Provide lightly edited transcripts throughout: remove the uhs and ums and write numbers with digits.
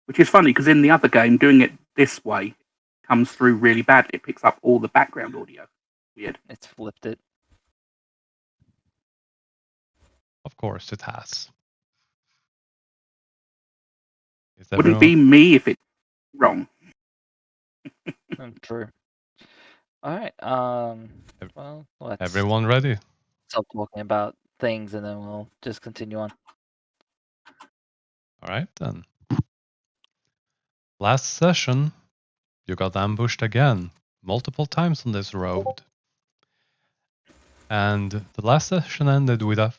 Which is funny because in the other game, doing it this way comes through really badly. It picks up all the background audio. Weird. It's flipped it. Of course it has. Wouldn't be me if it's wrong. True. All right. Well, let's Everyone ready? stop talking about things, and then we'll just continue on. All right then. Last session, you got ambushed again, multiple times on this road. And the last session ended with a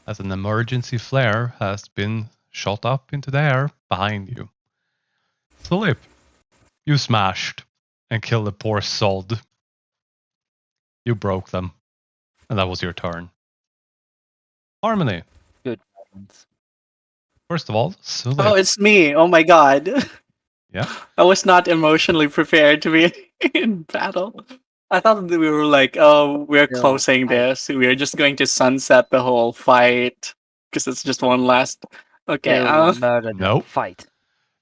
as an emergency flare has been shot up into the air behind you. Philip, you smashed and killed the poor sod. You broke them, and that was your turn. Harmony. Good. First of all, Philip. Oh, it's me. Oh my god. Yeah. I was not emotionally prepared to be in battle. I thought that we were like, oh, we're No, closing this. We're just going to sunset the whole fight because it's just one last. Okay. Murder. Nope. Fight.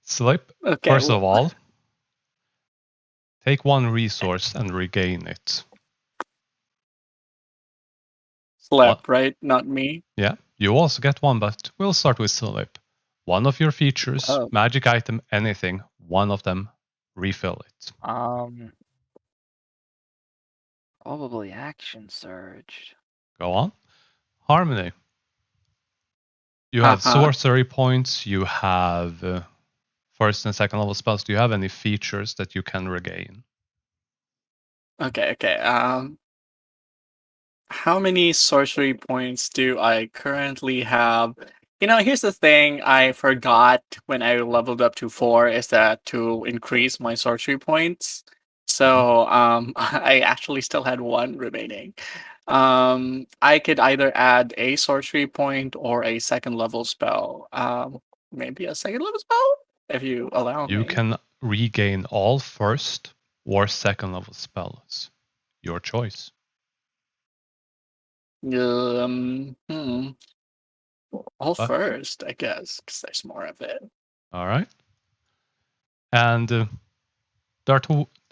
Philip, Okay. first of all, take one resource and regain it. Slap, right? Not me. Yeah, you also get one, but we'll start with Philip. One of your features, Oh. magic item, anything, one of them, refill it. Probably action surge. Go on. Harmony. You have sorcery points, you have first and second level spells. Do you have any features that you can regain? Okay. How many sorcery points do I currently have? Here's the thing I forgot when I leveled up to 4 is that to increase my sorcery points. So I actually still had 1 remaining. I could either add a sorcery point or a second level spell. Maybe a second level spell if you allow me. You can regain all first or second level spells. Your choice. All first, I guess, because there's more of it. All right. And there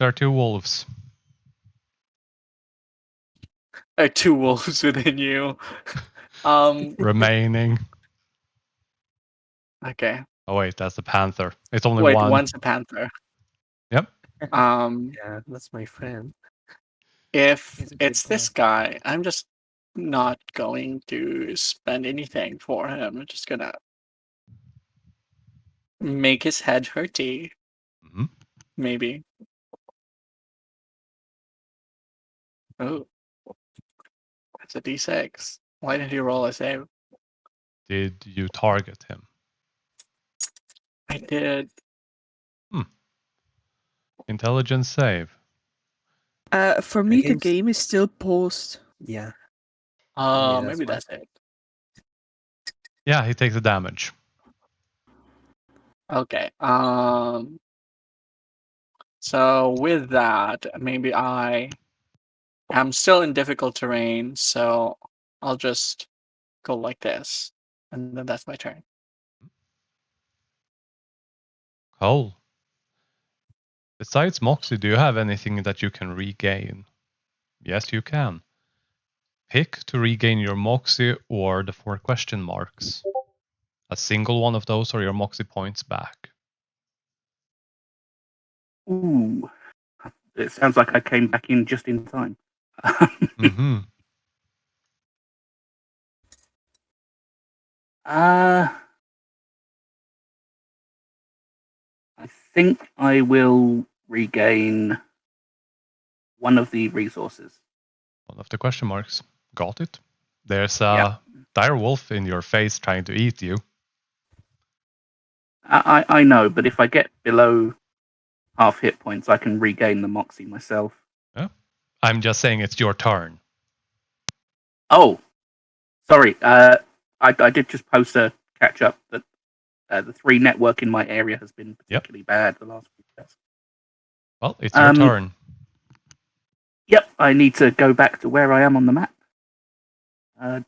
are two wolves. There are 2 wolves within you. Remaining. Okay. Oh wait, that's the panther. It's only Wait, one. one's a panther. Yep. Yeah, that's my friend. If it's this guy, I'm just not going to spend anything for him. I'm just gonna make his head hurty. Mm-hmm. Maybe. Oh. That's a D6. Why didn't you roll a save? Did you target him? I did. Intelligence save. For me, the game is still paused. Yeah. Maybe that's it. Yeah, he takes the damage. Okay. So with that, maybe I'm still in difficult terrain, so I'll just go like this, and then that's my turn. Cole. Besides Moxie, do you have anything that you can regain? Yes, you can. Pick to regain your Moxie or the 4 question marks. A single one of those or your Moxie points back. Ooh. It sounds like I came back in just in time. Mm-hmm. I think I will regain one of the resources. One of the question marks. Got it. There's a dire wolf in your face trying to eat you. I know, but if I get below half hit points, I can regain the Moxie myself. Yeah. I'm just saying it's your turn. Oh, sorry. I did just post a catch up that the 3 network in my area has been particularly bad the last few days. Well, it's your turn. Yep, I need to go back to where I am on the map.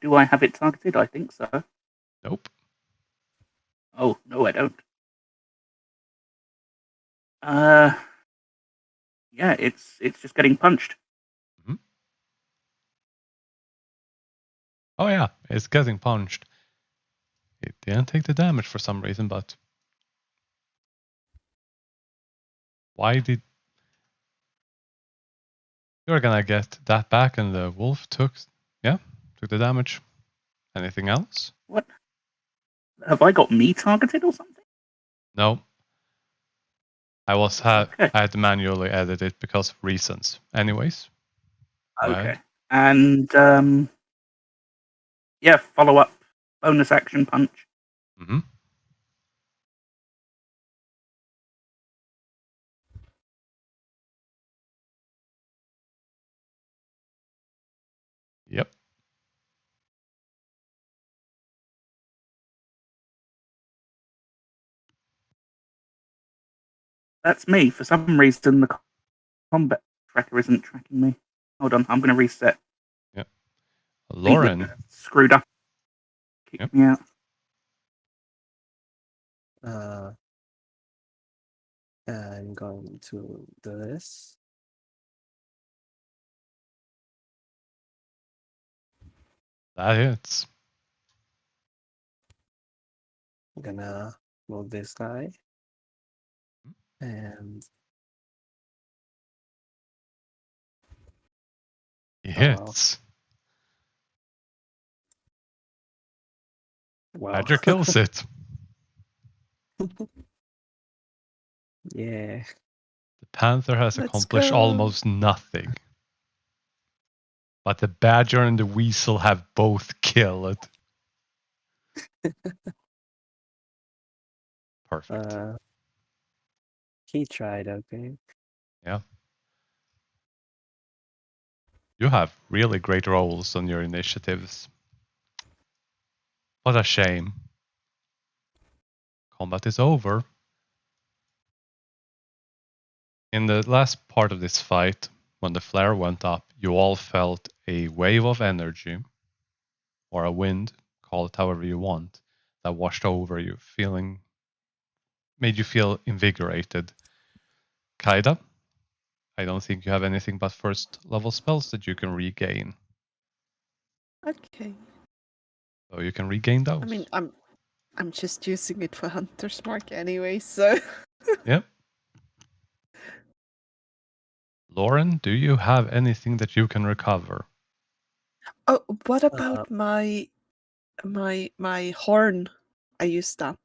Do I have it targeted? I think so. Nope. Oh no, I don't. Uh, yeah, it's just getting punched. Oh yeah, it's getting punched. It didn't take the damage for some reason, but why did you're gonna get that back? And the wolf took the damage. Anything else? What? Have I got me targeted or something? No. I Okay. had to manually edit it because of reasons. Anyways. Go Okay. ahead. And yeah, follow up bonus action punch. Mm-hmm. Yep. That's me. For some reason, the combat tracker isn't tracking me. Hold on, I'm going to reset. Yep. Things Lauren. that screwed up. Kicked Yep. me out. I'm going to do this. That hits. I'm gonna move this guy. And He Oh, wow. hits. wow. Badger kills it. Yeah. The panther has Let's accomplished go. almost nothing. But the badger and the weasel have both killed. Perfect. He tried, okay. Yeah. You have really great rolls on your initiatives. What a shame. Combat is over. In the last part of this fight, when the flare went up, you all felt a wave of energy, or a wind, call it however you want, that washed over you, made you feel invigorated. Kaida, I don't think you have anything but first level spells that you can regain. Okay. So you can regain those. I mean, I'm just using it for Hunter's Mark anyway, so. Yep. Lauren, do you have anything that you can recover? Oh, what about my horn? I used that.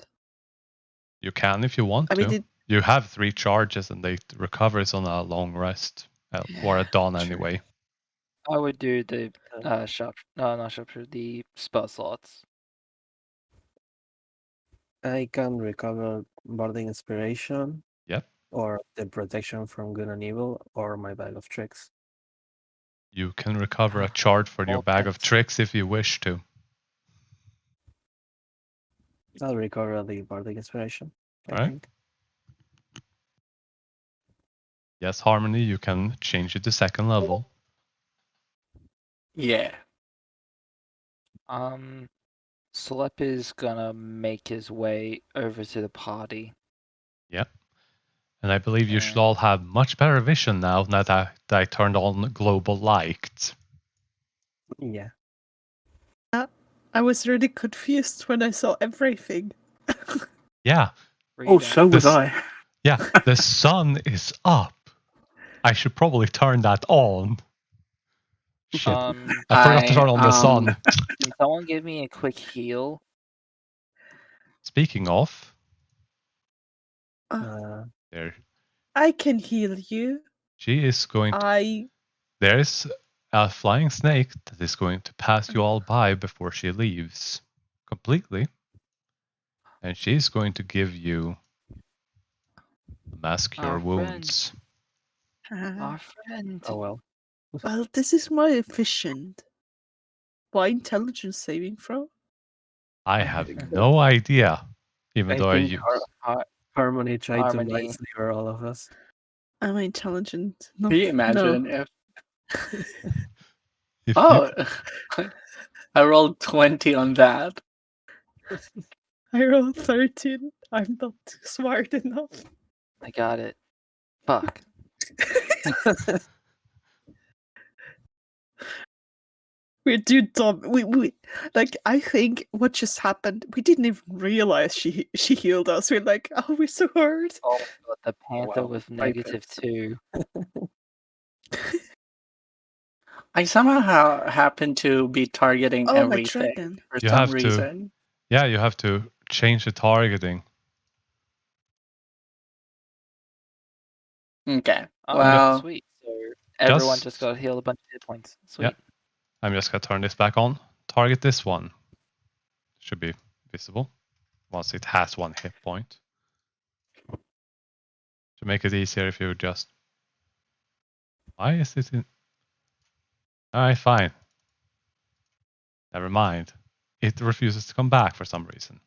You can if you want I mean, to. You have 3 charges and they recovers on a long rest. Or a dawn true. anyway. I would do the not sharpshooter, the spell slots. I can recover Barding Inspiration. Yep. Or the protection from good and evil, or my bag of tricks. You can recover a charge for your All bag of thanks. tricks if you wish to. I'll recover the Bardic Inspiration, I Alright. think. Yes, Harmony, you can change it to second level. Yeah. Slep is gonna make his way over to the party. Yep. And I believe you should And- all have much better vision now that I turned on global light. Yeah. I was really confused when I saw everything. Yeah. Oh, Freedom. so was This- I. Yeah, the sun is up. I should probably turn that on. Shit. I forgot to turn on the sun. Can someone give me a quick heal? Speaking of, there I can heal you. she is going to. There's a flying snake that is going to pass you all by before she leaves completely. And she's going to give you a mass cure Our wounds. Our friend. Oh well. Well, this is more efficient. Why intelligence saving throw? I have no idea, even I though I think use. Harmony tried to Harmony. lightsaber all of us. I'm intelligent. No, Can you imagine no. If I rolled 20 on that. I rolled 13. I'm not smart enough. I got it. Fuck. We're too dumb. We like I think what just happened. We didn't even realize she healed us. We're like, oh, we're so hurt. Oh my god, the panther Wow, with I -2. I somehow happen to be targeting Oh, my everything dragon. for You some have to- reason. Yeah, you have to change the targeting. Okay. Oh, Well, sweet. So everyone Just- just got healed a bunch of hit points. Sweet. I'm just gonna turn this back on. Target this one. Should be visible once it has 1 hit point. To make it easier if you just... Why is it in... Alright, fine. Never mind. It refuses to come back for some reason.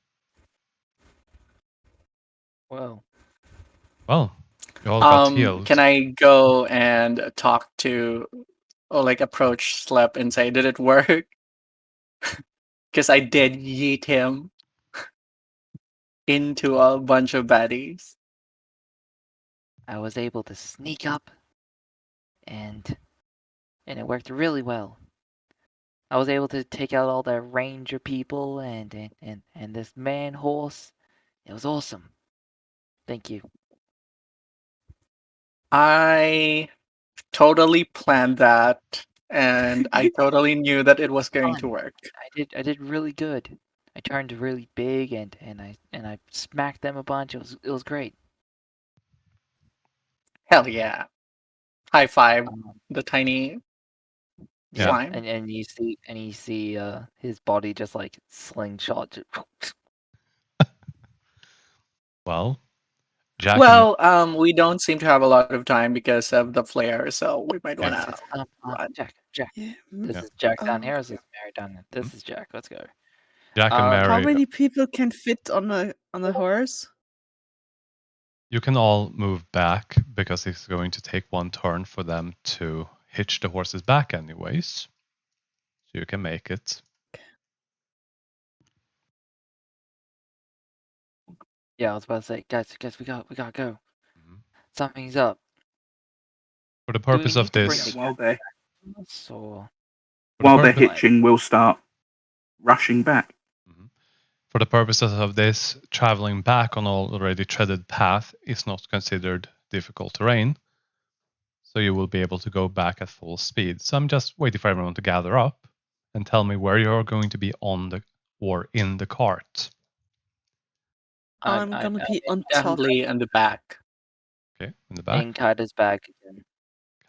Well, Well, you all got healed. can I go and talk to, or like approach Slep and say, did it work? Because I did yeet him into a bunch of baddies. I was able to sneak up, and it worked really well. I was able to take out all the ranger people and this man horse. It was awesome. Thank you. I totally planned that, and I totally knew that it was going to Fun. work. I did really good. I turned really big and I smacked them a bunch. It was great. Hell yeah. High five, Um, the tiny Yeah. slime. and you see his body just like slingshot. Well, Jack Well, we don't seem to have a lot of time because of the flare, so we might Yeah. want to run. Jack. Yeah. This Yeah. is Jack down Oh. here. Or is this Mary down there? This is Jack. Let's go. Jack and How Mary, How many people can fit on a horse? you can all move back because it's going to take 1 turn for them to hitch the horses back anyways. So you can make it. Yeah, I was about to say, guys, we gotta go. Mhm. Something's up. For the Do we purpose of need to bring this, the While they're gas or for the while they're purpose- hitching, we'll start rushing back. For the purposes of this, traveling back on already treaded path is not considered difficult terrain, so you will be able to go back at full speed. So I'm just waiting for everyone to gather up and tell me where you're going to be on the or in the cart. I'm gonna be on top, Definitely in the back. Okay, in the back. in Kaida's bag again.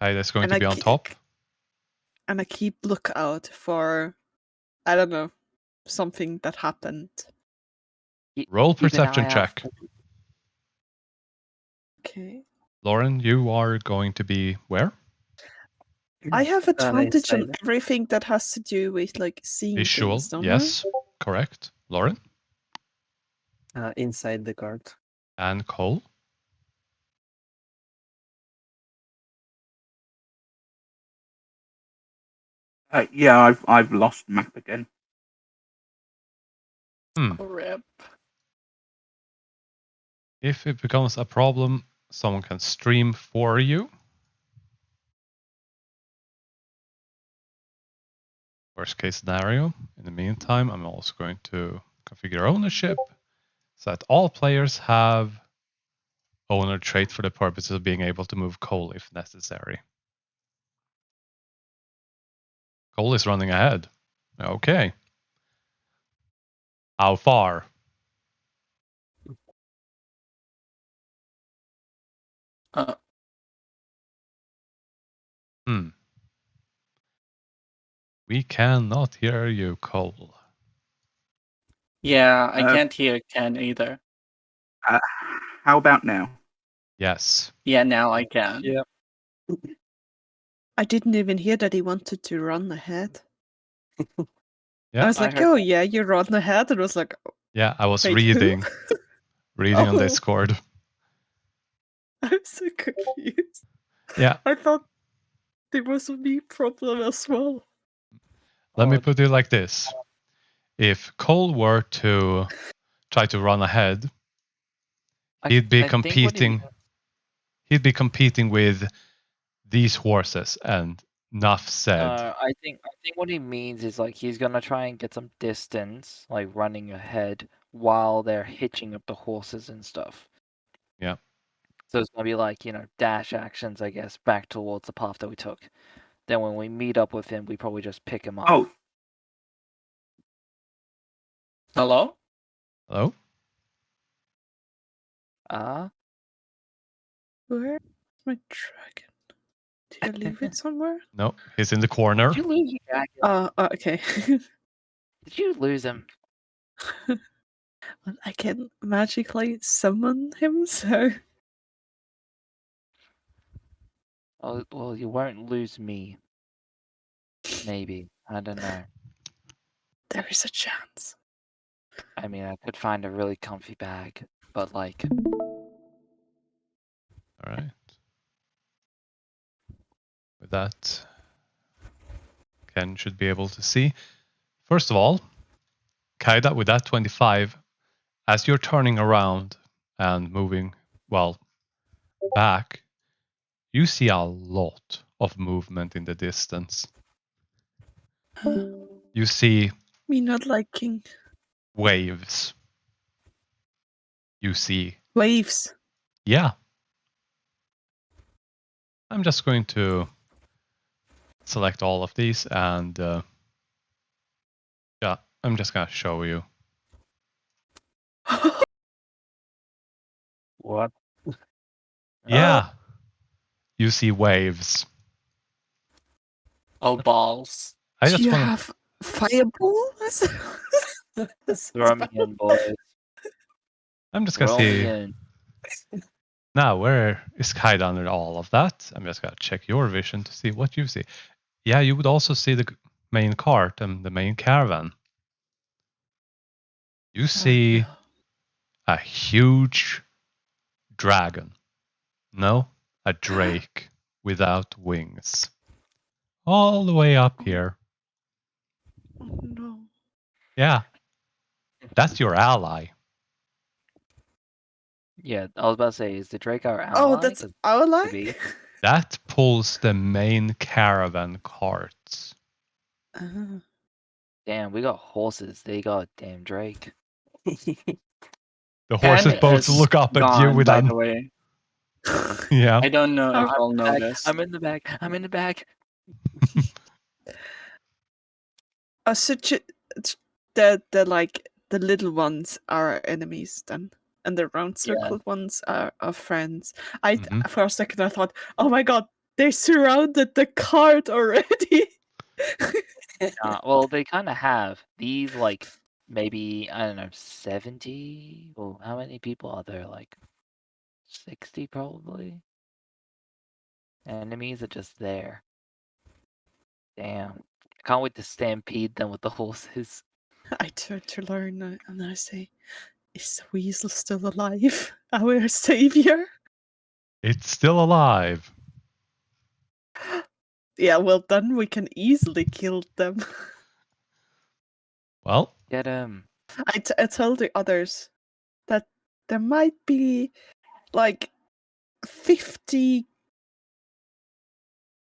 Kaida's going and to I be on ke- top. and I keep lookout for, I don't know, something that happened. Roll Keep an perception eye out check. for- Okay. Lauren, you are going to be where? I have advantage on inside. everything that has to do with like seeing Visual. things, don't Yes, correct. Lauren Inside the cart. and Cole. Yeah, I've lost map again. Rip. If it becomes a problem, someone can stream for you. Worst case scenario. In the meantime, I'm also going to configure ownership so that all players have owner trait for the purpose of being able to move Cole if necessary. Cole is running ahead. Okay. How far? Uh, We cannot hear you, Cole. yeah, I Uh, can't hear Ken either. How about now? Yes. Yeah, now I can. Yeah. I didn't even hear that he wanted to run ahead. Yeah. I was I like, heard oh that. yeah, you run ahead, and I was like, Yeah, I was Wait, who? reading on Oh. Discord. I'm so confused. Yeah. I thought there was a me problem as well. Let me Oh, put it like this. If Cole were to try to run ahead, I he'd be think what he competing. means- He'd be competing with these horses, and enough said. I think what he means is like he's gonna try and get some distance, like running ahead while they're hitching up the horses and stuff. Yeah. So it's gonna be like, dash actions, I guess, back towards the path that we took. Then when we meet up with him, we probably just pick him up. Oh, Hello? Hello? Where's my dragon? Did I leave it somewhere? No, he's in the corner. Did you lose your dragon? Okay. Did you lose him? Well, I can magically summon him, so Oh, well, you won't lose me. Maybe. I don't know. there is a chance. I mean, I could find a really comfy bag, but like, All right. With that, Ken should be able to see. First of all, Kaida, with that 25, as you're turning around and moving, back, you see a lot of movement in the distance. You see Me not liking waves. You see, waves. yeah. I'm just going to select all of these and yeah, I'm just gonna show you. What? Yeah, you see waves. Oh, balls. I Do just you want to. have fireballs? throw me in, boys. I'm just gonna Throw me see in. now where is Kaida under all of that. I'm just gonna check your vision to see what you see. Yeah, you would also see the main cart and the main caravan. You see no. a huge dragon. No, a drake without wings. All the way up here. Oh no. Yeah, that's your ally. Yeah, I was about to say, is the Drake our ally? Oh, that's 'Cause our could line? be. That pulls the main caravan carts. Ah. Damn, we got horses. They got damn Drake. The horses Ken both is look up at you gone, with by an the way. yeah. I don't know if I'm I'll notice. I'm in the back. I'm in the back. Such a, the like the little ones are enemies then, and the round circle ones are friends. Mhm. For a second I thought, oh my god, they surrounded the cart already. Well, they kind of have these, like, maybe, I don't know, 70? Well, how many people are there? Like, 60 probably? Enemies are just there. Damn. I can't wait to stampede them with the horses. I turn to Lorna and I say, is the weasel still alive? Our savior? It's still alive. Yeah, well then we can easily kill them. Well, Get him. I tell the others that there might be like 50.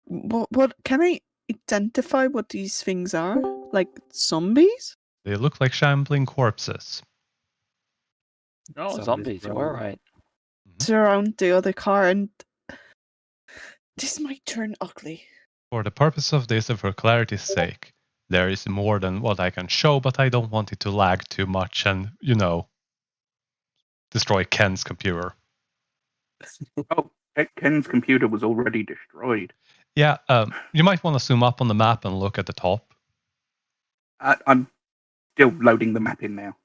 What can I identify what these things are? Like zombies? they look like shambling corpses. Oh, Zombies, zombies. You were probably. right. Surround the other car, and this might turn ugly. For the purpose of this and for clarity's sake, there is more than what I can show, but I don't want it to lag too much and, destroy Ken's computer. oh, Ken's computer was already destroyed. Yeah, you might want to zoom up on the map and look at the top. I'm still loading the map in now.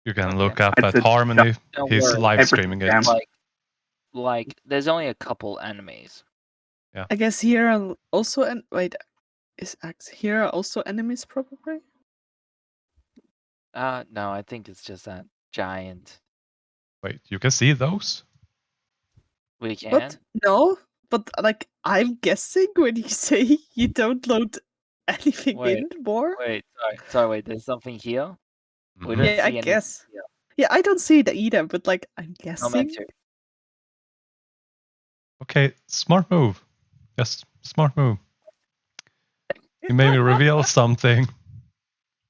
You can Okay. look up I at said Harmony. Don't He's worry. live Everything streaming it. down. Like, there's only a couple enemies. I guess here are also wait, is Axe here are also enemies probably? No, I think it's just that giant. Wait, you can see those? We can. What? No, but like I'm guessing when you say you don't load anything Wait, in more. Wait, sorry, wait. There's something here. We Mhm. don't Yeah, I see anything guess. here. Yeah, I don't see it either, but like I'm No guessing. matter. Okay, smart move. Yes, smart move. You made me reveal something.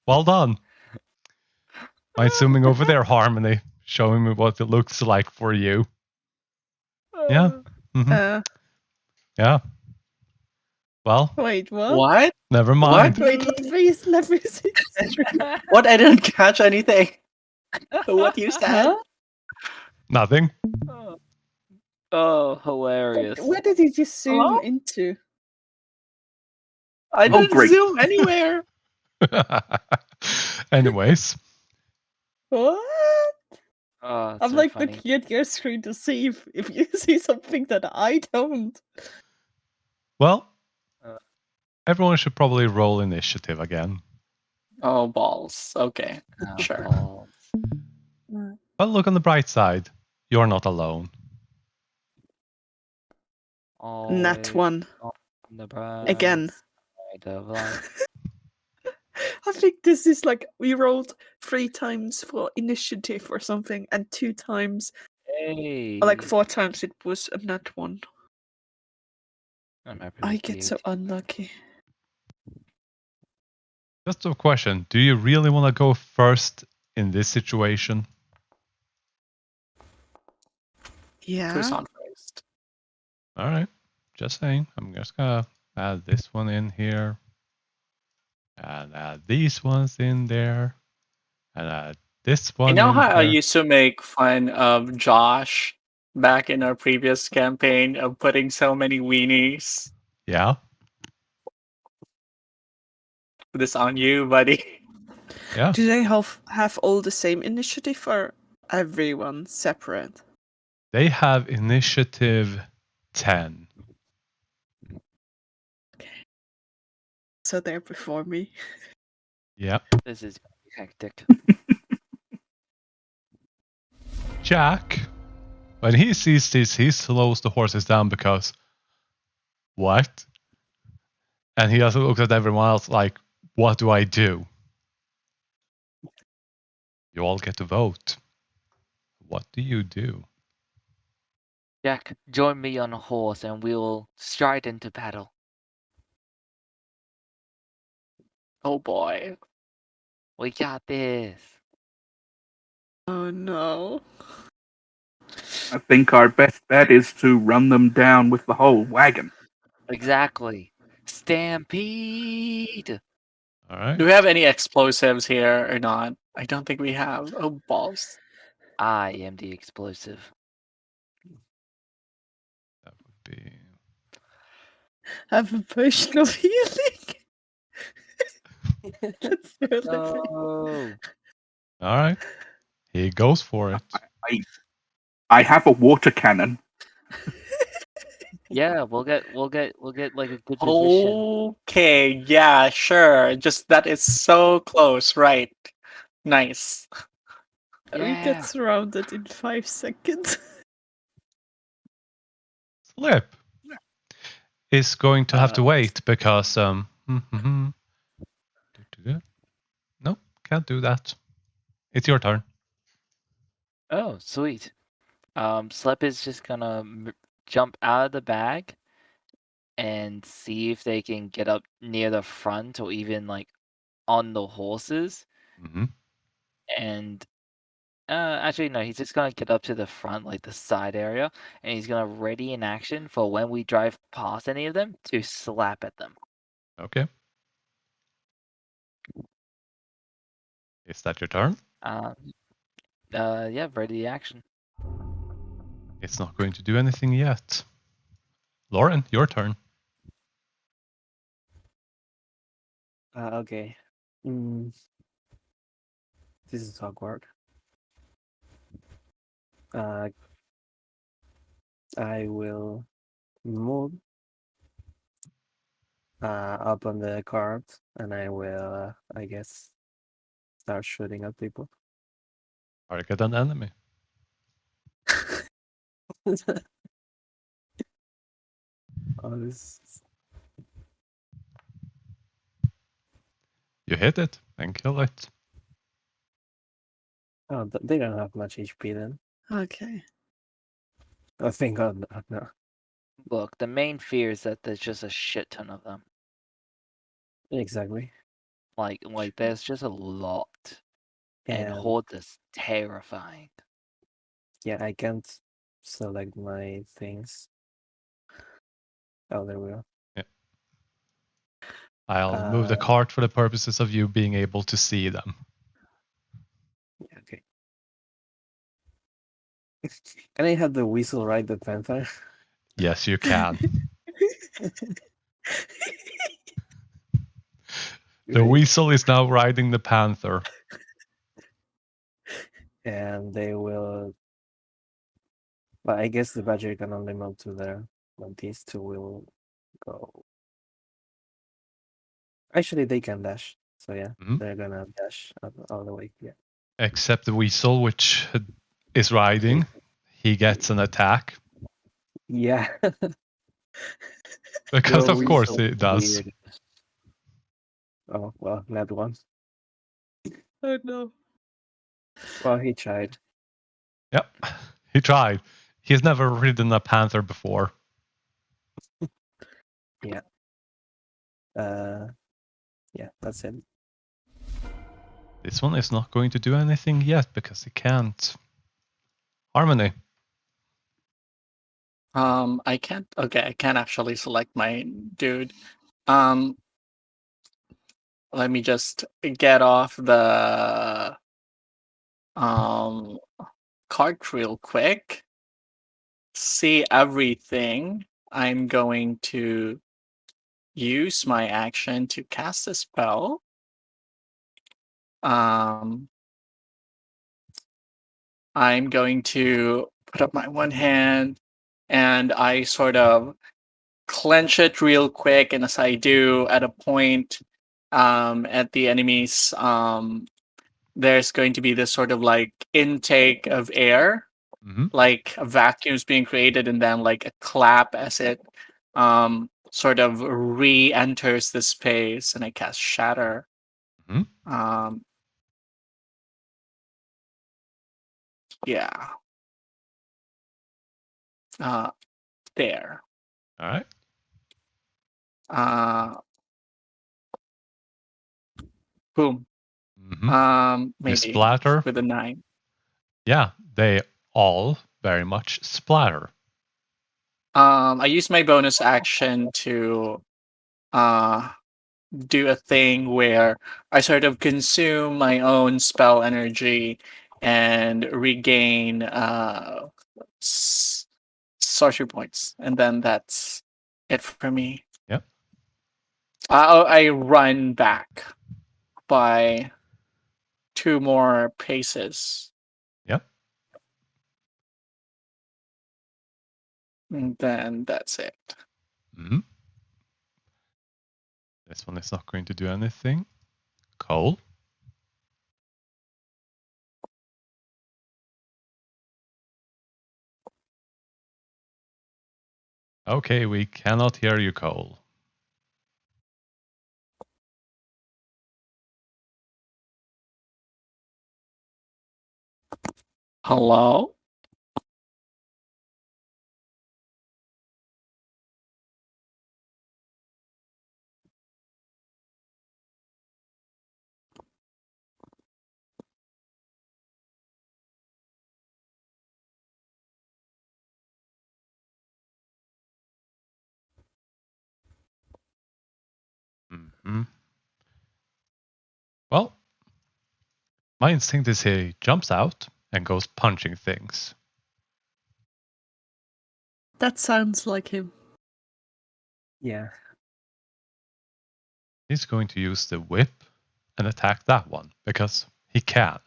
Well done. My zooming over there, Harmony, showing me what it looks like for you. Yeah. hmm Uh, Yeah. Well, wait, what? What? never mind. Wait, let me see this stream. What? I didn't catch anything. What you said? Huh? Nothing. Oh, hilarious. Where did you just zoom Hello? into? I Oh, didn't great. zoom anywhere. Anyways, What? Oh, I'm so like funny. looking at your screen to see if you see something that I don't. well, Uh. everyone should probably roll initiative again. Oh, balls. Okay. Oh, Sure. balls. But look on the bright side. You're not alone. Nat one. On the bright Again. side of life. I think this is like we rolled 3 times for initiative or something, and 2 times, Hey. or like 4 times it was a nat one. I'm happy I with get you. so unlucky. Just a question. Do you really want to go first in this situation? Yeah. Who's on first? All right. Just saying. I'm just going to add this one in here. And add these ones in there. And add this one You know in how I here. used to make fun of Josh back in our previous campaign of putting so many weenies? Yeah. This on you, buddy. Yeah. Do they have all the same initiative or everyone separate? They have initiative 10. So they're before me. Yeah. This is gonna be hectic. Jack, when he sees this, he slows the horses down because what? And he also looks at everyone else like, what do I do? You all get to vote. What do you do? Jack, join me on a horse and we'll stride into battle. Oh boy. We got this. Oh no. I think our best bet is to run them down with the whole wagon. Exactly. Stampede! All right. Do we have any explosives here or not? I don't think we have. Oh, balls. I am the explosive. That would be. Have a potion of healing. Let's do it. No. All right. He goes for it. I have a water cannon. Yeah, we'll get like a good position. Okay, yeah, sure. Just that is so close, right? Nice. We Yeah. get surrounded in 5 seconds. Slip is going to have to wait because nope, can't do that. It's your turn. Oh, sweet. Slep is just gonna jump out of the bag and see if they can get up near the front or even like on the horses. Mm-hmm. And actually, no, he's just gonna get up to the front, like the side area, and he's gonna ready in action for when we drive past any of them to slap at them. Okay. Is that your turn? Yeah, ready action. It's not going to do anything yet. Lauren, your turn. Okay. Mm, this is awkward. I will move up on the cart, and I will, I guess, start shooting at people. Target an enemy. Oh, this. You hit it and kill it. Oh, they don't have much HP then. Okay. Oh, thank God, no. Look, the main fear is that there's just a shit ton of them. Exactly. Like there's just a lot. And Horde is terrifying. Yeah, I can't select my things. Oh, there we go. I'll move the cart for the purposes of you being able to see them. Yeah, okay. Can I have the weasel ride the panther? Yes, you can. The Great. weasel is now riding the panther. And they will. But I guess the badger can only move to there. But these two will go. Actually, they can dash. So yeah, they're gonna dash all the way. Yeah. Except the weasel, which is riding. He gets an attack. Yeah. Because Your of course weasel it is does. weird. Oh, well, not one. Oh no. Well, he tried. Yep. He tried. He's never ridden a panther before. Yeah. Yeah, that's it. This one is not going to do anything yet because he can't. Harmony. I can't. Okay, I can't actually select my dude. Let me just get off the cart real quick. See everything. I'm going to use my action to cast a spell. I'm going to put up my one hand and I sort of clench it real quick. And as I do, at a point at the enemies, there's going to be this sort of like intake of air, like a vacuum is being created, and then like a clap as it sort of re-enters the space, and I cast Shatter. Yeah. There. All right. Boom. They Maybe splatter. with a 9. Yeah, they all very much splatter. I use my bonus action to do a thing where I sort of consume my own spell energy and regain sorcery points, and then that's it for me. Yep. I run back by 2 more paces. Yep. And then that's it. This one is not going to do anything. Cole. Okay, we cannot hear you, Cole. Hello? Well, my instinct is he jumps out and goes punching things. That sounds like him. Yeah. He's going to use the whip and attack that one because he can.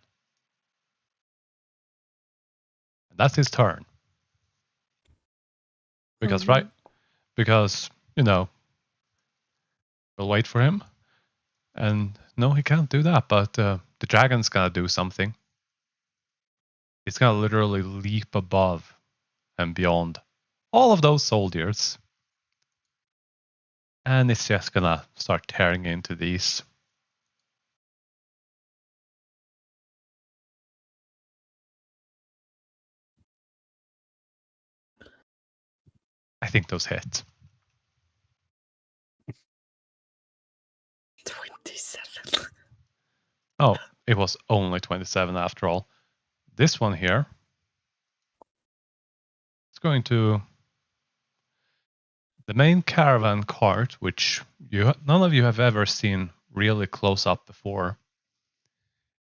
And that's his turn. Because, right? Because, we'll wait for him. And no, he can't do that, but the dragon's gonna do something. It's gonna literally leap above and beyond all of those soldiers. And it's just gonna start tearing into these. I think those hit. 27. Oh, it was only 27 after all. This one here is going to... The main caravan cart, which none of you have ever seen really close up before.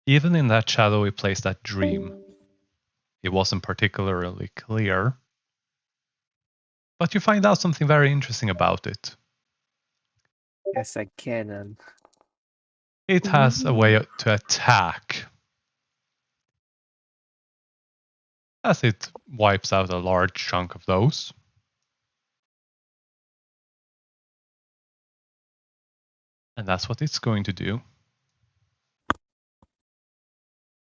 Even in that shadowy place, that dream, it wasn't particularly clear. But you find out something very interesting about it. Yes, I can. It has a way to attack, as it wipes out a large chunk of those. And that's what it's going to do.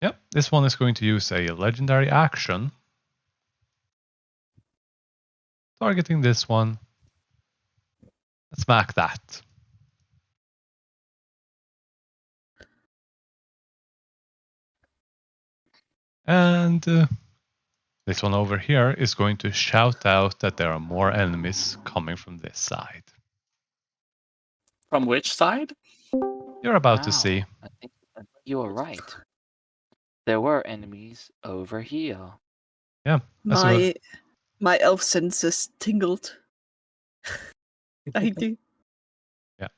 Yep, this one is going to use a legendary action. Targeting this one. Smack that. And this one over here is going to shout out that there are more enemies coming from this side. From which side? You're about to Wow, see. I think you were right. There were enemies over here. Yeah. My elf senses tingled. I do. Yeah.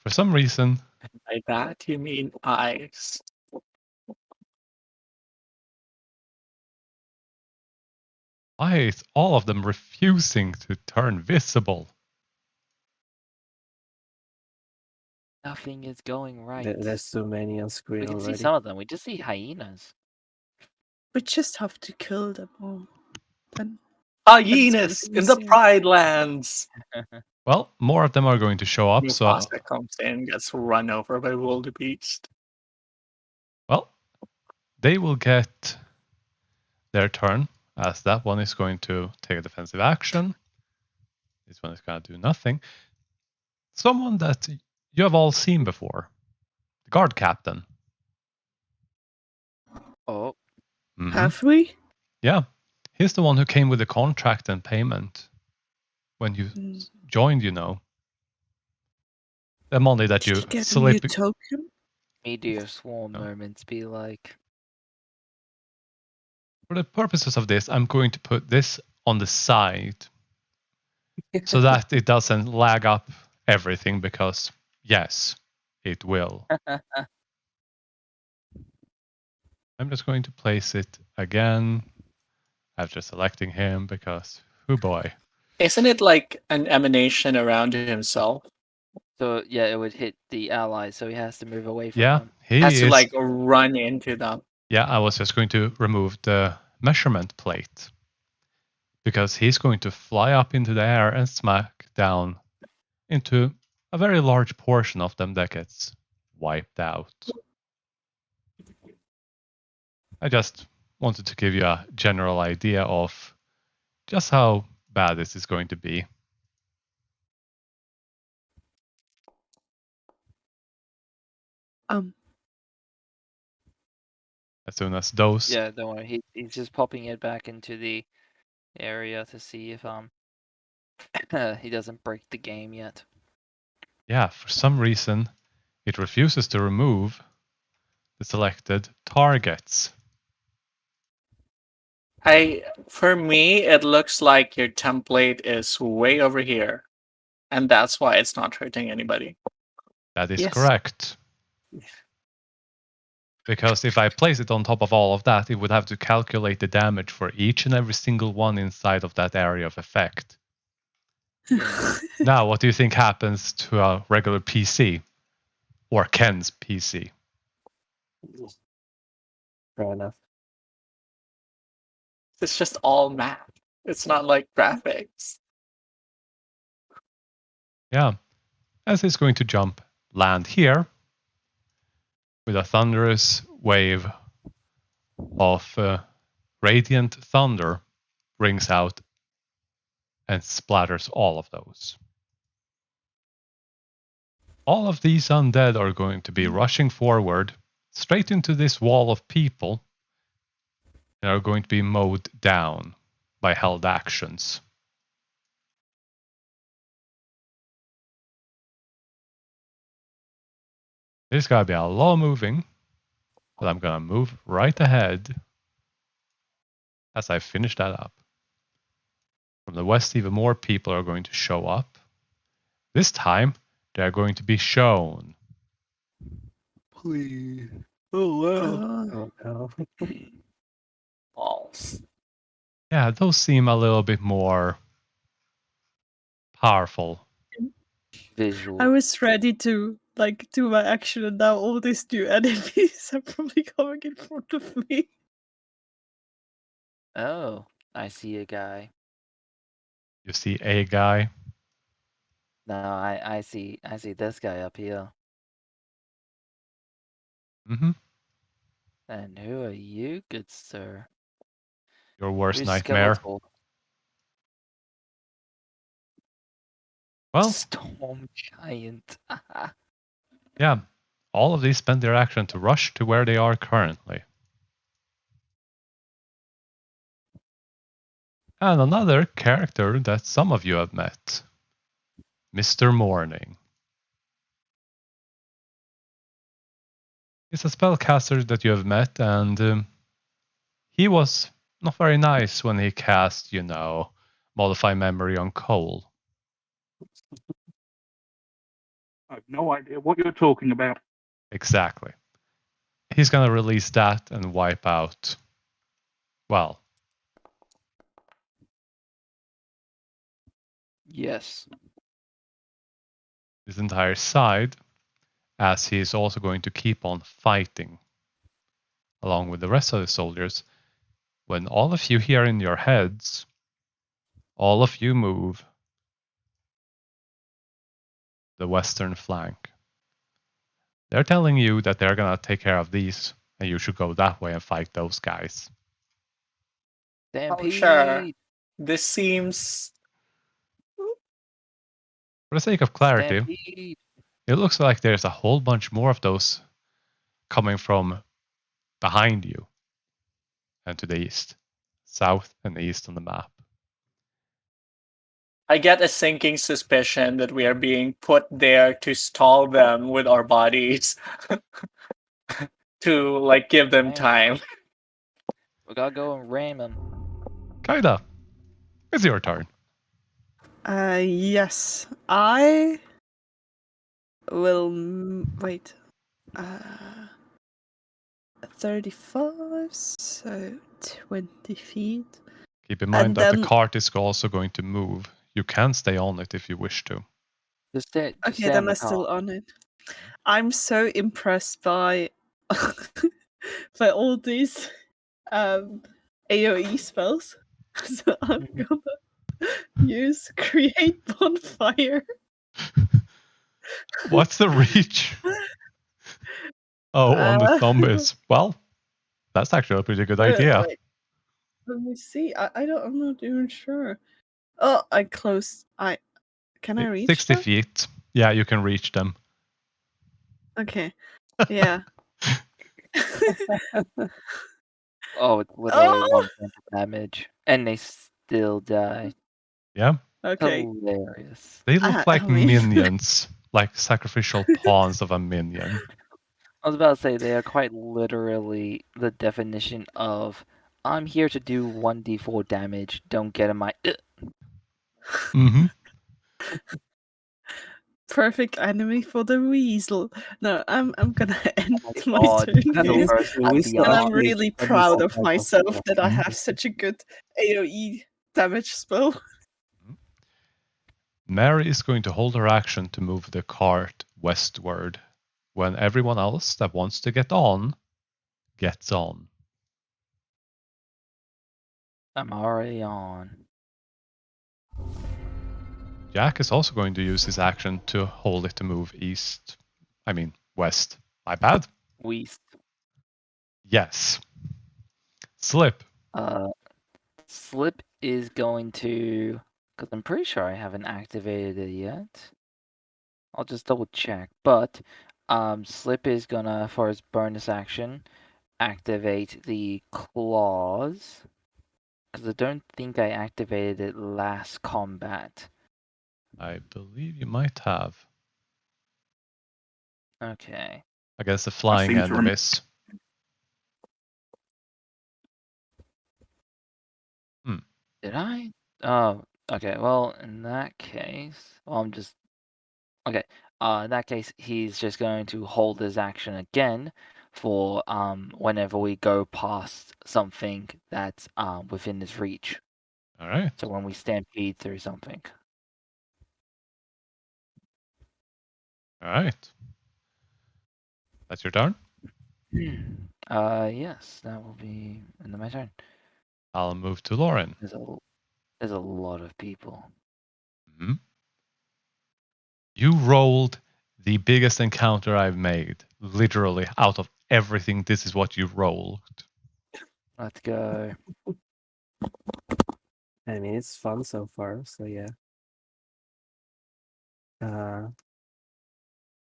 For some reason, By that you mean eyes. why is all of them refusing to turn visible? Nothing is going right. There's too many on screen We can see already. some of them. We just see hyenas. We just have to kill them all. Then Hyenas That's in the easier. Pride Lands. Well, more of them are going to show up, so... Mufasa comes in, gets run over by wildebeest. Well, they will get their turn, as that one is going to take a defensive action. This one is going to do nothing. Someone that you have all seen before. The guard captain. Oh, Mhm. Have we? Yeah. He's the one who came with the contract and payment when you Mm. joined, you know. The money that Did you you get a slip... new token? meteor swarm No. moments be like. For the purposes of this, I'm going to put this on the side so that it doesn't lag up everything, because yes, it will. I'm just going to place it again after selecting him because, oh boy. Isn't it like an emanation around himself? So yeah, it would hit the allies, so he has to move away from Yeah, them. he Has is. to like run into them. Yeah, I was just going to remove the measurement plate because he's going to fly up into the air and smack down into a very large portion of them that gets wiped out. I just wanted to give you a general idea of just how bad this is going to be. As soon as those... Yeah, don't worry. He's just popping it back into the area to see if he doesn't break the game yet. Yeah, for some reason, it refuses to remove the selected targets. For me, it looks like your template is way over here. And that's why it's not hurting anybody. That is Yes. correct. Because if I place it on top of all of that, it would have to calculate the damage for each and every single one inside of that area of effect. Now, what do you think happens to a regular PC? Or Ken's PC? Fair enough. It's just all math. It's not like graphics. Yeah. As it's going to jump, land here, with a thunderous wave of radiant thunder rings out and splatters all of those. All of these undead are going to be rushing forward straight into this wall of people and are going to be mowed down by held actions. There's gotta be a lot of moving, but I'm gonna move right ahead as I finish that up. From the west, even more people are going to show up. This time, they're going to be shown. Please. Oh wow. Oh no. Balls. Yeah, those seem a little bit more powerful. Visual. I was ready to like do my action, and now all these new enemies are probably coming in front of me. Oh, I see a guy. You see a guy. No, I see this guy up here. Mm-hmm. And who are you, good sir? Your worst You're nightmare. skeletal. Well, Storm giant. yeah. All of these spend their action to rush to where they are currently. And another character that some of you have met. Mr. Morning. He's a spellcaster that you have met, and he was not very nice when he cast, Modify Memory on Cole. I have no idea what you're talking about. Exactly. He's gonna release that and wipe out, well, Yes. his entire side, as he is also going to keep on fighting along with the rest of the soldiers. When all of you hear in your heads, all of you move the western flank. They're telling you that they're gonna take care of these, and you should go that way and fight those guys. Stampede. sure. This seems For the sake of clarity, Stampede. it looks like there's a whole bunch more of those coming from behind you and to the east, south and east on the map. I get a sinking suspicion that we are being put there to stall them with our bodies. To like give them Man. time. We gotta go and ram him. Kaida, it's your turn. Yes. I will wait. 35, so 20 feet. Keep in mind And that the then- cart is also going to move. You can stay on it if you wish to. Just stay Okay, then on the I'm still car. on it. I'm so impressed by by all these AoE spells. So I'm gonna use create bonfire. What's the reach? Oh, on the zombies. Well, that's actually a pretty good idea. Wait, let me see. I'm not even sure. Oh, I closed. Can I reach 60 them? feet. Yeah, you can reach them. Okay. Yeah. Oh, it's literally Oh! 1 point of damage. And they still die. Yeah. Okay. Hilarious. They look like I mean- minions, like sacrificial pawns of a minion. I was about to say they are quite literally the definition of I'm here to do 1d4 damage. Don't get in my. Mm-hmm. Perfect enemy for the weasel. No, I'm gonna end my my God, turn that's the here. first one we beyond. And I'm still- really Let me proud see of if I can myself figure that I out. have such a good AoE damage spell. Mary is going to hold her action to move the cart westward when everyone else that wants to get on gets on. I'm already on. Jack is also going to use his action to hold it to move east. I mean, west. My bad. Weast. Yes. Slip. Slip is going to. Because I'm pretty sure I haven't activated it yet. I'll just double check. But Slip is gonna, for his bonus action, activate the claws. Because I don't think I activated it last combat. I believe you might have. Okay. against the flying seem to rem- enemies. Did I? Oh, okay. Well, in that case, well, I'm just okay. In that case, he's just going to hold his action again for whenever we go past something that's within his reach. All right. So when we stampede through something. All right. That's your turn. Yes, that will be end of my turn. I'll move to Lauren. There's a lot of people. Mhm. You rolled the biggest encounter I've made. Literally, out of everything, this is what you rolled. Let's go. I mean, it's fun so far, so yeah.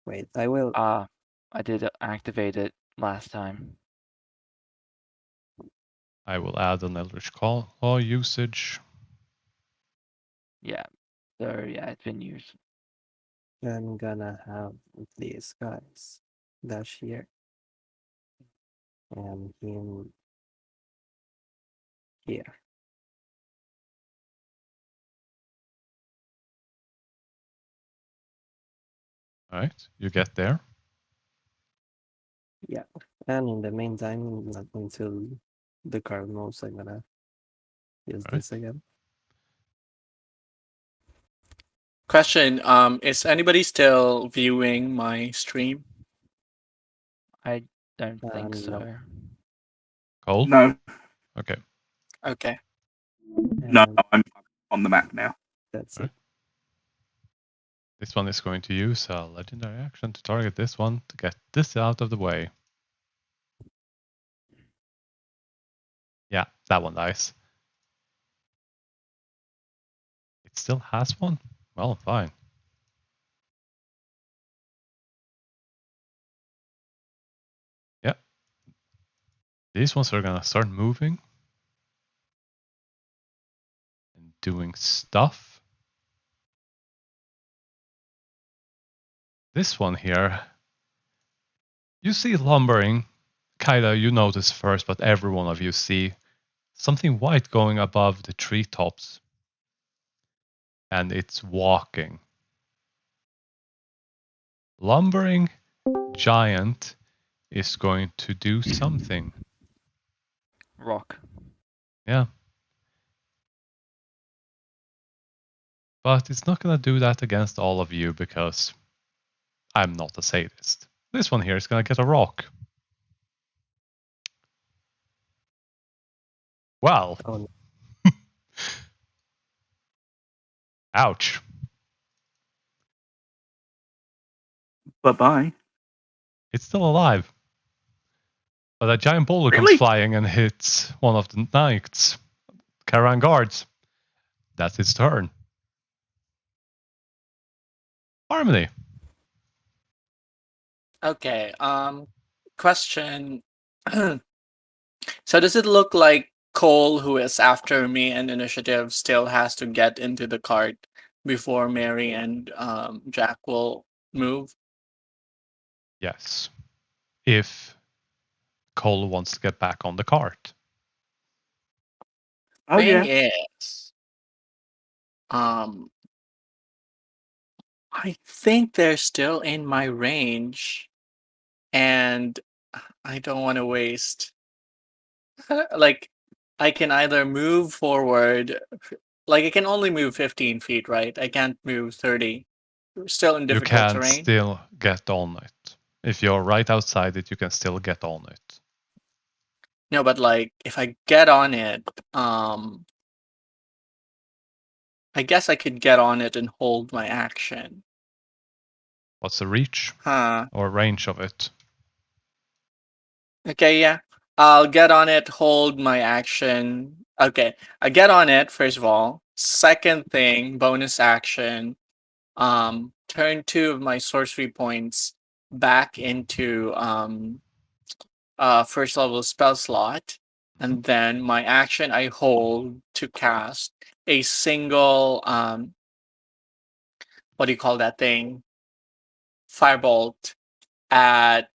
Wait, I will. I did activate it last time. I will add an Eldritch Call or usage. Yeah. So yeah, it's been used. I'm gonna have these guys dash here, and him here. All right, you get there. Yeah, and in the meantime, not until the card moves, I'm gonna use Right. this again. Question: is anybody still viewing my stream? I don't think No. so. Cole? No, Okay. Okay. no, And I'm on the map now. that's Right. it. This one is going to use a legendary action to target this one to get this out of the way. Yeah, that one dies. It still has one? Well, fine. Yeah. These ones are gonna start moving and doing stuff. This one here, you see lumbering. Kaida, you notice first, but every one of you see something white going above the treetops. And it's walking. Lumbering giant is going to do something. Rock. Yeah. But it's not going to do that against all of you because I'm not a sadist. This one here is going to get a rock. Well. Oh, no. Ouch. Bye-bye. It's still alive. But a giant boulder comes Really? flying and hits one of the knights. Caravan guards. That's its turn. Harmony. Okay. Question. So does it look like Cole, who is after me and initiative, still has to get into the cart before Mary and Jack will move? Yes. If Cole wants to get back on the cart. Oh Thing yeah. is, I think they're still in my range, and I don't want to waste. Like, I can either move forward, like I can only move 15 feet, right? I can't move 30. Still in You difficult can terrain. still get on it. If you're right outside it, you can still get on it. No, but like if I get on it, I guess I could get on it and hold my action. What's the reach Huh. or range of it? Okay, yeah. I'll get on it, hold my action. Okay. I get on it, first of all. Second thing, bonus action. Turn 2 of my sorcery points back into first level spell slot. And then my action I hold to cast a single what do you call that thing? Firebolt at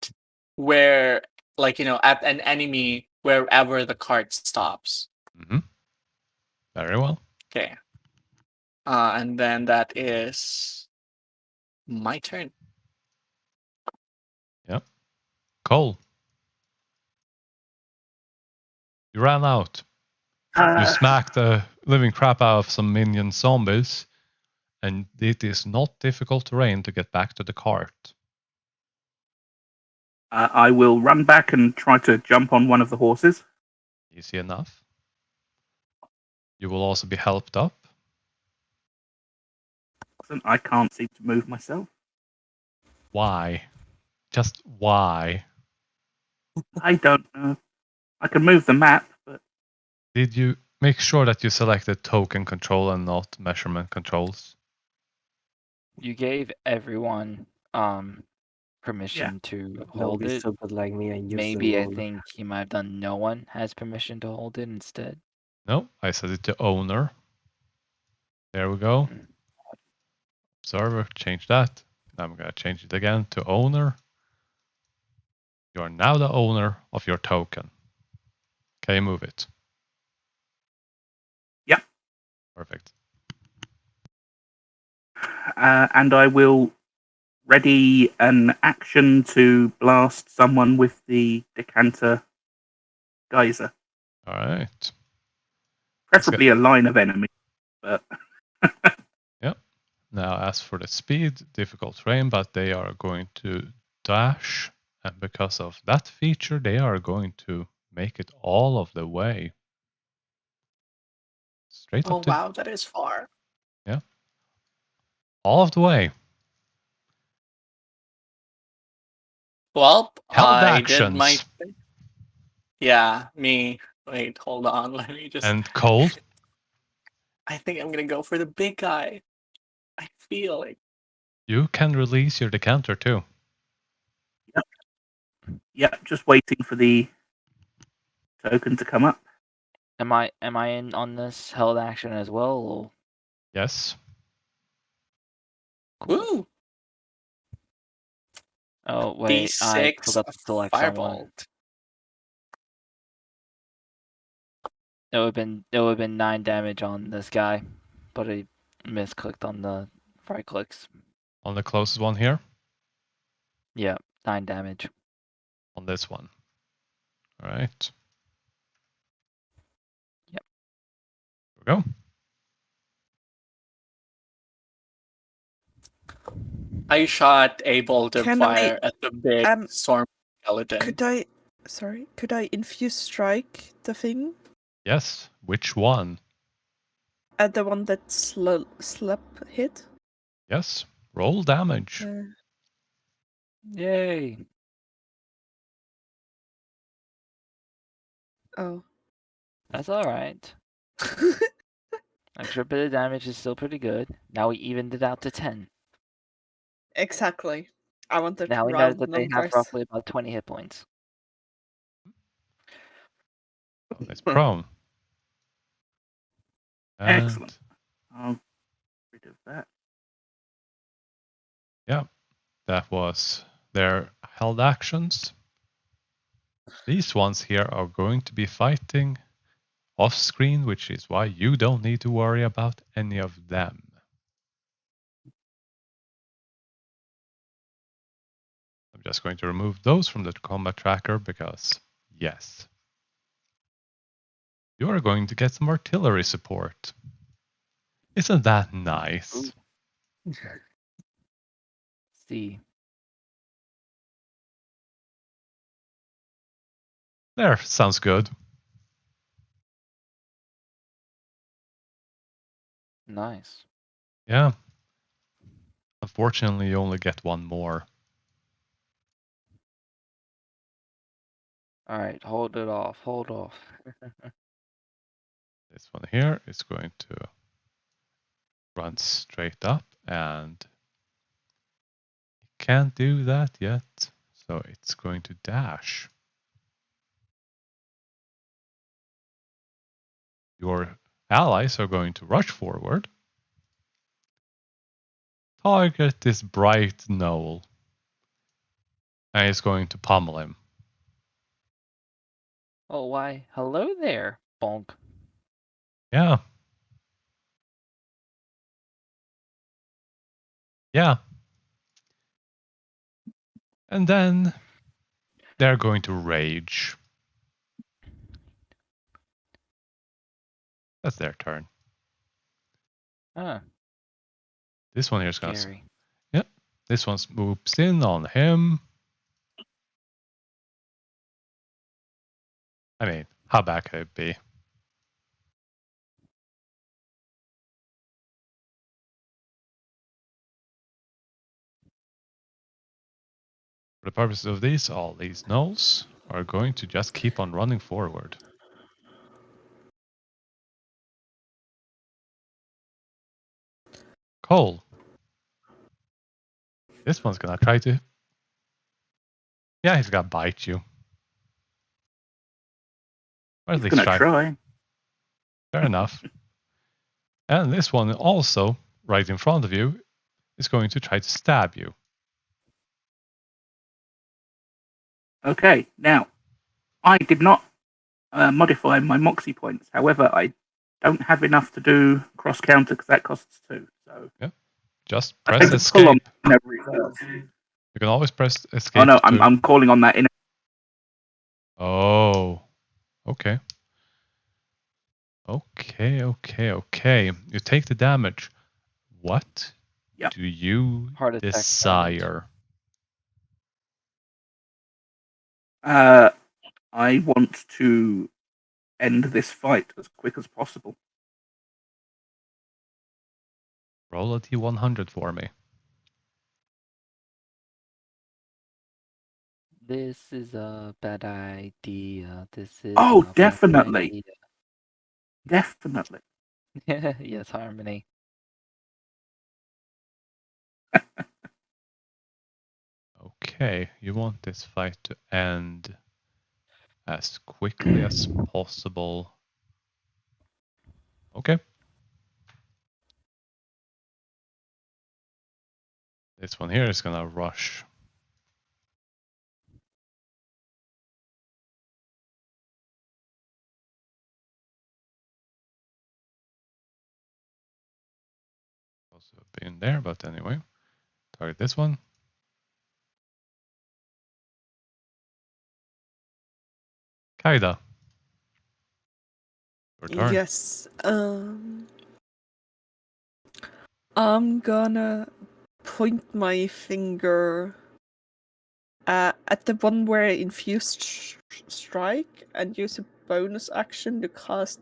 where, like, at an enemy wherever the card stops. Mm-hmm. Very well. Okay. And then that is my turn. Yep. Cole. You ran out. You Uh, smacked the living crap out of some minion zombies, and it is not difficult terrain to get back to the cart. I will run back and try to jump on one of the horses. Easy enough. You will also be helped up. I can't seem to move myself. Why? Just why? I don't know. I can move the map, but Did you make sure that you selected token control and not measurement controls? You gave everyone permission to Don't hold be it. stupid like me and use Maybe the I rule. think he might have done no one has permission to hold it instead. No, I set it to owner. There we go. Mm. Observer, change that. Now I'm going to change it again to owner. You are now the owner of your token. Can you move it? Yep. Perfect. And I will ready an action to blast someone with the decanter geyser. All right. Preferably a line of enemies, but Yep. Now, as for the speed, difficult terrain, but they are going to dash. And because of that feature, they are going to make it all of the way. Straight Oh up to, wow, that is far. yeah, all of the way. Well, Held I did my actions. thing. Yeah, me. Wait, hold on. Let me just. And Cole, I think I'm gonna go for the big guy. I feel like. you can release your decanter too. yep, just waiting for the token to come up. Am I in on this held action as well? Or... Yes. Cool. Woo! Oh wait, I D6 forgot to select someone. firebolt. It would have been 9 damage on this guy, but I misclicked on the right clicks. On the closest one here. Yeah, 9 damage. On this one. All right. Yep. Here we go. I shot a bolt of Can I, fire at the big storm skeleton. could I infuse strike the thing? Yes. Which one? At the one that slap hit? Yes. Roll damage. Yay! Oh. That's alright. Extra bit of damage is still pretty good. Now we evened it out to 10. Exactly. I wanted Now we know round that they have numbers. roughly about 20 hit points. Oh, it's prone. And Excellent. I'll get rid of that. yeah, that was their held actions. These ones here are going to be fighting off screen, which is why you don't need to worry about any of them. I'm just going to remove those from the combat tracker because, yes, you are going to get some artillery support. Isn't that nice? Ooh. See. There, sounds good. Nice. Yeah. Unfortunately, you only get one more. Alright, hold it off. Hold off. This one here is going to run straight up, and it can't do that yet, so it's going to dash. Your allies are going to rush forward. Target this bright knoll. and he's going to pummel him. Oh, why? Hello there, bonk. Yeah. Yeah. And then they're going to rage. That's their turn. Huh, This one here's going to... scary. Yep. This one swoops in on him. I mean, how bad could it be? For the purposes of this, all these gnolls are going to just keep on running forward. Cole. This one's gonna try to... Yeah, he's gonna bite you. Or at He's least gonna try. Fair enough. And this one also, right in front of you, is going to try to stab you. Okay, now I did not modify my Moxie points. However, I don't have enough to do cross counter because that costs 2. So Just I press think to pull on escape. every first. You can always press escape. Oh no, I'm calling on that in. Oh, okay. Okay. You take the damage. What do you Heart attack desire? I want to end this fight as quick as possible. Roll a D100 for me. This is a bad idea. This is Oh, a bad definitely. Definitely. idea. Yes, Harmony. Okay, you want this fight to end as quickly as possible. Okay. This one here is gonna rush. Also been there, but anyway. Target this one. Kaida. Your turn. Yes. I'm gonna point my finger at the one where infused strike and use a bonus action to cast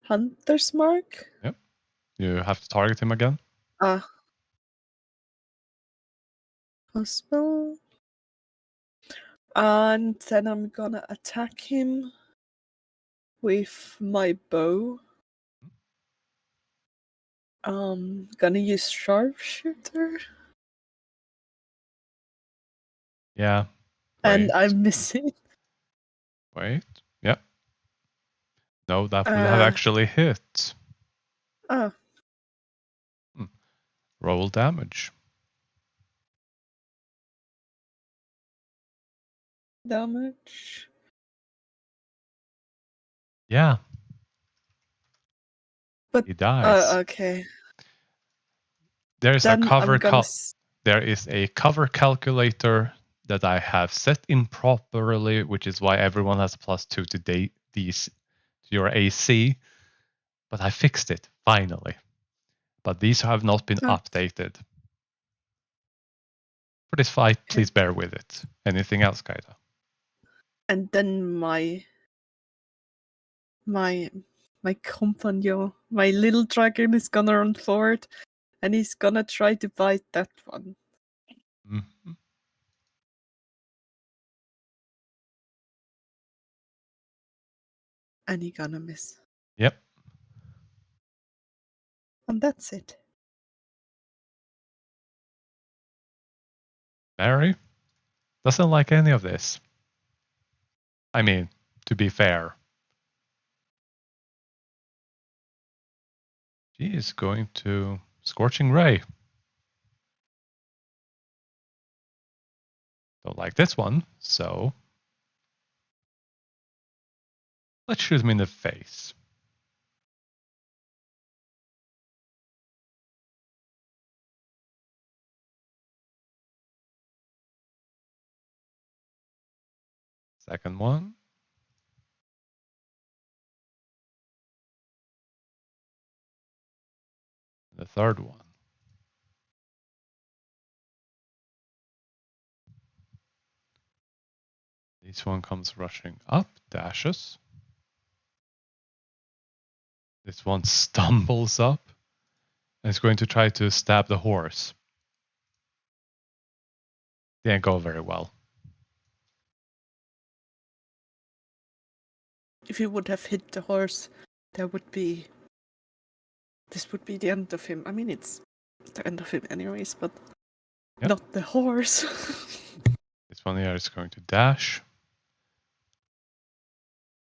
Hunter's Mark. Yep. You have to target him again. Possible. And then I'm gonna attack him with my bow. Gonna use sharpshooter. Yeah. And Wait. I'm missing. Wait. Yep. No, that would have actually hit. Oh. Roll damage. Damage. Yeah. But He dies. okay. There's Then a cover I'm gonna there is a cover calculator that I have set improperly, which is why everyone has a +2 to these to your AC. But I fixed it finally. But these have not been updated. For this fight, please bear with it. Anything else, Kaida? And then my companion, my little dragon is gonna run forward and he's gonna try to bite that one. Mm-hmm. And he's gonna miss. Yep. And that's it. Mary doesn't like any of this. I mean, to be fair. She is going to Scorching Ray. Don't like this one, so let's shoot him in the face. Second one. The third one. This one comes rushing up, dashes. This one stumbles up and is going to try to stab the horse. Didn't go very well. If you would have hit the horse, this would be the end of him. I mean, it's the end of him anyways, but Yep. not the horse. This one here is going to dash.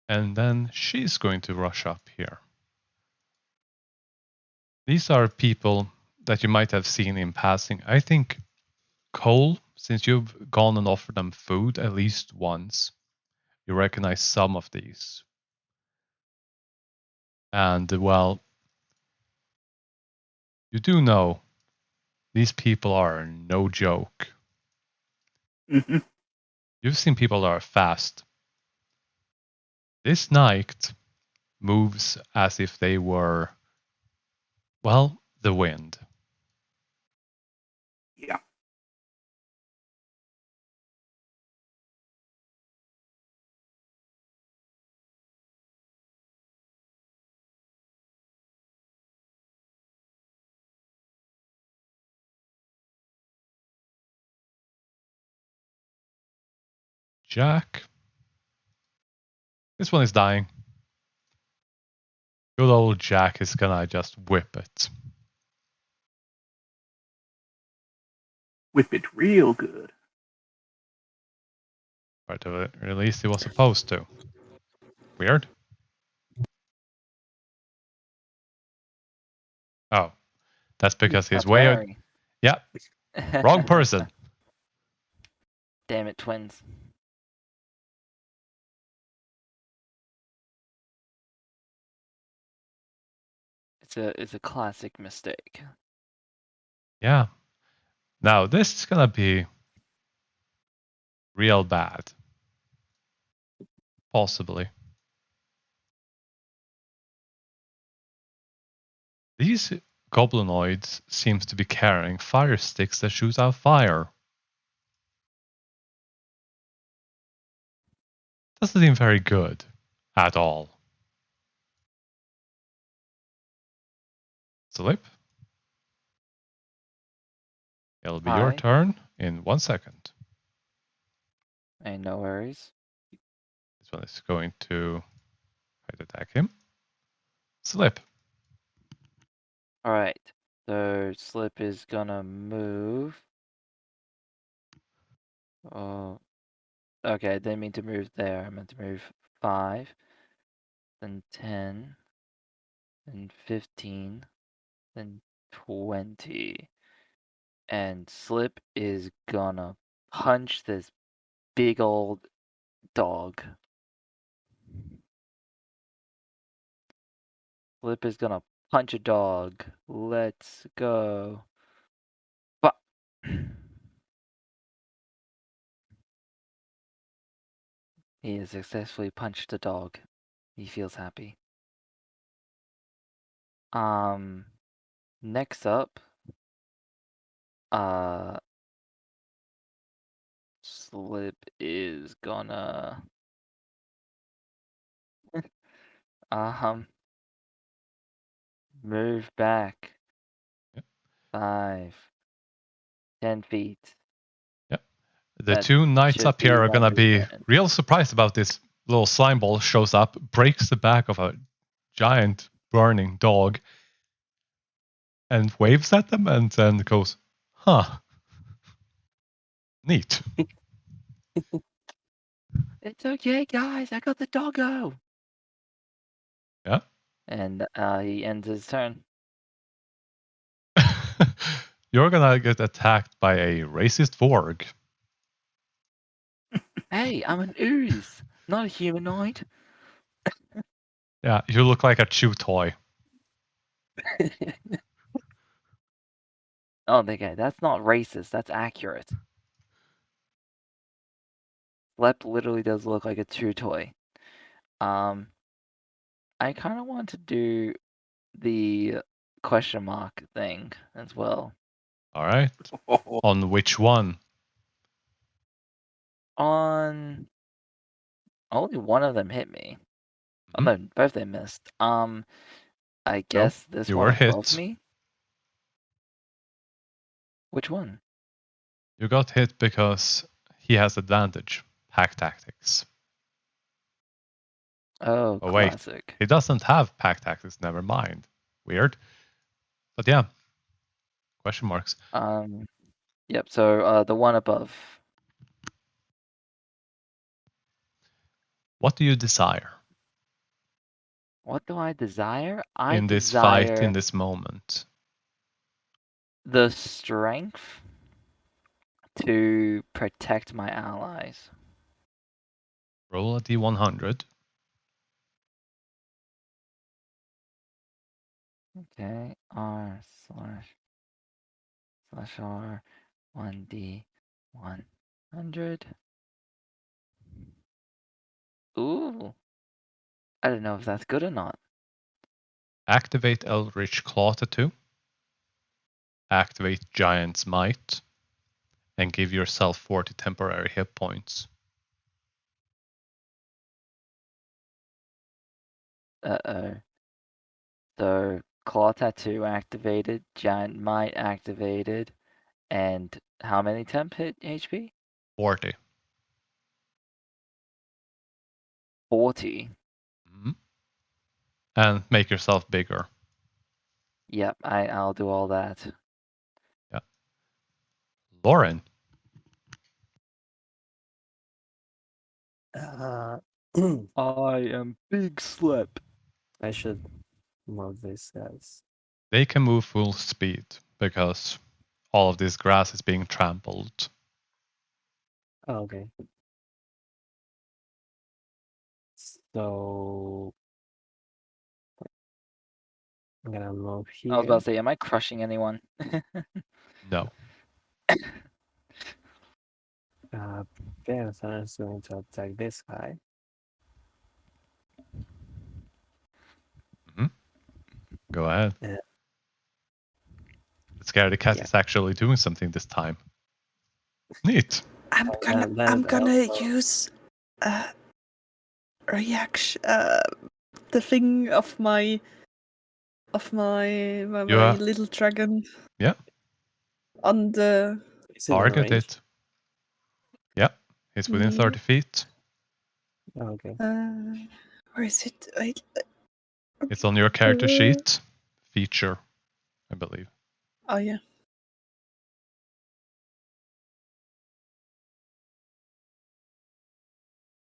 And then she's going to rush up here. These are people that you might have seen in passing. I think Cole, since you've gone and offered them food at least once, you recognize some of these. And, well, you do know these people are no joke. Hmm. You've seen people that are fast. This knight moves as if they were, well, the wind. Yeah. Jack. This one is dying. Good old Jack is gonna just whip it. Whip it real good. But at least he was supposed to. Weird. Oh, that's because he's That's way. Harry. Yeah, wrong person. Damn it, twins. It's a classic mistake. Yeah. Now this is gonna be real bad. Possibly. These goblinoids seems to be carrying fire sticks that shoot out fire. Doesn't seem very good at all. Slip. It'll be your Hi. turn in 1 second. Ain't no worries. This one is going to try to attack him. Slip. Alright. So Slip is gonna move. Oh, okay, I didn't mean to move there. I meant to move 5, then 10, then 15, then 20. And Slip is gonna punch this big old dog. Slip is gonna punch a dog. Let's go. But he has successfully punched a dog. He feels happy. Next up, Slip is gonna move back Yep. 5, 10 feet. Yep. The That two knights should up here be are gonna my be movement. real surprised about this. Little slime ball shows up, breaks the back of a giant burning dog, and waves at them, and then goes, "Huh, neat." It's okay, guys. I got the doggo. Yeah. And he ends his turn. You're gonna get attacked by a racist warg. Hey, I'm an ooze, not a humanoid. Yeah, you look like a chew toy. Oh, okay, that's not racist. That's accurate. Lep literally does look like a chew toy. I kind of want to do the question mark thing as well. All right. On which one? On only one of them hit me. Oh Mhm. no, both they missed. I guess this you one were above hit. me. Which one? You got hit because he has advantage. Pack tactics. Oh, Oh wait, classic. he doesn't have pack tactics. Never mind. Weird. But yeah. Question marks. Yep. So the one above. What do you desire What do I desire? I in this fight, in desire this moment? the strength to protect my allies. Roll a d100. Okay. R//R 1d100. Ooh. I don't know if that's good or not. Activate Eldritch Claw Tattoo. Activate Giant's Might. And give yourself 40 temporary hit points. Uh-oh. So Claw Tattoo activated, Giant Might activated, and how many temp hit HP? 40. 40. Mhm. And make yourself bigger. Yep, I'll do all that. Yeah. Lauren. Uh, I am Big Slip. I should move these guys. They can move full speed because all of this grass is being trampled. Oh, okay. So I'm gonna move I was about here. to say, am I crushing anyone? No. Panther is going to attack this guy. Go ahead. Yeah. The scaredy cat Yeah. is actually doing something this time. Neat. I'm And gonna then also- use reaction the thing of my You are- little dragon Yeah. on the Is it in Target range? it. Yeah. It's within 30 feet. Oh, okay. where is it? Wait, It's on your character sheet. Feature, I believe. oh yeah.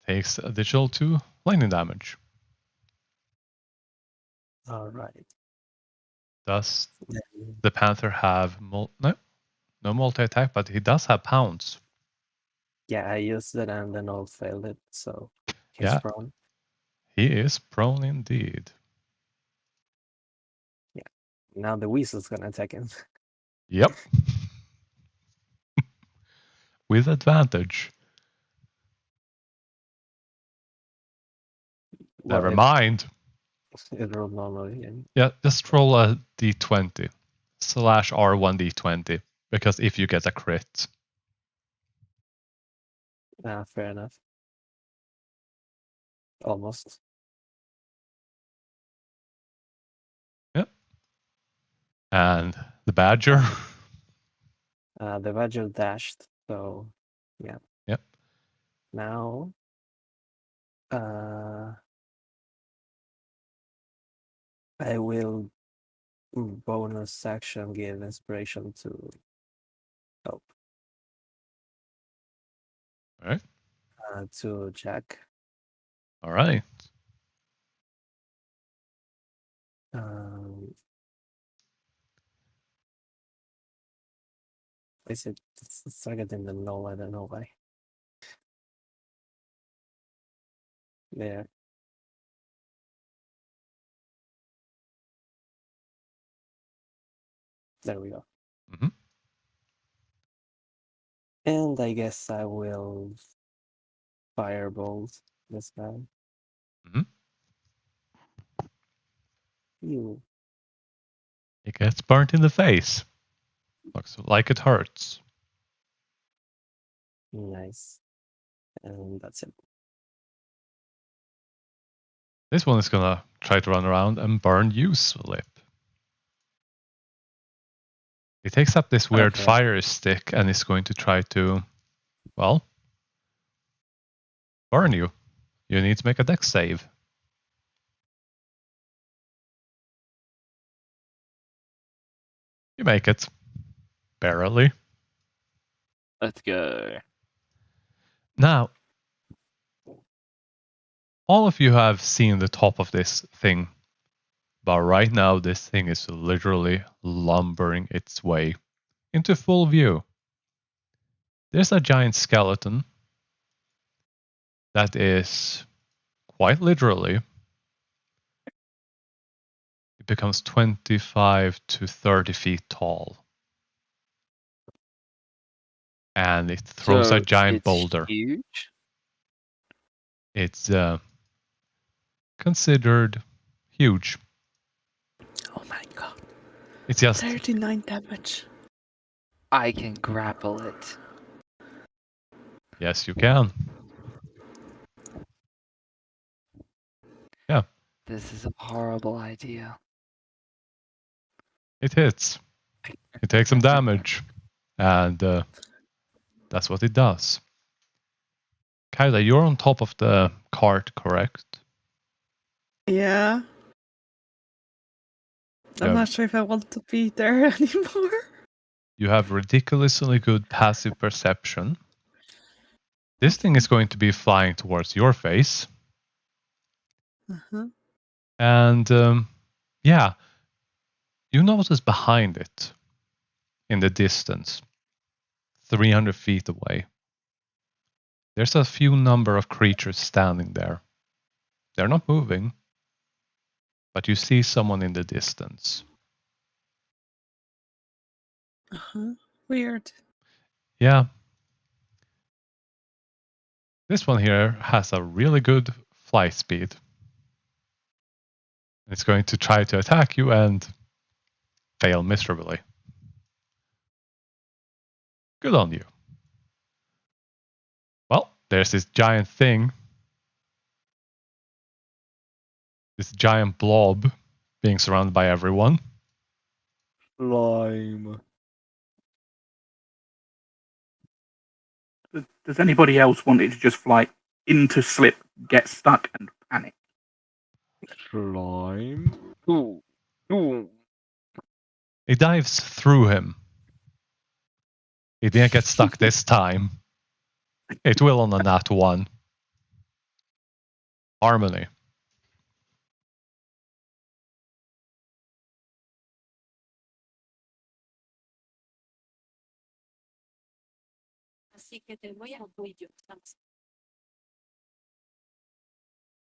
Takes additional 2 lightning damage. All right. Does Then- the panther have no multi-attack, but he does have pounce. Yeah, I used it and then all failed it, so he's Yeah. prone. He is prone indeed. Now the weasel's gonna attack him. Yep. With advantage. Never mind. It rolled normally. And Yeah, just roll a d20 slash R1d20 because if you get a crit, fair enough. Almost. and the badger. The badger dashed, so yeah. Yep. Now I will bonus action give inspiration to help All right. to Jack. All right. Is it it's targeting the null? I don't know why. There. There we go. Mhm. And I guess I will firebolt this guy. Mhm. You. It gets burnt in the face. Looks like it hurts. Nice. And that's it. This one is gonna try to run around and burn you, Slip. He takes up this weird Okay. fire stick and is going to try to, well, burn you. You need to make a dex save. You make it. Barely. Let's go. Now, all of you have seen the top of this thing, but right now this thing is literally lumbering its way into full view. There's a giant skeleton that is quite literally, it becomes 25 to 30 feet tall. And it throws a giant it's boulder. huge. It's considered huge. Oh my god. It's just 39 damage. I can grapple it. yes, you can. Yeah, This is a horrible idea. it hits. It takes some damage, and that's what it does. Kyla, you're on top of the cart, correct? Yeah. I'm Yeah. not sure if I want to be there anymore. You have ridiculously good passive perception. This thing is going to be flying towards your face. Uh-huh. And yeah, you notice behind it, in the distance, 300 feet away, there's a few number of creatures standing there. They're not moving, but you see someone in the distance. Uh-huh. Weird. Yeah. This one here has a really good flight speed. It's going to try to attack you and fail miserably. Good on you. Well, there's this giant thing. This giant blob being surrounded by everyone. Lime. Does anybody else want it to just fly into Slip, get stuck, and panic? Slime. Ooh. Ooh. It dives through him. It didn't get stuck this time. It will on a nat 1. Harmony.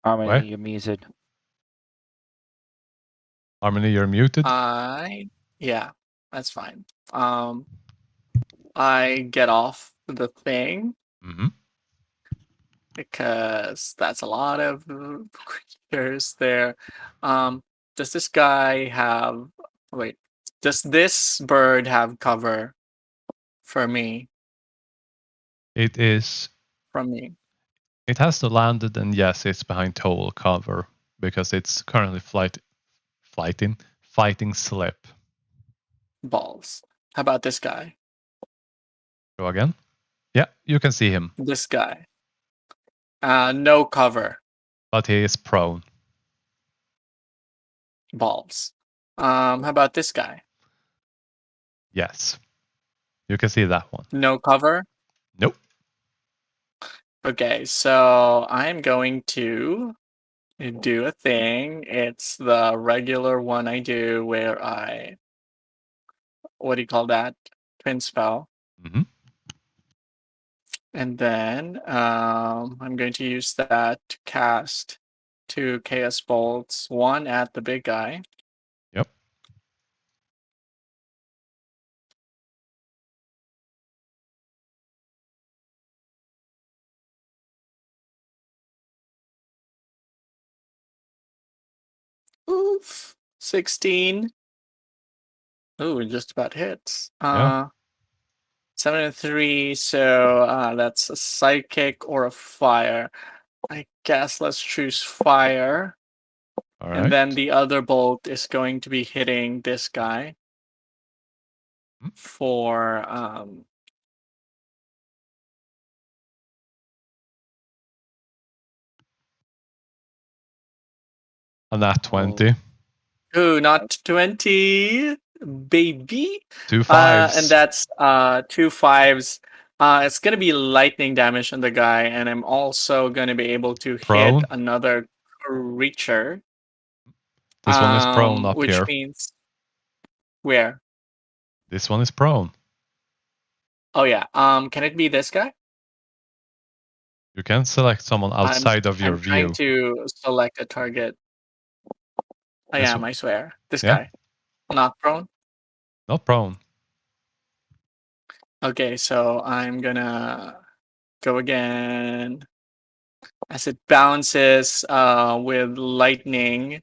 Harmony, What? you're muted. Harmony, you're muted. Yeah, that's fine. I get off the thing Mm-hmm. because that's a lot of creatures there. Does this guy have? Wait, does this bird have cover for me? It is. From me, It has to landed, and yes, it's behind total cover because it's currently fighting Slip. balls. How about this guy? Go again. Yeah, you can see him, This guy. No cover. but he is prone. Balls. How about this guy? Yes, you can see that one. No cover. Nope. Okay, so I'm going to do a thing. It's the regular one I do where I, what do you call that? Twin spell. Mm-hmm. And then I'm going to use that to cast 2 Chaos Bolts, one at the big guy. Yep. Oof. 16. Ooh, it just about hits. Yeah. 7 and 3, so that's a psychic or a fire. I guess let's choose fire. All And right. then the other bolt is going to be hitting this guy for And that 20. ooh, not 20, baby. 2 5s. And that's 2 5s. It's gonna be lightning damage on the guy, and I'm also gonna be able to hit Prone. another creature. This one is prone up Which here. means where? This one is prone. Oh yeah. Can it be this guy? You can select someone outside of your I'm trying view. to select a target. I This am, one. I swear. This Yeah. guy. Not prone. Not prone. Okay, so I'm gonna go again. As it bounces with lightning,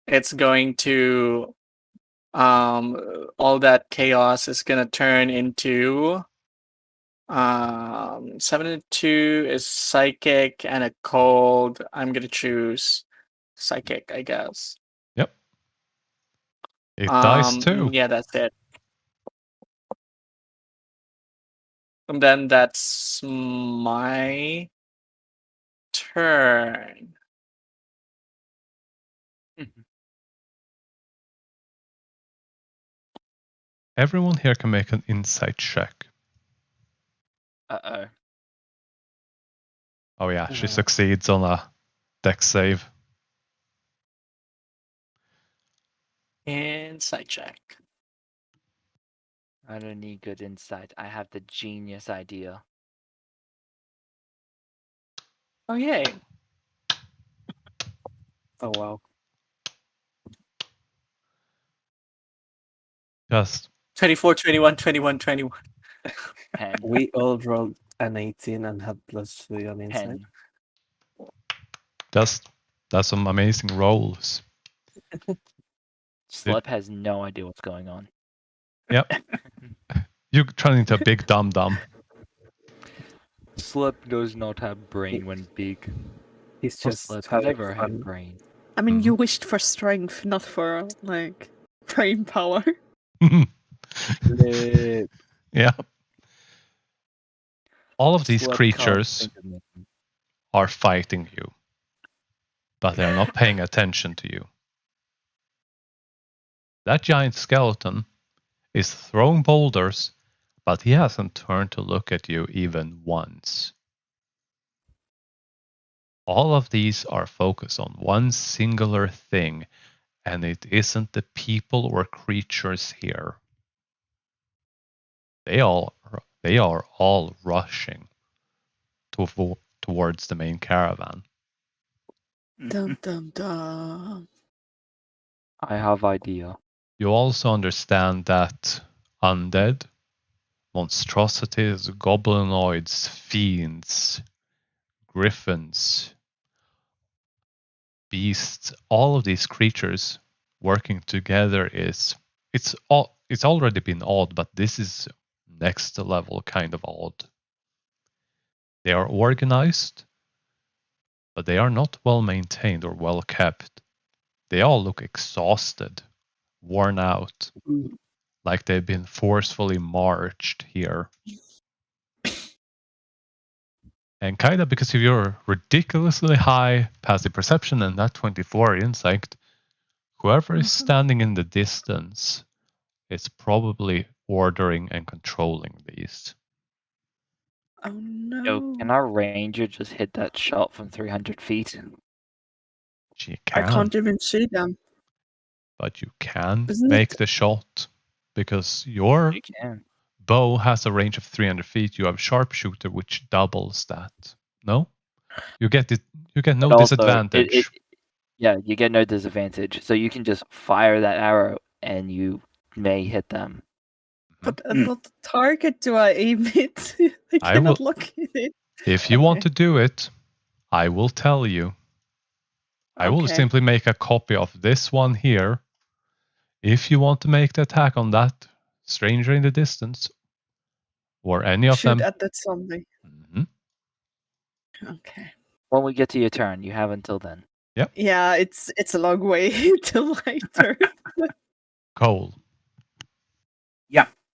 it's going to all that chaos is gonna turn into 7 and 2 is psychic and a cold. I'm gonna choose psychic, I guess. Yep. It dies too. Yeah, that's it. And then that's my turn. Everyone here can make an insight check. Uh-oh. Oh yeah, she succeeds on a dex save. Insight check. I don't need good insight. I have the genius idea. Oh yay. Oh wow. Just 24, 21, 21, 21. 10. We all rolled an 18 and had +3 on insight. 10. that's some amazing rolls. Slip has no idea what's going on. Yep. You turn into a big dum dum. Slip does not have brain when big. He's Or just Slip having never had fun. brain. I mean, you wished for strength, not for like brain power. Flip. Yeah. All of these Slip can't creatures think of nothing. are fighting you, but they're not paying attention to you. That giant skeleton is throwing boulders, but he hasn't turned to look at you even once. All of these are focused on one singular thing, and it isn't the people or creatures here. They are all rushing towards the main caravan. Dum dum dum. I have idea. You also understand that undead, monstrosities, goblinoids, fiends, griffins, beasts, all of these creatures working together it's already been odd, but this is next level kind of odd. They are organized, but they are not well maintained or well kept. They all look exhausted, worn out, like they've been forcefully marched here. And kind of because of your ridiculously high passive perception and that 24 insight, whoever is standing in the distance is probably ordering and controlling these. Oh no. Yo, can our ranger just hit that shot from 300 feet? She I can, can't even see them. but you can Isn't make it? the shot because your You can. Bow has a range of 300 feet. You have sharpshooter, which doubles that. No, you get it. You get no But also, disadvantage. yeah, you get no disadvantage. So you can just fire that arrow and you may hit them. But at what target do I aim it? I I cannot will- look at it. If you want Okay. to do it, I will tell you. I will Okay. simply make a copy of this one here. If you want to make the attack on that stranger in the distance, or any of Shoot them. at that zombie. Mhm. Okay. When we get to your turn, you have until then. Yeah, it's a long way till my turn. Cole,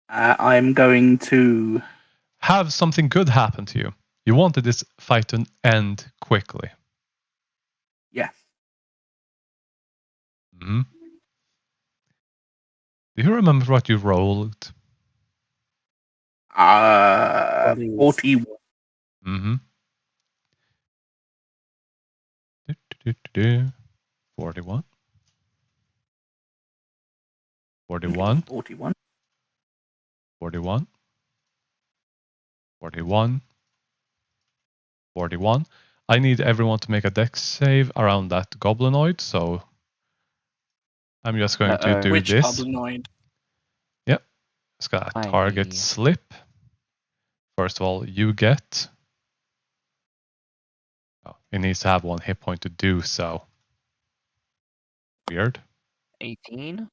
I'm going to. have something good happen to you. You wanted this fight to end quickly. Yes. Mhm. Do you remember what you rolled? 41. Mm-hmm. 41. 41. 41. 41. 41. 41. I need everyone to make a dex save around that goblinoid, so I'm just going to do Which this. goblinoid? It's got a target slip. First of all, you get. Oh, it needs to have 1 hit point to do so. Weird. 18.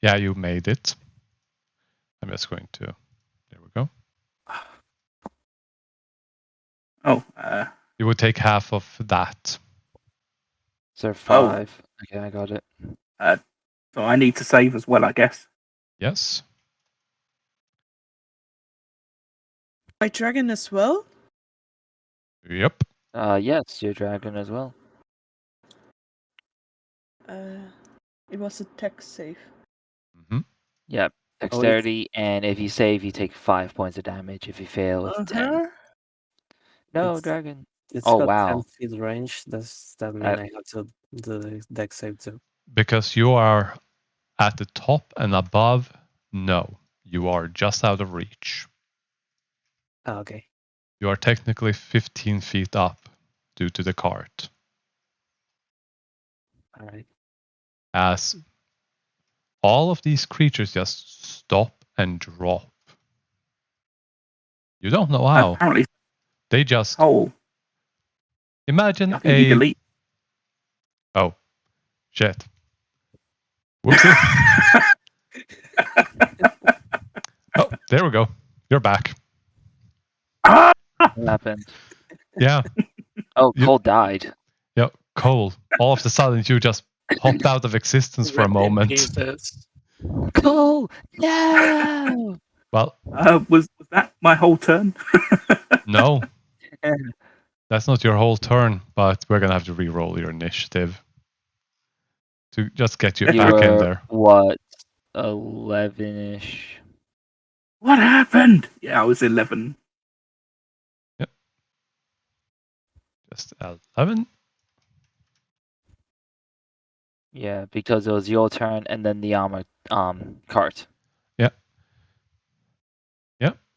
Yeah, you made it. I'm just going to. There we go. Oh, You would take half of that. So 5. Okay, I got it. so I need to save as well, I guess. Yes. My dragon as well? Yep. Yes, your dragon as well. It was a tech save. Mm-hmm. Yep. Dexterity, and if you save, you take 5 points of damage. If you fail, it's 10. No, It's- dragon. It's Oh, got wow. 10 feet range. Does that mean I have to do the deck save too? Because you are at the top and above, no. You are just out of reach. Oh, okay. You are technically 15 feet up due to the cart. All right. As all of these creatures just stop and drop. You don't know how. Apparently, They just Cole. imagine I think you delete. Oh, shit. Whoopsie. Oh, there we go. You're back. Ah! What happened? Yeah. Oh, You- Cole died. Yeah. Cole. All of a sudden, you just popped out of existence for a Ripped in moment. pieces. Cole! No! Well, Was that my whole turn? no. That's not your whole turn, but we're going to have to re-roll your initiative to just get you You back in were, there. what, 11-ish? What happened? Yeah, I was 11. Just 11. Yeah, because it was your turn and then the armor cart. Yeah.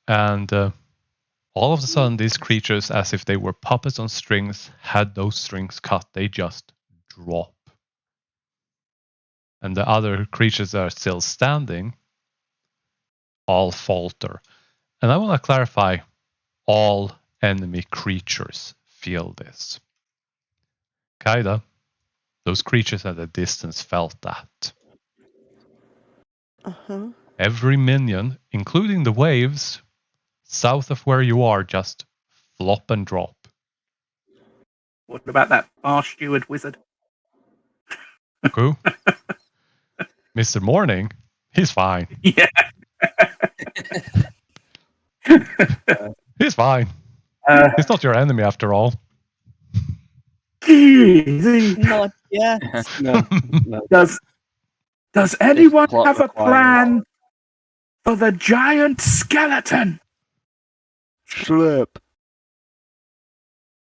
And all of a sudden, these creatures, as if they were puppets on strings, had those strings cut. They just drop. And the other creatures that are still standing all falter. And I want to clarify, all enemy creatures feel this. Kaida, those creatures at a distance felt that. Uh-huh. Every minion, including the waves, south of where you are, just flop and drop. What about that bar steward wizard? Who? Mr. Morning? He's fine. Yeah. He's fine. He's not your enemy after all. Easy. Not yet. No, no. Does anyone plot have a requires. plan for the giant skeleton? Slip.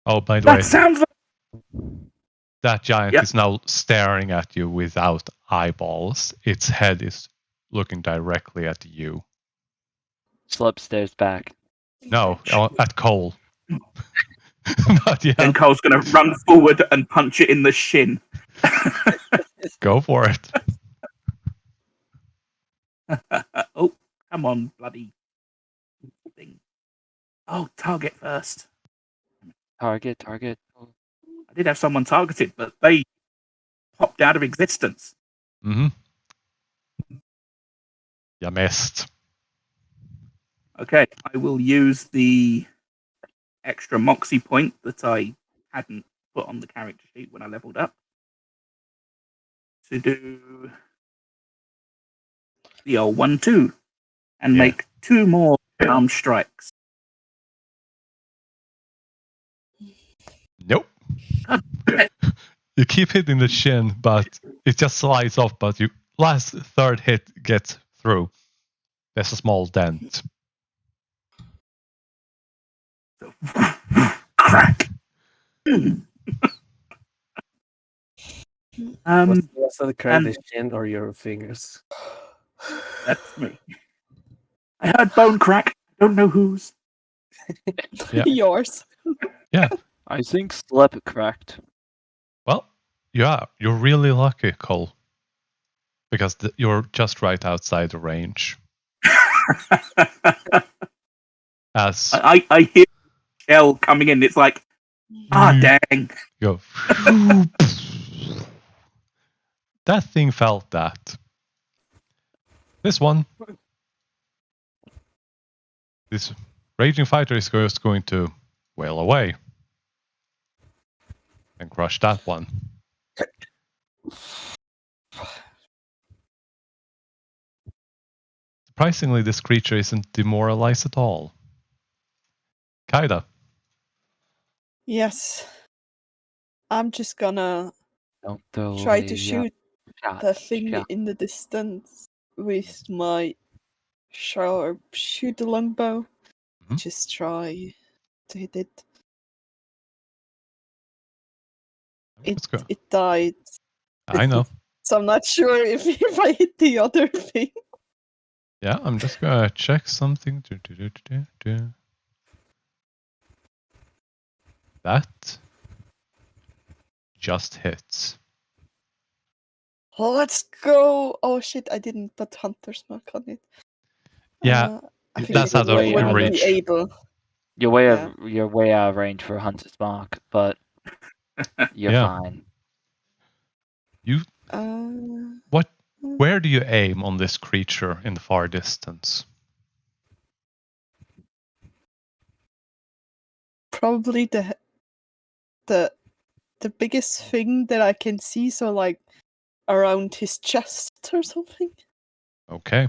Oh, by the way, That sounds like that giant Yep. is now staring at you without eyeballs. Its head is looking directly at you. Slip stares back. No, at Cole. But yeah, Then Cole's going to run forward and punch it in the shin. go for it. Oh, come on, bloody thing. Oh, target first. Target. I did have someone targeted, but they popped out of existence. Mm-hmm. You missed. Okay, I will use the extra Moxie point that I hadn't put on the character sheet when I leveled up to do the old 1-2 and Yeah. make 2 more arm strikes. Nope. God damn it. You keep hitting the shin, but it just slides off. But you last third hit gets through. There's a small dent. Crack. Was that crack the and- shin or your fingers? That's me. I heard bone crack. Don't know whose. Yeah. Yours. I think Slip cracked. Well, yeah, you're really lucky, Cole, because you're just right outside the range. As I hear shell coming in. It's like, dang. you go, that thing felt that. This raging fighter is just going to wail away and crush that one. Surprisingly, this creature isn't demoralized at all. Kaida. Yes. I'm just gonna Don't throw try away to your shoot shot, the thing shot. in the distance with my sharp shoot longbow. Mhm. Just try to hit it. Let's go. It died. I know. So I'm not sure if I hit the other thing. Yeah, I'm just gonna check something. That just hits. Let's go! Oh shit! I didn't put Hunter's Mark on it. Yeah, I think that's it how the wouldn't range. be able. You're way out of range for Hunter's Mark, but you're Yeah. fine. Where do you aim on this creature in the far distance? Probably the biggest thing that I can see. So like around his chest or something. Okay.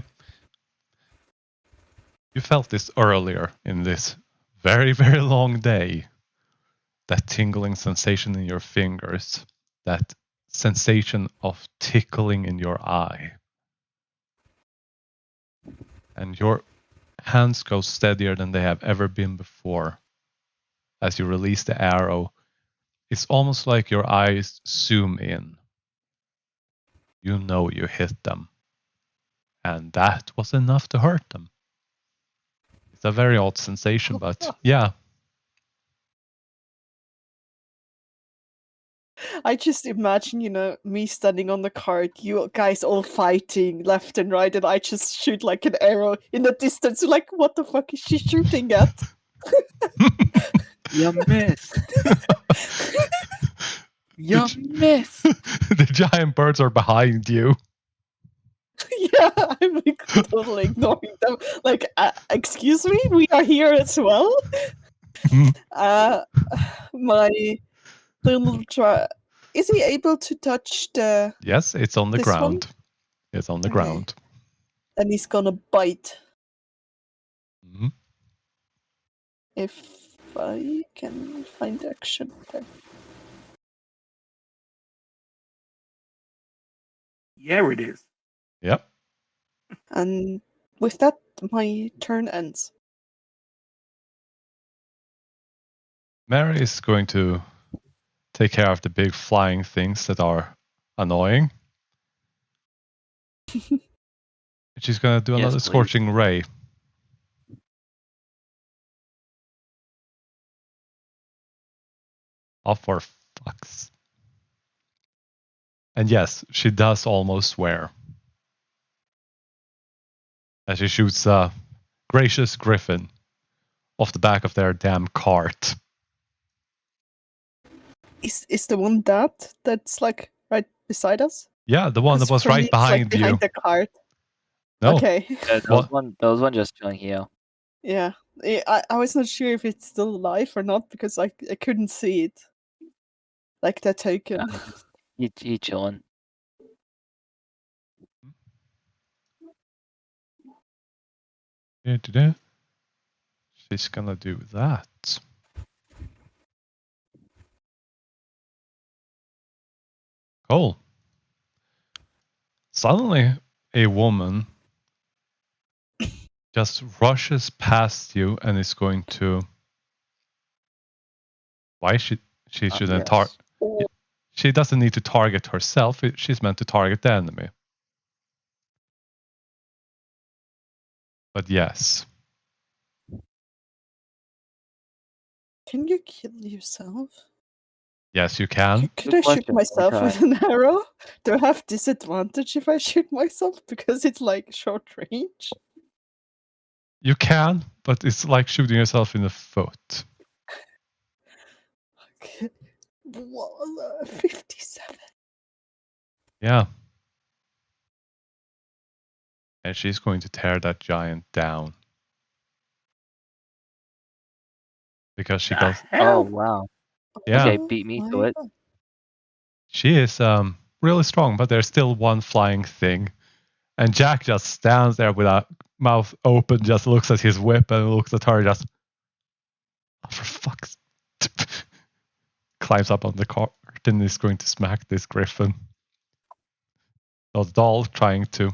You felt this earlier in this very, very long day. That tingling sensation in your fingers. That sensation of tickling in your eye. And your hands go steadier than they have ever been before. As you release the arrow, it's almost like your eyes zoom in. You know you hit them. And that was enough to hurt them. It's a very odd sensation, but yeah. I just imagine, me standing on the cart, you guys all fighting left and right, and I just shoot like an arrow in the distance. Like, what the fuck is she shooting at? You missed. You missed. The giant birds are behind you. Yeah, I'm like, totally ignoring them. Like, excuse me, we are here as well. My little is he able to touch the? Yes, it's on the This ground. It's on the Okay. ground. And he's gonna bite. Mhm. If I can find action there. Yeah, it is. Yep. And with that, my turn ends. Mary is going to take care of the big flying things that are annoying. She's going to do Yes, another please. scorching ray. Oh, for fucks. And yes, she does almost swear. As she shoots a gracious griffin off the back of their damn cart. Is the one that's like right beside us? Yeah, the one that 'Cause was for me, right it's, like, behind you. behind the cart. No, Okay. Yeah, What? those one just chilling here. Yeah. I was not sure if it's still alive or not because I couldn't see it. Like that token. He chilling. She's gonna do that. Cool. Suddenly, a woman just rushes past you and is going to. Why she shouldn't Yes. She doesn't need to target herself. She's meant to target the enemy. But yes, Can you kill yourself? yes, you can. Could Good I shoot question. myself I'll with an arrow? Do I have disadvantage if I shoot myself because it's like short range? You can, but it's like shooting yourself in the foot. Okay. 57. Yeah. And she's going to tear that giant down. Because she The goes, Oh hell? wow. yeah, Okay, beat me to it. God. she is really strong, but there's still one flying thing. And Jack just stands there with a mouth open, just looks at his whip and looks at her, just, oh, for fuck's climbs up on the cart and is going to smack this griffin. So the doll trying to.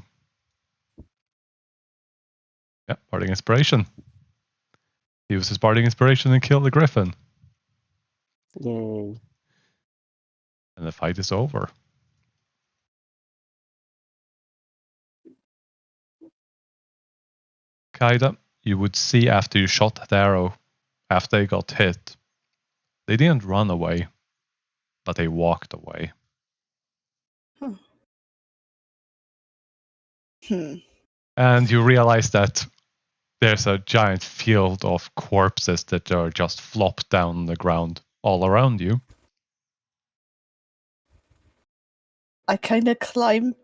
Yeah, Bardic Inspiration. He uses Bardic Inspiration and kill the griffin. Yay. And the fight is over. Kaida, you would see after you shot the arrow, after they got hit, they didn't run away, but they walked away. Hmm. And you realize that there's a giant field of corpses that are just flopped down on the ground all around you. I kind of climb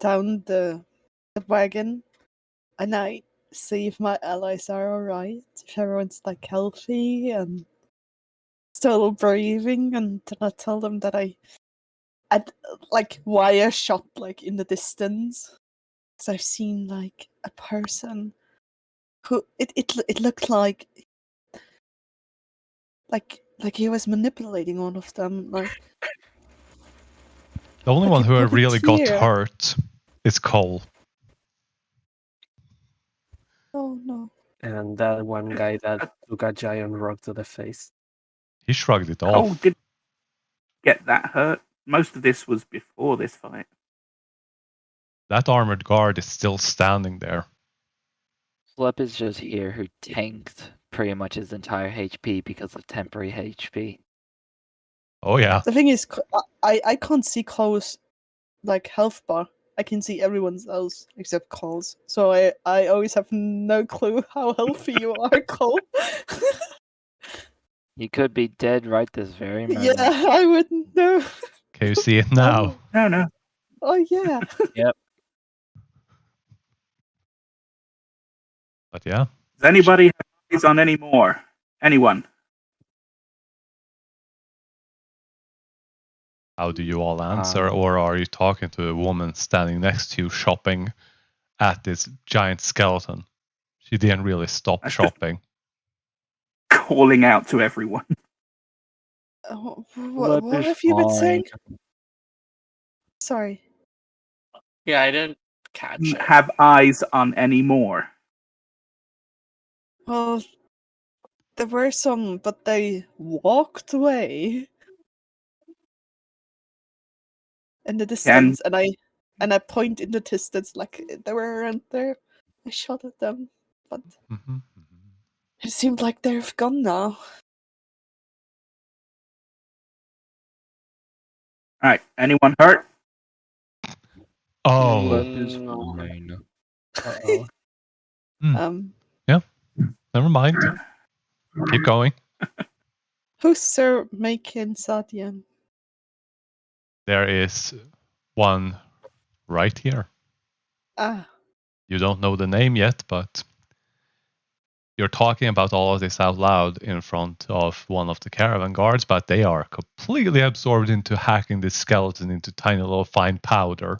down the wagon and I see if my allies are alright, if everyone's like healthy and still breathing, and then I tell them that I like wire shot like in the distance because I've seen like a person who it looked like he was manipulating one of them, like The only one a who really got puppeteer. hurt is Cole. Oh no. And that one guy that took a giant rock to the face. He shrugged it Cole off. didn't get that hurt. Most of this was before this fight. That armored guard is still standing there. Flip is just here who tanked pretty much his entire HP because of temporary HP. Oh yeah. The thing is, I can't see Cole's like health bar. I can see everyone's else except Cole's. So I always have no clue how healthy you are, Cole. He could be dead right this very Yeah, moment. I wouldn't know. Can you see it now? No. Oh yeah. Yep. But yeah. Does anybody have eyes on any more? Anyone? How do you all answer? Or are you talking to a woman standing next to you shopping at this giant skeleton? She didn't really stop That's just shopping. calling out to everyone. What Flip is have you been saying? fine. Sorry. Yeah, I didn't catch it. Have eyes on any more? Well, there were some, but they walked away in the distance, and I point in the distance like they were around there. I shot at them, but Mhm. it seemed like they've gone now. All right. Anyone hurt? Oh, Slip is No. fine. Uh-oh. Um, never mind. Keep going. who's Sir making Sadian? There is one right here. Ah, You don't know the name yet, but you're talking about all of this out loud in front of one of the caravan guards, but they are completely absorbed into hacking this skeleton into tiny little fine powder.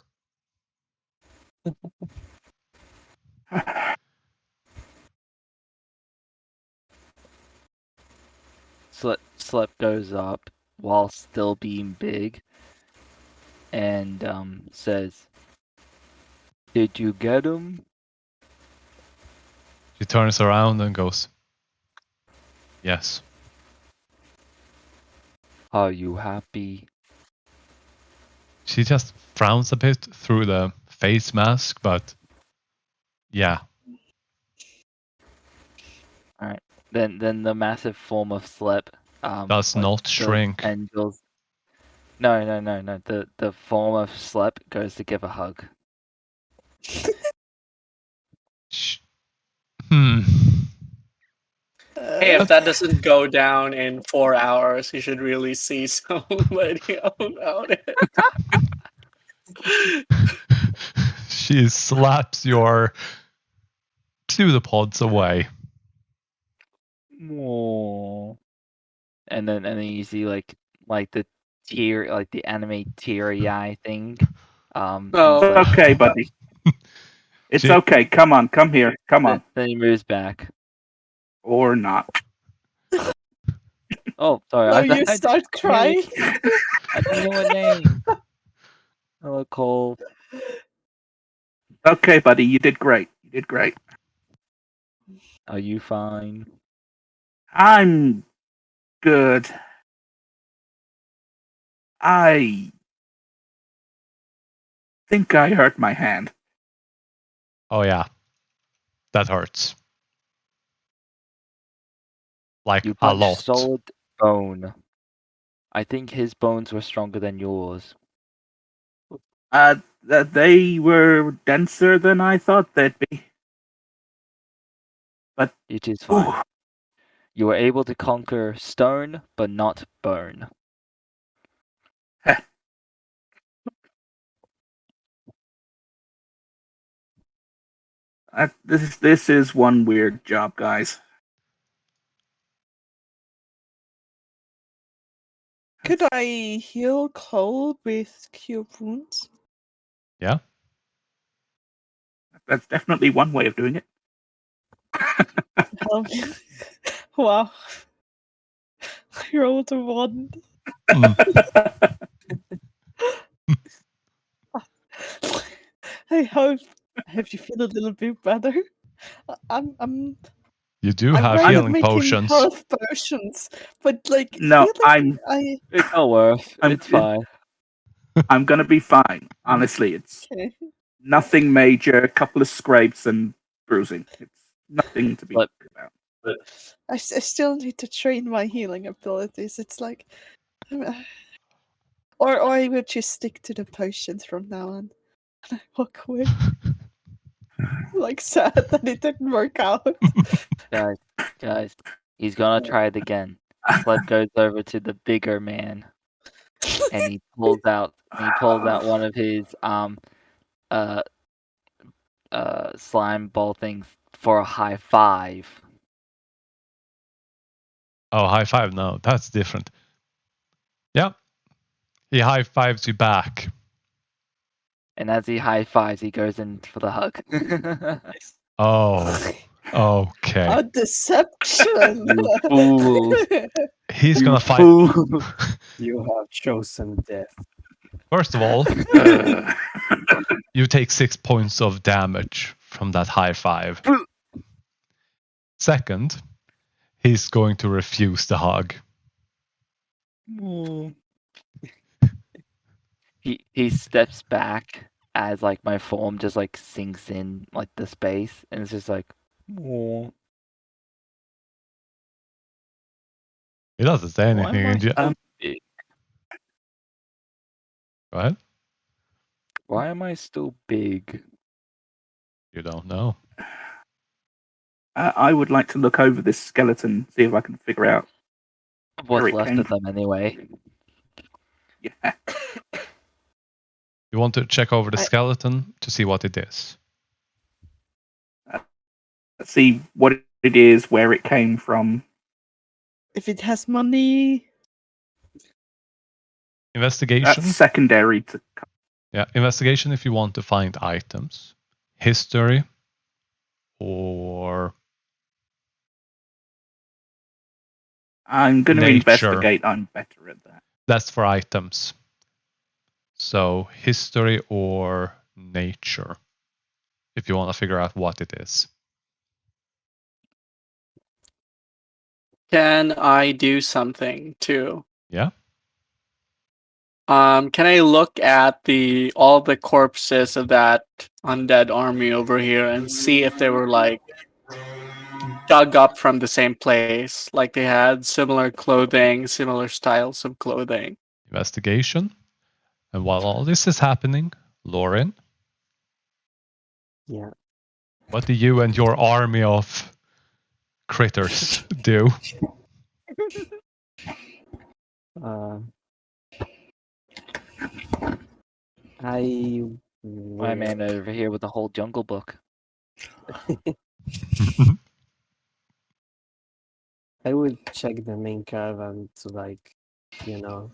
Slip goes up while still being big and says, "Did you get him?" She turns around and goes, "Yes." Are you happy? She just frowns a bit through the face mask, but yeah. Then the massive form of Slip Does like not the shrink. tendrils. No. The form of Slip goes to give a hug. Sh- Hmm. Hey, if that doesn't go down in 4 hours, you should really see somebody about it. She slaps your pseudopods away. Aww. And then you see like the tear, like the anime teary eye thing. And Oh. It's Slip, okay, buddy. It's She- okay. Come on. Come here. Come on. then he moves back. Or not. Oh, sorry. no, I you thought start crying. I didn't know what name. Hello, Cole. Okay, buddy. You did great. You did great. Are you fine? I'm good. I think I hurt my hand. Oh yeah, that hurts. Like You a punched lot. solid bone. I think his bones were stronger than yours. They were denser than I thought they'd be. It is fine. Ooh, You were able to conquer stone, but not bone. this is one weird job, guys. Could I heal Cole with cure wounds? Yeah. That's definitely one way of doing it. Um, wow. I rolled a 1. Mm. I hope you feel a little bit better. I'm You do I'm have great at healing making potions. health potions, but like No, healing, I It's not worth. I'm- It's fine. I'm gonna be fine. Honestly, it's okay. nothing major. A couple of scrapes and bruising. It's nothing to be But- worried about. I still need to train my healing abilities. It's like, or I would just stick to the potions from now on. And I walk away, like sad that it didn't work out. Guys, he's gonna try it again. Sled goes over to the bigger man and he pulls out one of his slime ball things for a high five. Oh, high five. No, that's different. Yep. He high fives you back. And as he high fives, he goes in for the hug. Oh, okay. A deception. You fool. He's You gonna fight. fool. You have chosen death. First of all, Uh, you take 6 points of damage from that high five. Second, he's going to refuse the hug. He steps back as like my form just like sinks in like the space, and it's just like, "Aw." He doesn't say Why am anything. I And so big? Go ahead. Why am I still big? You don't know. I would like to look over this skeleton, see if I can figure out. What's it left came of them anyway? Yeah. You want to check over the I- skeleton to see what it is. See what it is, where it came from. If it has money, Investigation. That's secondary to. Yeah, investigation if you want to find items. History or I'm going to Nature. investigate. I'm better at that. that's for items. So history or nature if you want to figure out what it is. Can I do something too? Yeah. Can I look at all the corpses of that undead army over here and see if they were like dug up from the same place? Like they had similar clothing, similar styles of clothing. Investigation. And while all this is happening, Lauren, Yeah. what do you and your army of critters do? Uh, I My will. man over here with the whole Jungle Book. I will check the main caravan to like, you know,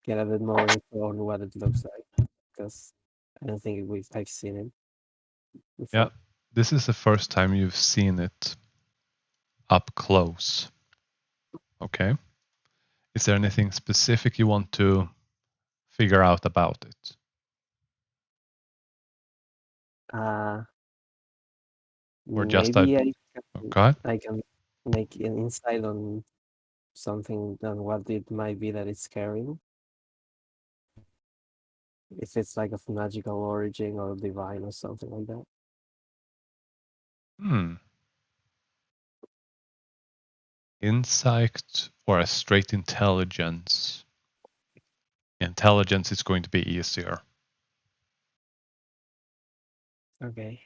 get a bit more info on what it looks like because I don't think I've seen it before. Yeah, this is the first time you've seen it up close. Okay. Is there anything specific you want to figure out about it? Uh, Or just a maybe okay? I can make an insight on something on what it might be that it's carrying. If it's like of magical origin or divine or something like that. Insight or a straight intelligence? Intelligence is going to be easier. Okay.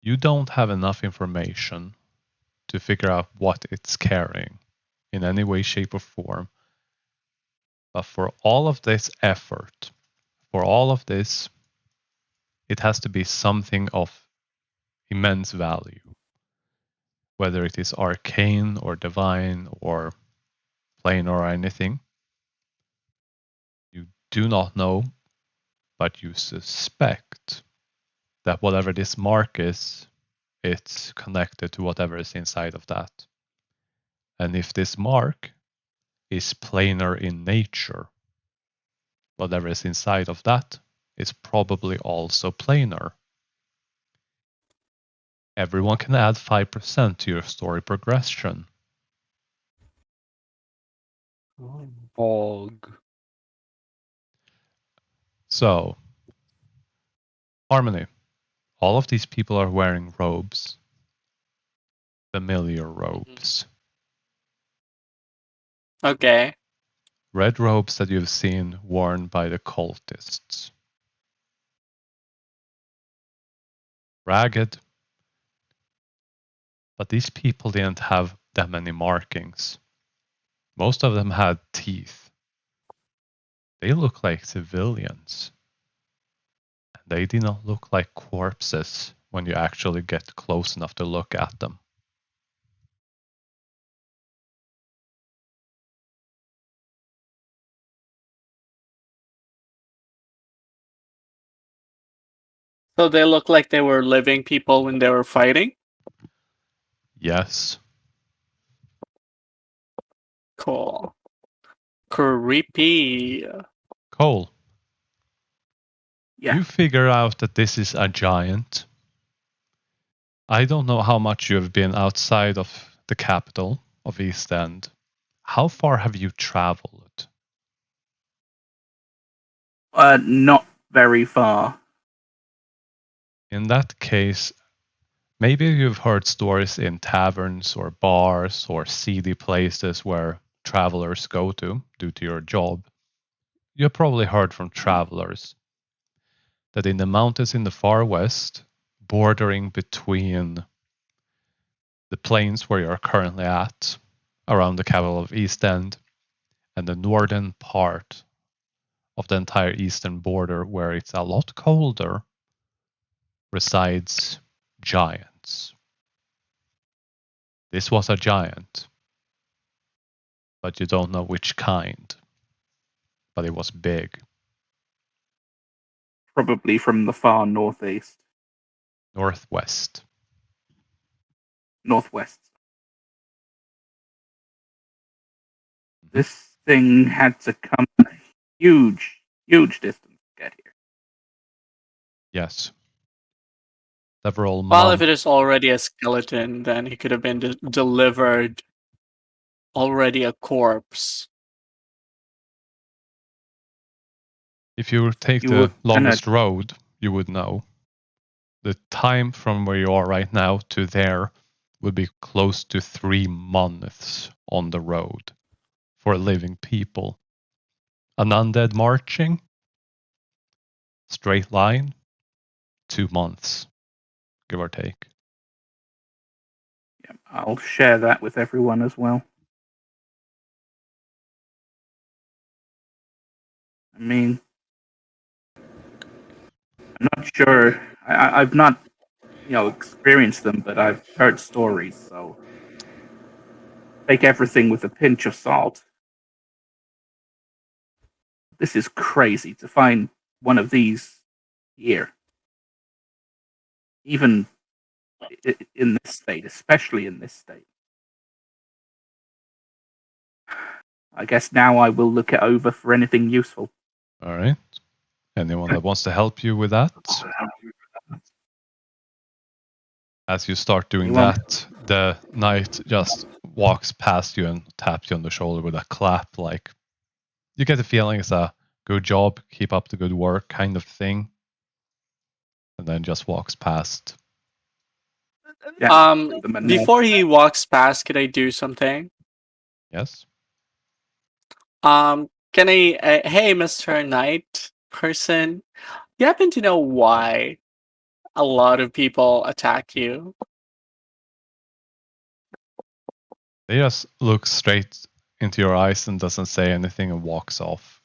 You don't have enough information to figure out what it's carrying in any way, shape, or form. But for all of this effort, for all of this, it has to be something of immense value. Whether it is arcane or divine or plain or anything, you do not know, but you suspect that whatever this mark is, it's connected to whatever is inside of that. And if this mark is planar in nature, whatever is inside of that is probably also planar. Everyone can add 5% to your story progression. Fog. So, Harmony, all of these people are wearing robes, familiar robes, Okay. red robes that you've seen worn by the cultists. Ragged, but these people didn't have that many markings. Most of them had teeth. They look like civilians. They did not look like corpses when you actually get close enough to look at them. So they look like they were living people when they were fighting? Yes, Cool. Creepy. Cole, Yeah. you figure out that this is a giant. I don't know how much you have been outside of the capital of East End. How far have you traveled? Not very far. In that case, Maybe you've heard stories in taverns or bars or seedy places where travelers go to due to your job. You've probably heard from travelers that in the mountains in the far west, bordering between the plains where you're currently at, around the capital of East End, and the northern part of the entire eastern border where it's a lot colder, resides giants. This was a giant, but you don't know which kind. But it was big. Probably from the far northeast, Northwest. northwest. This thing had to come a huge, huge distance to get here. Yes. Several Well, if months. it is already a skeleton, then he could have been delivered already a corpse. If you take You the were longest road, you would know. The time from where you are right now to there would be close to 3 months on the road for living people. An undead marching, straight line, 2 months, give or take. Yeah, I'll share that with everyone as well. I mean, I'm not sure. I've not, experienced them, but I've heard stories. So take everything with a pinch of salt. This is crazy to find one of these here, even in this state, especially in this state. I guess now I will look it over for anything useful. All right. Anyone that wants to help you with that? As you start doing Anyone? that, the knight just walks past you and taps you on the shoulder with a clap. Like, you get the feeling it's a good job, keep up the good work kind of thing. And then just walks past. Yeah, give them a nod. Before he walks past, could I do something? Yes? Can I? Hey, Mr. Knight person, you happen to know why a lot of people attack you? They just look straight into your eyes and doesn't say anything and walks off.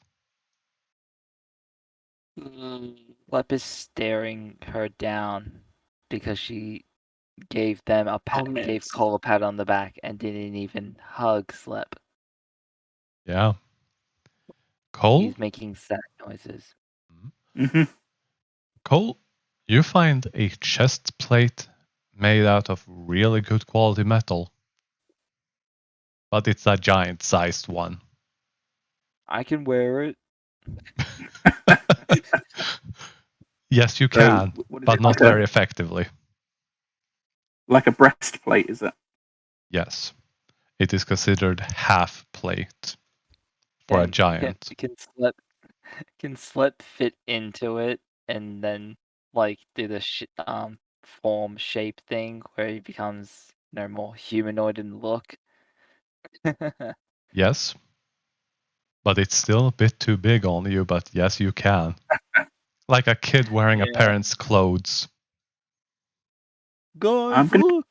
Lep is staring her down because she gave them a I'll pat, gave miss. Cole a pat on the back and didn't even hug Slep. Yeah. Cole? He's making sad noises. Mm-hmm. Cole, you find a chest plate made out of really good quality metal. But it's a giant sized one. I can wear it. Yes, you So, can, what is but it, not very effectively. like a breastplate, is it? Yes. It is considered half plate for a And giant. can Slep fit into it and then like do the form shape thing where he becomes more humanoid in look. Yes. But it's still a bit too big on you, but yes, you can. Like a kid wearing a Yeah. parent's clothes. Guys, I'm going look!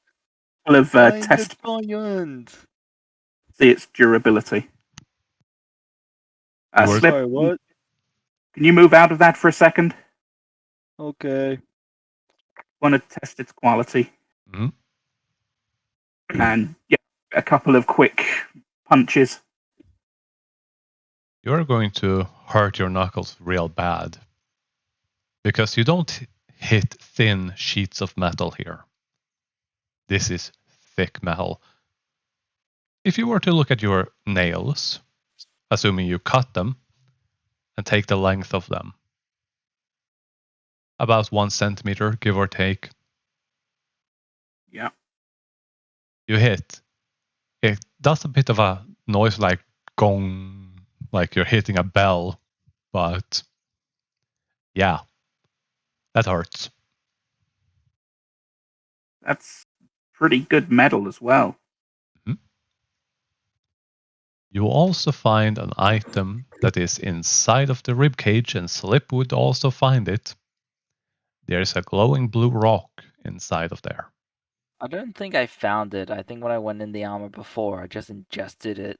to Find test the giant! see its durability. You were- Slip, Sorry, what? can you move out of that for a second? Okay. Want to test its quality. Mhm. And yeah, a couple of quick punches. You're going to hurt your knuckles real bad. Because you don't hit thin sheets of metal here. This is thick metal. If you were to look at your nails, assuming you cut them, and take the length of them, about 1 centimeter, give or take, Yeah. you hit. It does a bit of a noise like gong, like you're hitting a bell, but yeah, that hurts. That's pretty good metal as well. You will also find an item that is inside of the ribcage, and Slip would also find it. There's a glowing blue rock inside of there. I don't think I found it. I think when I went in the armor before, I just ingested it.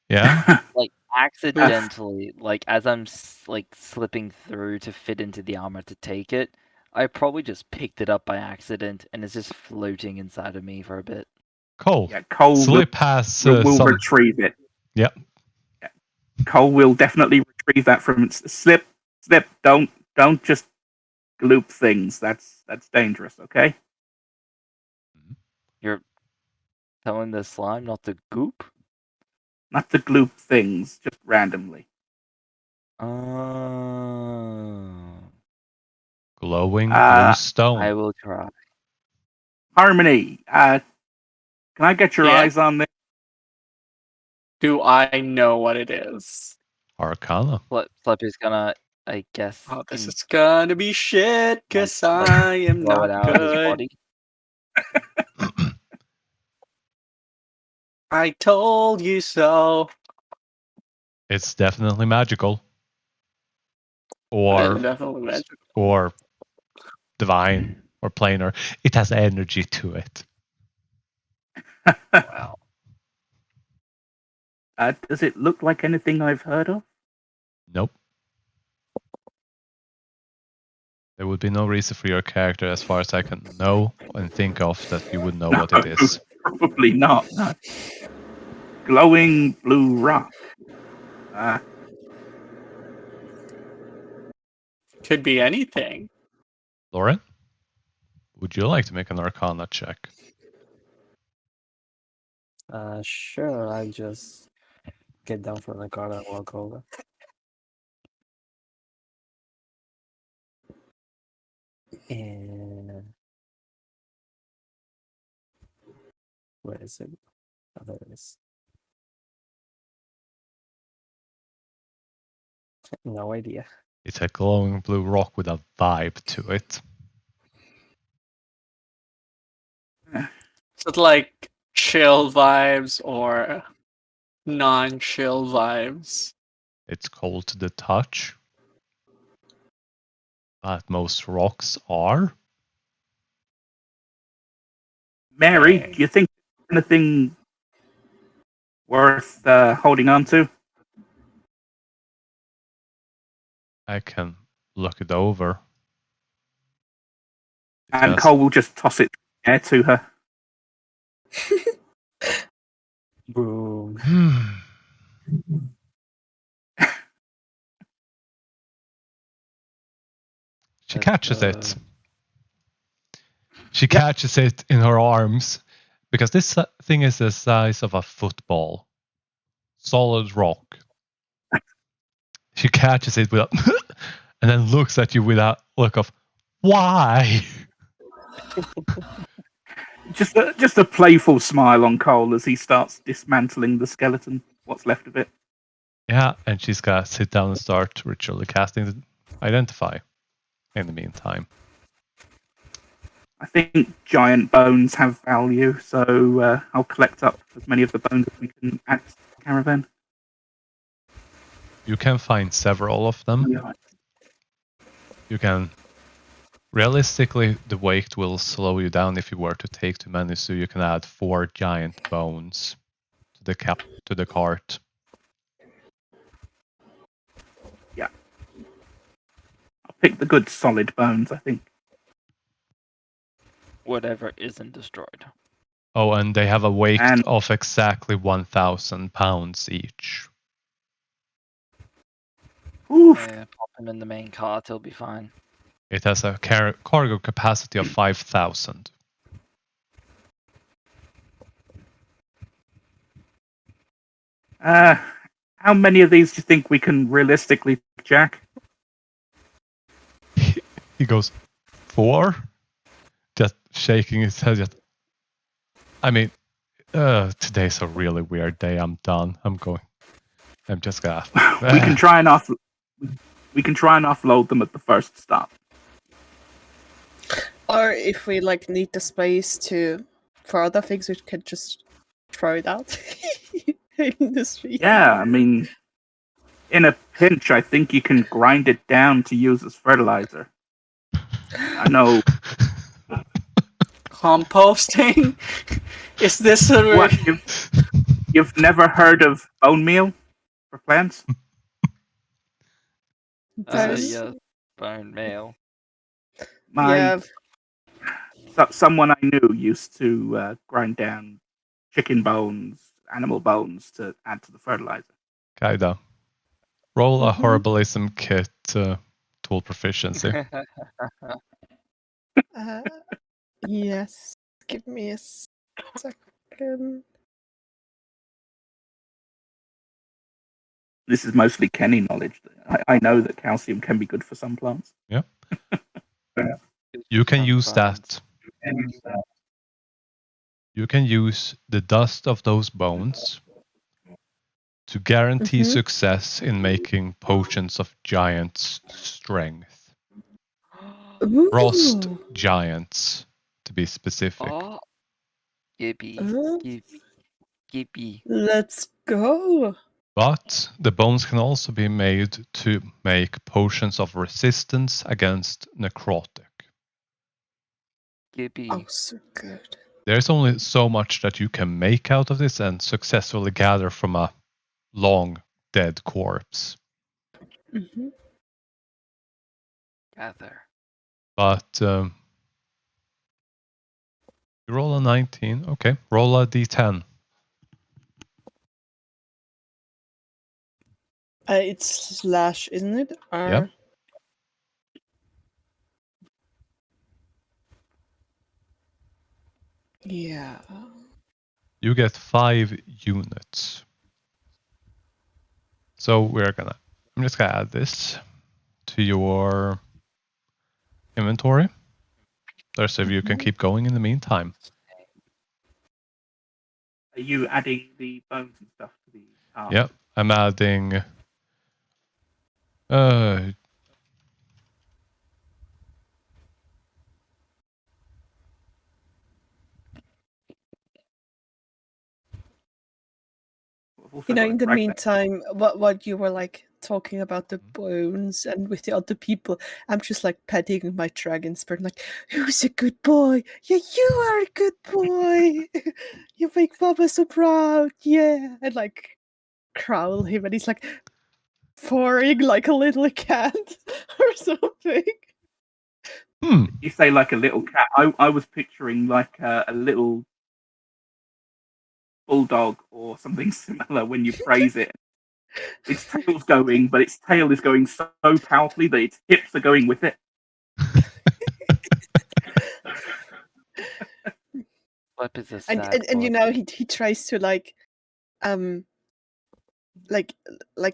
Yeah? Like, accidentally, like, as I'm, like, slipping through to fit into the armor to take it, I probably just picked it up by accident, and it's just floating inside of me for a bit. Cole. Yeah, Cole Slip has will some... retrieve it. Yep. Yeah. Cole will definitely retrieve that from Slip. Slip, don't just gloop things. That's dangerous, okay? You're telling the slime not to goop? Not to gloop things, just randomly. Oh. Glowing blue stone. I will try. Harmony, can I get your Yeah? eyes on this? Do I know what it is? Arcana. Flippy's gonna, I guess, Oh, this is gonna be shit, cause like, I am throw it not out of his good. body. I told you so. It's definitely magical. Or Definitely magic. or divine or planar. It has energy to it. Wow. Does it look like anything I've heard of? Nope. There would be no reason for your character, as far as I can know and think of, that you would know what it is. Probably not. No. Glowing blue rock. Could be anything. Lauren, would you like to make an Arcana check? Sure, I just get down from the car and walk over. And where is it? Oh, there it is. No idea. It's a glowing blue rock with a vibe to it. Is it like chill vibes or non-chill vibes? It's cold to the touch. But most rocks are. Mary, Okay. do you think anything worth holding on to? I can look it over. And Because Cole will just toss it to her. Boom. She That's, catches it. She catches it in her arms. Because this thing is the size of a football. Solid rock. She catches it with a and then looks at you with a look of, why? Just a playful smile on Cole as he starts dismantling the skeleton, what's left of it. Yeah, and she's got to sit down and start ritually casting the Identify in the meantime. I think giant bones have value, so I'll collect up as many of the bones as we can add to the caravan. You can find several of them. You can... Realistically, the weight will slow you down if you were to take too many, so you can add 4 giant bones to the cart. Yeah. I'll pick the good solid bones, I think. Whatever isn't destroyed. Oh, and they have a weight And- of exactly 1,000 pounds each. Oof. Pop him in the main cart, he'll be fine. It has a cargo capacity of 5,000. How many of these do you think we can realistically jack? He goes, 4? Just shaking his head. I mean, today's a really weird day. I'm done. I'm just gonna... we can try and offload them at the first stop. Or if we like need the space for other things, we can just throw it out in the street. Yeah, I mean, in a pinch, I think you can grind it down to use as fertilizer. I know. Composting? Is this a What you've never heard of bone meal for plants? Bone- Yes, bone meal. My Yeah, someone I knew used to grind down chicken bones, animal bones to add to the fertilizer. Kaida, roll a Mhm. herbalism kit tool proficiency. Yes. Give me a second. This is mostly Kenny knowledge. I know that calcium can be good for some plants. You can use Sometimes. that. You can use the dust of those bones to guarantee Mhm. success in making potions of giant's strength. Frost Ooh. giants, to be specific. Oh, Gibby, Oh, Gibby. let's go. But the bones can also be made to make potions of resistance against necrotic. Gibby. Oh, so good. There's only so much that you can make out of this and successfully gather from a long dead corpse. Hmm. Gather. But you roll a 19. Okay, roll a d10. It's slash, isn't it? Yep. Yeah. You get 5 units. So I'm just gonna add this to your inventory. There's if you can keep going in the meantime. Are you adding the bones and stuff to the cart? Yep, I'm adding I've also got a In the drag meantime, what you were like talking about the bones and with the other people, I'm just like petting my dragon spirit, like, who's a good boy? Yeah, you are a good boy. You make Mama so proud. Yeah, and like crowl him, and he's like purring like a little cat or something. You say like a little cat. I was picturing like a little bulldog or something similar when you phrase it. Its tail's going, but its tail is going so powerfully that its hips are going with it. Flip is a And sad and boy. you know he tries to um like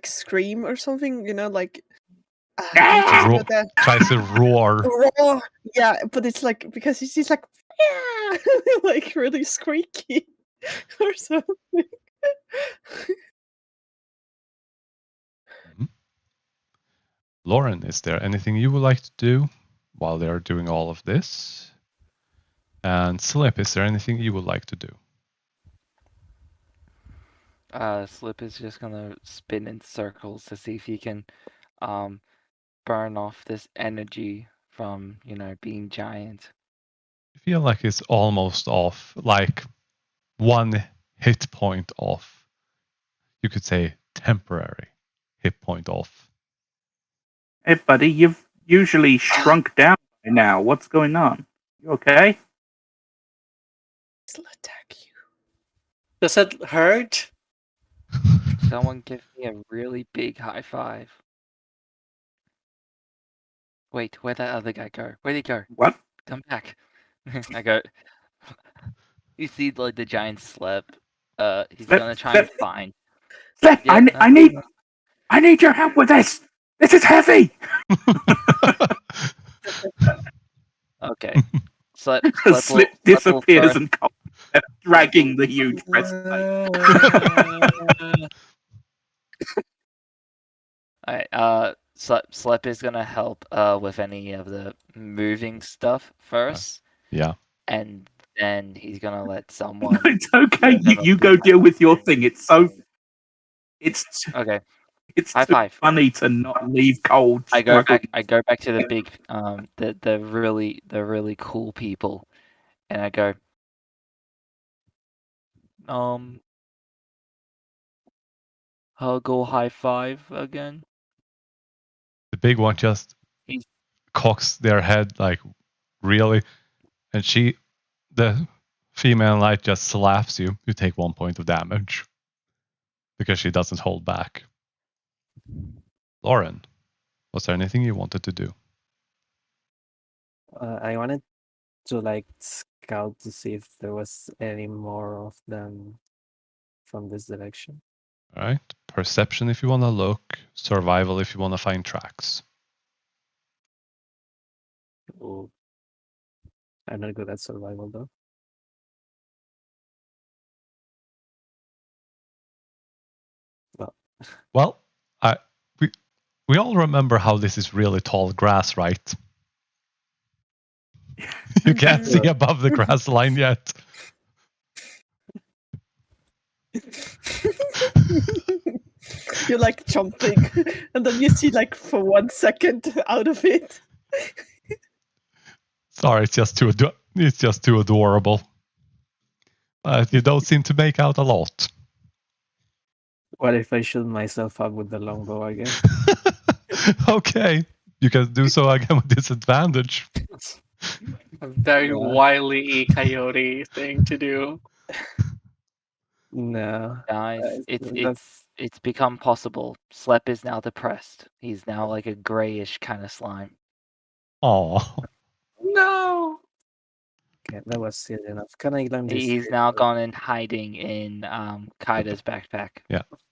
scream or something, like you just know that tries to roar. roar. Yeah, but it's like because he's just like yeah, like really squeaky or something. Lauren, is there anything you would like to do while they're doing all of this? And Slip, is there anything you would like to do? Slip is just gonna spin in circles to see if he can burn off this energy from, being giant. I feel like it's almost off, like 1 hit point off. You could say temporary hit point off. Hey, buddy, you've usually shrunk down by now. What's going on? You okay? He'll attack you. Does it hurt? Someone give me a really big high five. Wait, where'd that other guy go? Where'd he go? What? Come back. I go. You see, like the giant Slip. He's Slip, gonna try Slip. and find. Slip, Yeah, I need your help with this. This is heavy. Okay. Slip Slip disappears and comes dragging the huge breastplate. Alright, Slep is gonna help with any of the moving stuff first, Yeah. and then he's gonna let someone. It's okay. then they'll You do go that deal with your thing. thing. It's so. It's Okay, it's high too five. funny to not leave cold. I go struggle. back. I go back to the big, the really cool people, and I go, I'll go high five again. The big one just He's- cocks their head like really, and the female knight just slaps you. You take 1 point of damage because she doesn't hold back. Lauren, was there anything you wanted to do? I wanted to like scout to see if there was any more of them from this direction. All right. Perception if you want to look. Survival if you want to find tracks. Ooh. I'm not good at survival though. Well, we all remember how this is really tall grass, right? You can't see above the grass line yet. You're like jumping, and then you see like for 1 second out of it. Sorry, it's just too adorable. You don't seem to make out a lot. What if I shoot myself up with the longbow again? Okay, you can do so again with disadvantage. A very Yeah. wily E. Coyote thing to do. No. Guys, That's it's become possible. Slep is now depressed. He's now like a grayish kind of slime. Oh, No. okay. That was silly enough. Can I learn this? He's trick now or- gone in hiding in Kaida's backpack.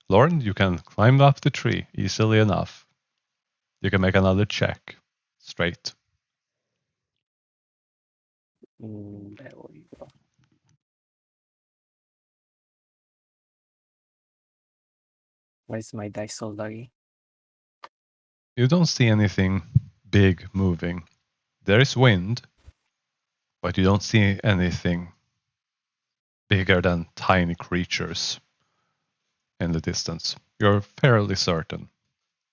Lauren, you can climb up the tree easily enough. You can make another check. Straight. There we go. Why is my dice so laggy? You don't see anything big moving. There is wind, but you don't see anything bigger than tiny creatures in the distance. You're fairly certain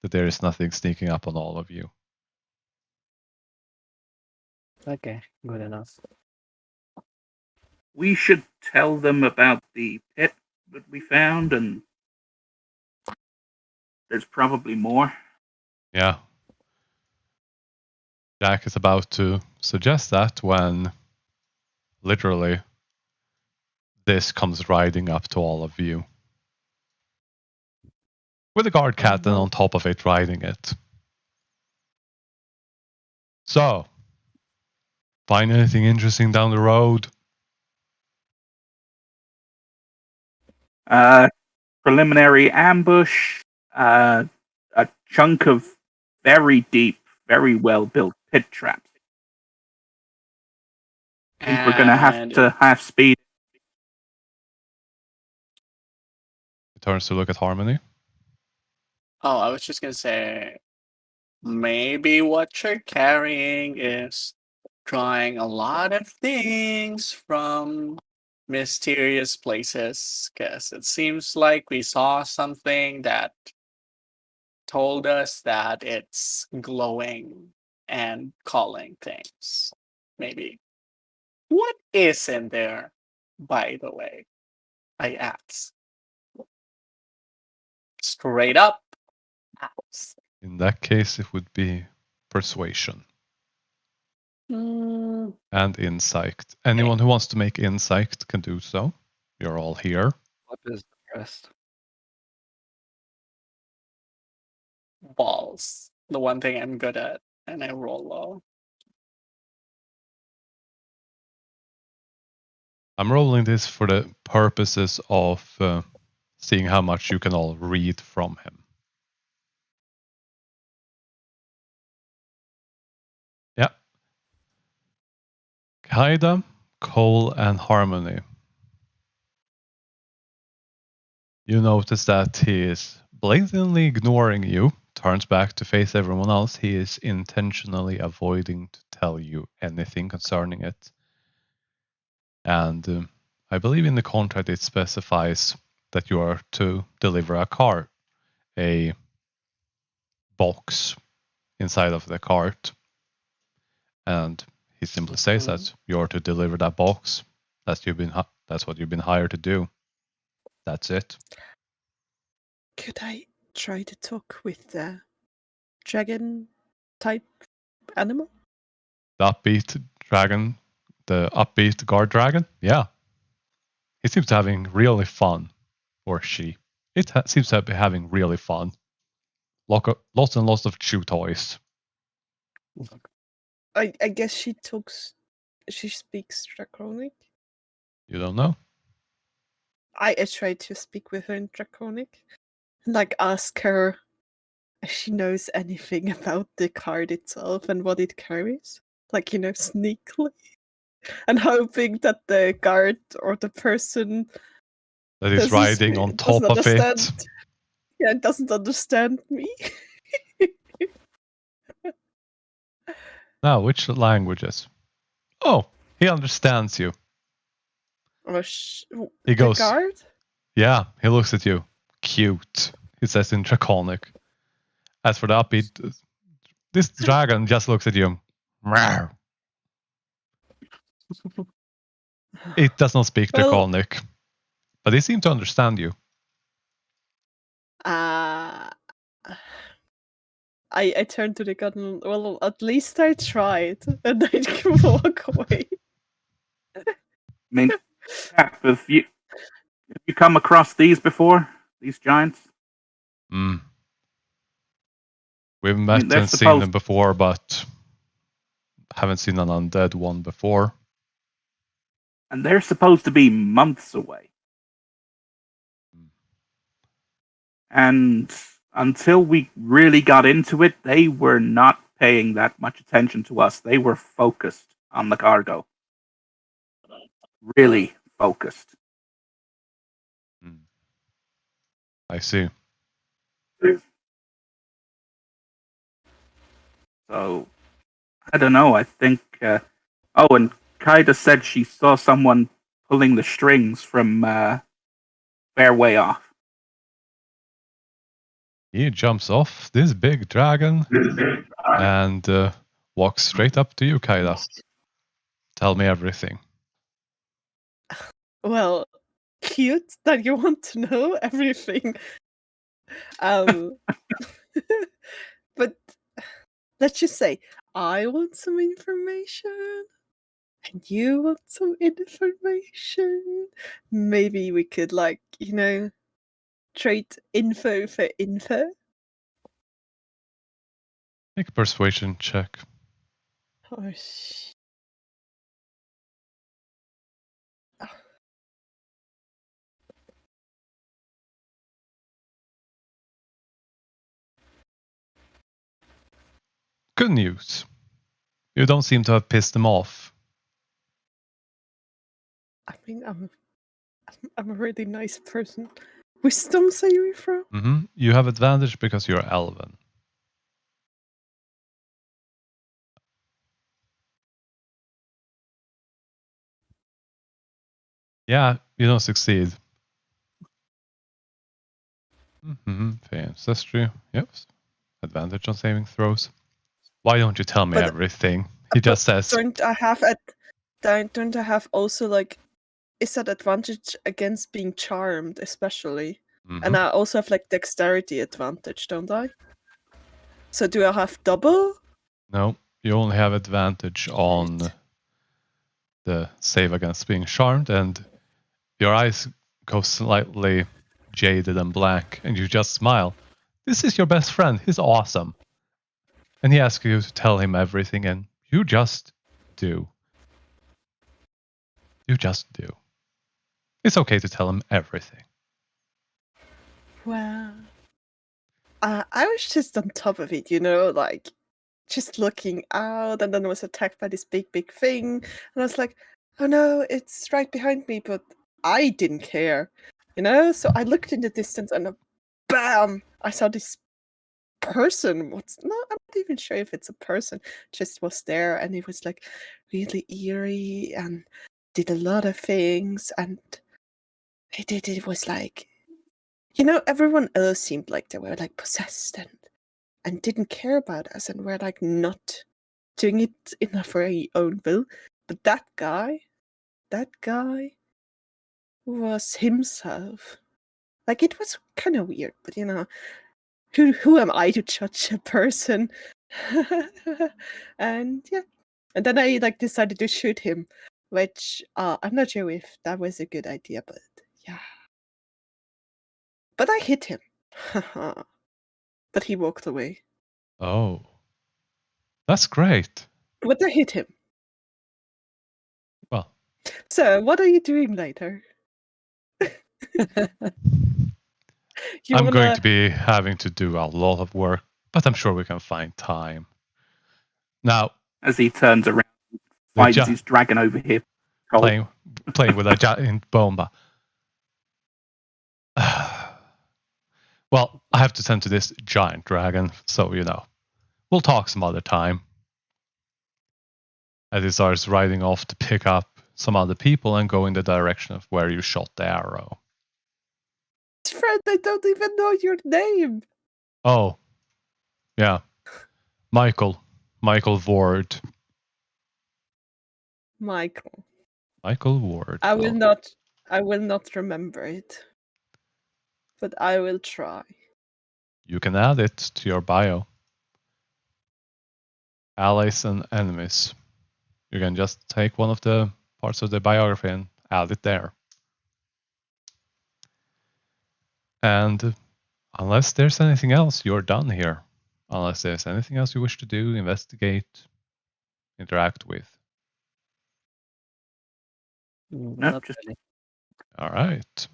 that there is nothing sneaking up on all of you. Okay, good enough. We should tell them about the pit that we found, and there's probably more. Yeah. Jack is about to suggest that when literally this comes riding up to all of you. With a guard cat and on top of it riding it. So, find anything interesting down the road? Preliminary ambush, a chunk of very deep, very well built pit traps. I think we're going to have And to half speed. He turns to look at Harmony. oh, I was just gonna say, maybe what you're carrying is trying a lot of things from mysterious places. Because it seems like we saw something that told us that it's glowing and calling things. Maybe. What is in there, by the way? I asked. Straight up. Ask. In that case, it would be persuasion Mm, and insight. Anyone who wants to make insight can do so. You're all here. Slep is depressed. balls. The one thing I'm good at, and I roll low. I'm rolling this for the purposes of seeing how much you can all read from him. Yeah. Kaida, Cole, and Harmony. You notice that he is blatantly ignoring you, turns back to face everyone else. He is intentionally avoiding to tell you anything concerning it. And I believe in the contract it specifies that you are to deliver a cart, a box inside of the cart. And he simply says that you're to deliver that box. That's what you've been hired to do. That's it. Could I try to talk with the dragon type animal? The upbeat dragon, the upbeat guard dragon. Yeah, he seems to be having really fun, or she. It seems to be having really fun. Lots and lots of chew toys. I guess she talks. She speaks Draconic. You don't know? I tried to speak with her in Draconic, and like ask her if she knows anything about the card itself and what it carries. Like, sneakily. And hoping that the guard or the person That is doesn't riding on top doesn't of understand. it. Yeah, doesn't understand me. Now, which languages? Oh, he understands you. Or He the goes, guard? yeah, he looks at you. Cute, he says in Draconic. As for the upbeat, this dragon just looks at you. Rawr. It does not speak Well- Draconic, but they seem to understand you. I turned to the guard and, well, at least I tried. And I can walk away. I mean, Cap, have you come across these before? These giants? Mm. We've I mean, met they're and seen supposed- them before, but haven't seen an undead one before. And they're supposed to be months away. And until we really got into it, they were not paying that much attention to us. They were focused on the cargo. Really focused. I see. So, I don't know. I think. Oh, and Kaida said she saw someone pulling the strings from fair way off. He jumps off this big dragon and walks straight up to you, Kaida. Tell me everything. Well, cute that you want to know everything. But let's just say I want some information and you want some information. Maybe we could, trade info for info. Make a persuasion check. Oh, Good news. You don't seem to have pissed them off. I mean, I'm a really nice person. Wisdom, say you from? You have advantage because you're elven. Yeah, you don't succeed. Ancestry. Yep. Advantage on saving throws. Why don't you tell me But- everything? He just says, Don't I have also, is that advantage against being charmed, especially? And I also have dexterity advantage, don't I? So do I have double? no, you only have advantage on Right. the save against being charmed, and your eyes go slightly jaded and blank, and you just smile. This is your best friend. He's awesome. And he asks you to tell him everything, and you just do. You just do. It's okay to tell him everything. Wow. I was just on top of it, just looking out, and then I was attacked by this big, big thing. And I was like, oh no, it's right behind me, but I didn't care, So I looked in the distance and bam! I saw this person was I'm not even sure if it's a person, just was there, and it was like really eerie and did a lot of things, and it was like, everyone else seemed like they were like possessed and didn't care about us and were like not doing it in a very own will. But that guy was himself. Like, it was kind of weird, but who am I to judge a person? And yeah, and then I like decided to shoot him, which I'm not sure if that was a good idea, but yeah. But I hit him. But he walked away. Oh, that's great. But I hit him. Well, So what are you doing later? You I'm going wanna to be having to do a lot of work, but I'm sure we can find time. Now, As he turns around, the finds his dragon over here. playing with a giant bomba. Well, I have to tend to this giant dragon, so we'll talk some other time. As he starts riding off to pick up some other people and go in the direction of where you shot the arrow. friend, I don't even know your name. Oh, yeah. Michael Ward. Michael. Michael Ward. I will Well, not remember it. But I will try. you can add it to your bio. Allies and enemies. You can just take one of the parts of the biography and add it there. And unless there's anything else, you're done here. Unless there's anything else you wish to do, investigate, interact with. Nope, Not just really. All right.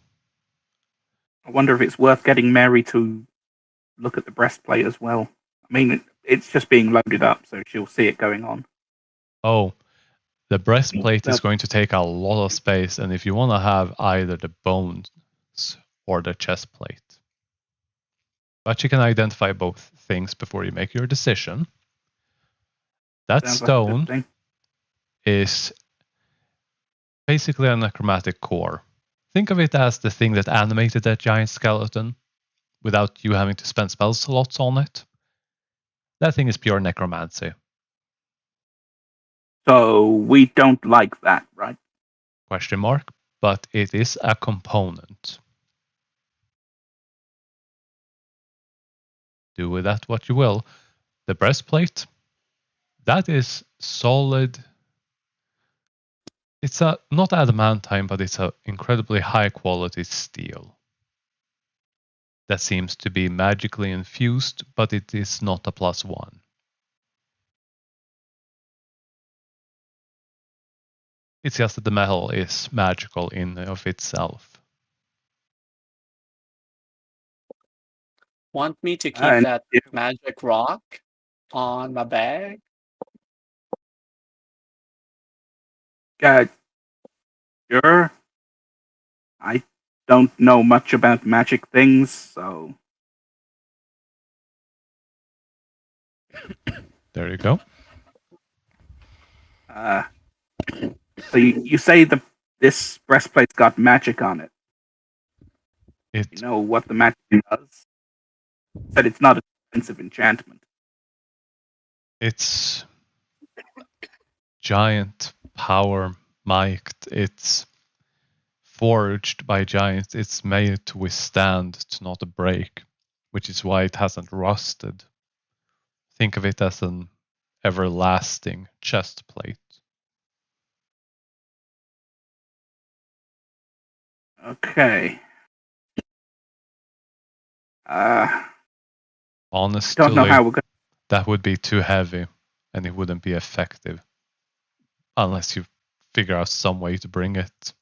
I wonder if it's worth getting Mary to look at the breastplate as well. I mean, it's just being loaded up, so she'll see it going on. Oh, the breastplate is That's- going to take a lot of space, and if you want to have either the bones or the chest plate. But you can identify both things before you make your decision. That Sounds like a good stone thing. is basically a necromantic core. Think of it as the thing that animated that giant skeleton without you having to spend spell slots on it. That thing is pure necromancy. So we don't like that, right? Question mark. But it is a component. Do with that what you will. The breastplate, that is solid. It's not adamantine, but it's an incredibly high quality steel. That seems to be magically infused, but it is not a +1. It's just that the metal is magical in of itself. Want me to keep And that magic rock on my bag? sure. I don't know much about magic things, so There you go. uh, so you say this breastplate's got magic on it. You It know what the magic does? Said it's not a defensive enchantment. it's giant power mic'd. It's forged by giants. It's made to withstand, to not break, which is why it hasn't rusted. Think of it as an everlasting chest plate. Okay. I Honestly, don't know how we're going. that would be too heavy and it wouldn't be effective unless you figure out some way to bring it.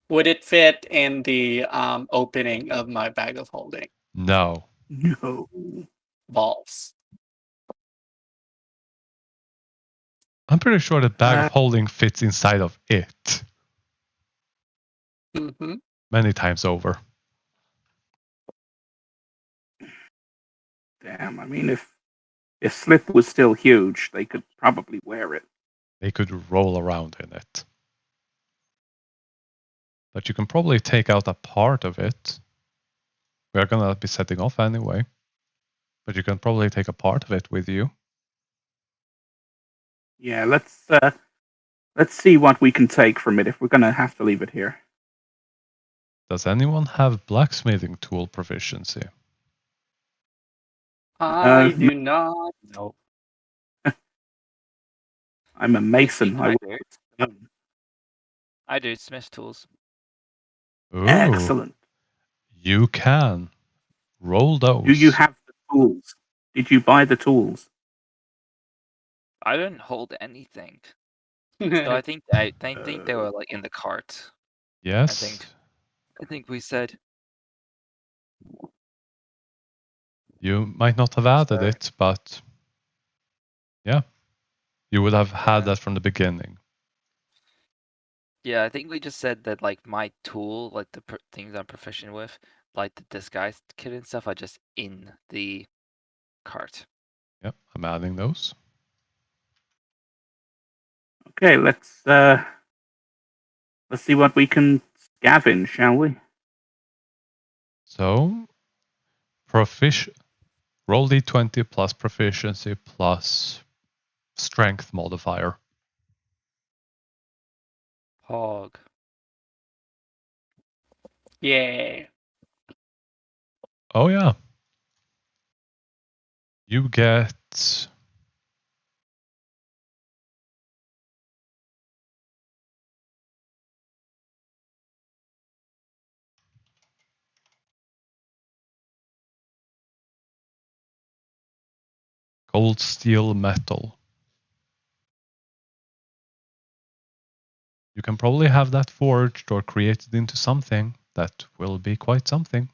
Would it fit in the opening of my bag of holding? No. No. Balls. I'm pretty sure the bag of holding fits inside of it Mm-hmm. many times over. Damn, I mean, if Slip was still huge, they could probably wear it. They could roll around in it. But you can probably take out a part of it. We're gonna be setting off anyway. But you can probably take a part of it with you. Yeah, let's see what we can take from it if we're gonna have to leave it here. Does anyone have blacksmithing tool proficiency? I no. do not. Nope. I'm a mason. I I do. stone. I do Smith tools. Ooh, Excellent. you can. Roll those. Do you have the tools? Did you buy the tools? I didn't hold anything. So I think think they were like in the cart. Yes. I think we said. You might not have added Sorry. it, but yeah, you would have had Yeah. that from the beginning. Yeah, I think we just said that like my tool, like the things I'm proficient with, like the disguise kit and stuff, are just in the cart. Yep, I'm adding those. Okay, let's see what we can scavenge, shall we? So, roll d20 plus proficiency plus strength modifier. Hog. Yeah. Oh yeah. You get gold, steel, metal. You can probably have that forged or created into something that will be quite something.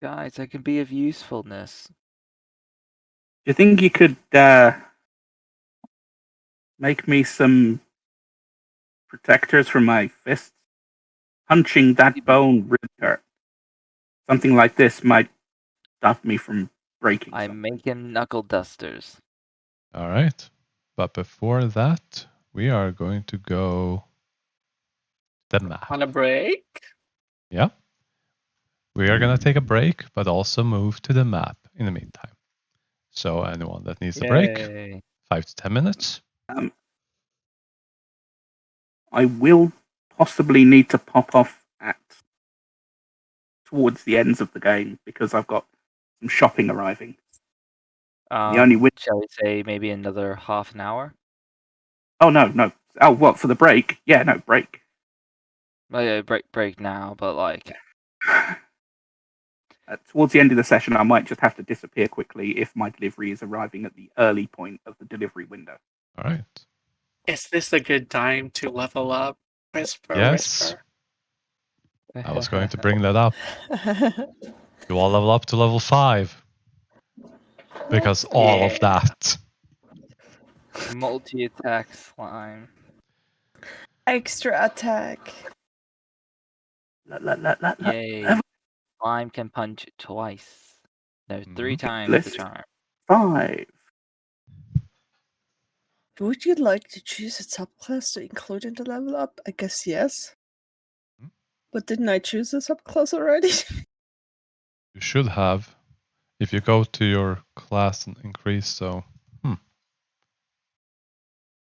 Guys, I can be of usefulness. Do you think you could make me some protectors for my fists? Punching that bone really hurt. Something like this might stop me from breaking I'm something. making knuckle dusters. All right. But before that, we are going to go the map. On a break? Yeah. We are going to take a break, but also move to the map in the meantime. So anyone that needs a break, Yay. 5 to 10 minutes. I will possibly need to pop off towards the ends of the game because I've got some shopping arriving. The only Shall we say maybe another half an hour? Oh no. Oh, what for the break? Yeah, no break. Well, yeah, break now, but like Towards the end of the session, I might just have to disappear quickly if my delivery is arriving at the early point of the delivery window. All right. Is this a good time to level up? Whisper, Yes. whisper. I was going to bring that up. You all level up to level 5. Because all of that. multi-attack slime. Extra attack. Yay. Slime can punch twice. No, 3 times the List charm. 5. Would you like to choose a subclass to include in the level up? I guess yes. But didn't I choose a subclass already? You should have. If you go to your class and increase, so.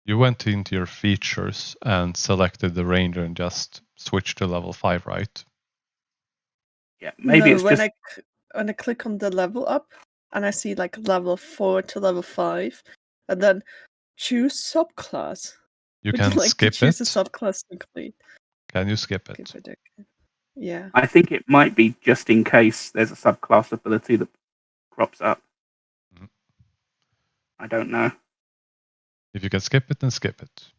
You went into your features and selected the ranger and just switched to level 5, right? Yeah, maybe No, it's when just when I click on the level up and I see like level 4 to level 5, and then choose subclass. You Would can you like skip to choose a it. subclass to complete? Can you skip Skip it? it, okay. Yeah. I think it might be just in case there's a subclass ability that crops up. Mhm. I don't know. If you can skip it, then skip it.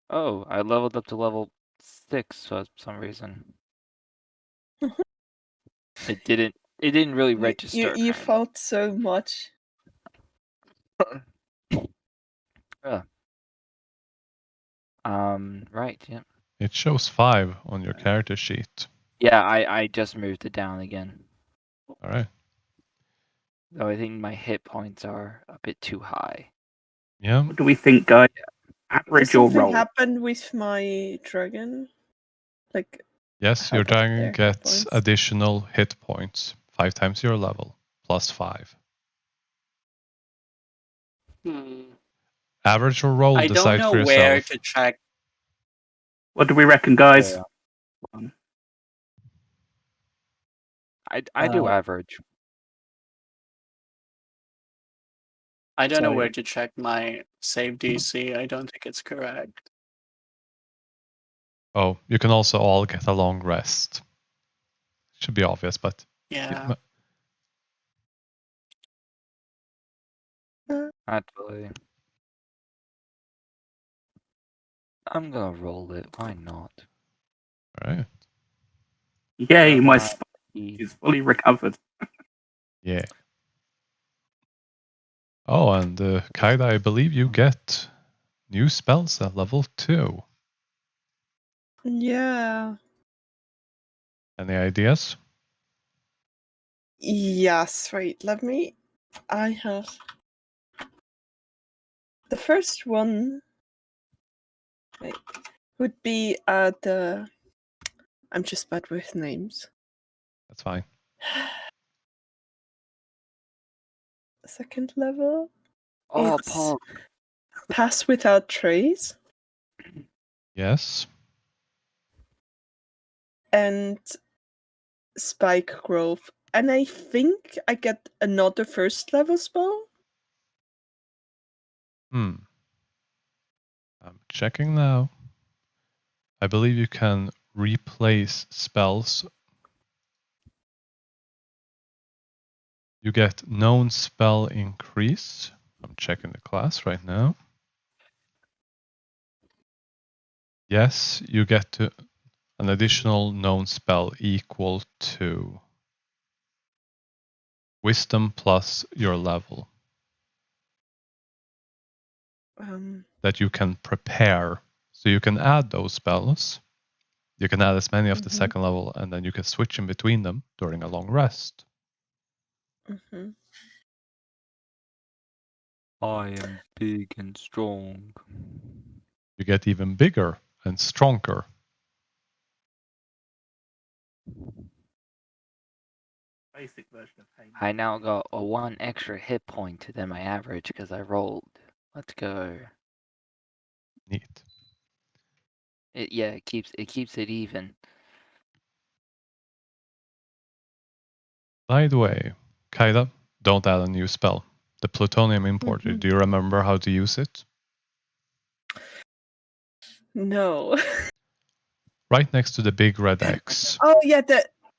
Oh, I leveled up to level 6 for some reason. It didn't really register. You apparently. fought so much. Right, yeah. It shows 5 on your character sheet. Yeah, I just moved it down again. All right. Though I think my hit points are a bit too high. Yeah. What do we think, guys? Does Average or something roll? happen with my dragon? Like, Yes, how your does dragon their hit gets points? additional hit points, 5 times your level, plus 5. Average or roll, I don't decide know for where yourself. to check. What do we reckon, guys? Yeah. I do average. I don't know Sorry. where to check my save DC. I don't think it's correct. Oh, you can also all get a long rest. Should be obvious, but Yeah. Actually, I'm gonna roll it. Why not? all right. Yay, my Bye. spike is fully recovered. Yeah. Oh, and Kaida, I believe you get new spells at level 2. Yeah. Any ideas? Yes, right. I have. The first one would be the. I'm just bad with names. That's fine. Second level. Oh, It's Paul. Pass Without Trace. Yes. And Spike Growth. And I think I get another first level spell. I'm checking now. I believe you can replace spells. You get known spell increase. I'm checking the class right now. Yes, you get to an additional known spell equal to wisdom plus your level that you can prepare. So you can add those spells. You can add as many of the second level, and then you can switch in between them during a long rest. I am big and strong. You get even bigger and stronger. Basic version of Hey. I now got a 1 extra hit point than my average because I rolled. Let's go. Neat. It keeps it even. By the way, Kaida, don't add a new spell. The plutonium importer, do you remember how to use it? No. Right next to the big red X. Oh yeah,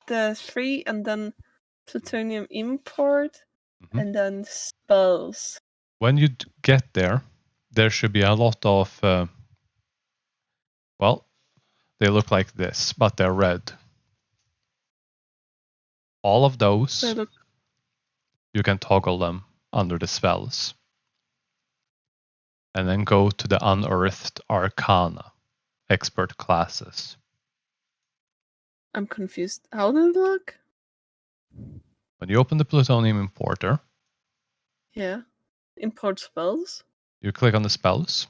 the 3 and then plutonium import and then spells. When you get there, there should be a lot of, well, they look like this, but they're red. All of those, you can toggle them under the spells. And then go to the Unearthed Arcana, expert classes. I'm confused. How do they look? When you open the plutonium importer, Yeah. Import spells. you click on the spells.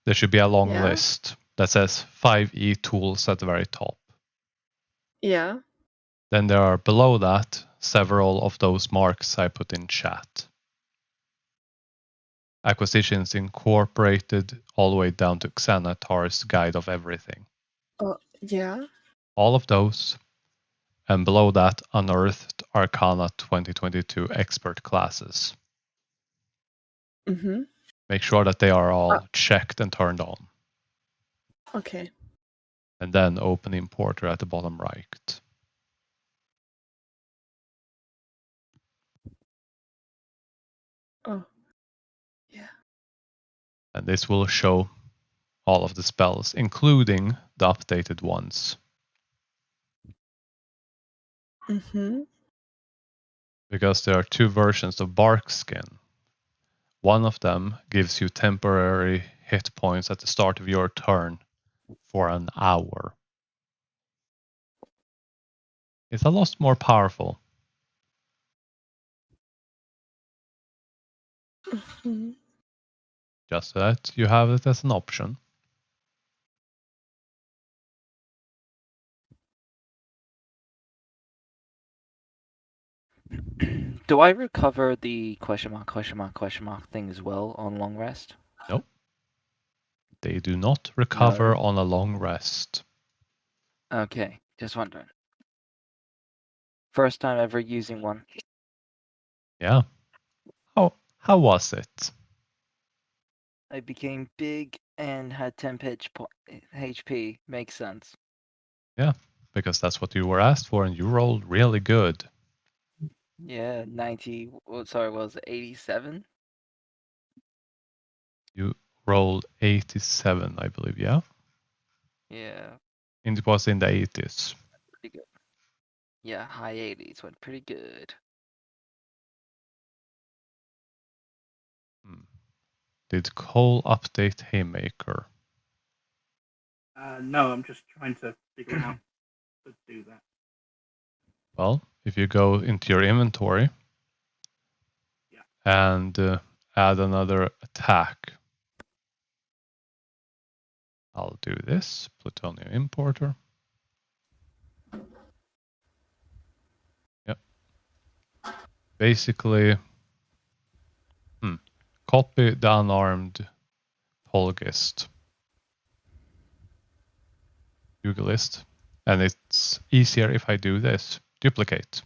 There should be a long Yeah. list that says 5e tools at the very top. Yeah. Then there are below that several of those marks I put in chat. Acquisitions Incorporated, all the way down to Xanatar's Guide of Everything. Yeah. All of those. And below that, Unearthed Arcana 2022 expert classes. Make sure that they are all checked and turned on. Okay. And then open Importer at the bottom right. Oh. Yeah. And this will show all of the spells, including the updated ones. Because there are 2 versions of Bark Skin. One of them gives you temporary hit points at the start of your turn for an hour. It's a lot more powerful. Mhm. Just so that you have it as an option. Do I recover the question mark thing as well on long rest? Nope. They do not recover No. on a long rest. Okay, just wondering. First time ever using one. Yeah. How was it? I became big and had 10 HP. Makes sense. Yeah, because that's what you were asked for, and you rolled really good. Yeah, 90. Sorry, was it 87? You rolled 87, I believe, yeah? Yeah, And it was in the 80s. pretty good. Yeah, high 80s went pretty good. Did Cole update Haymaker? No, I'm just trying to figure out how to do that. Well, if you go into your inventory Yeah. and add another attack, I'll do this. Plutonium importer. Yep. Basically, copy the unarmed Polgist Google list, and it's easier if I do this. Duplicate.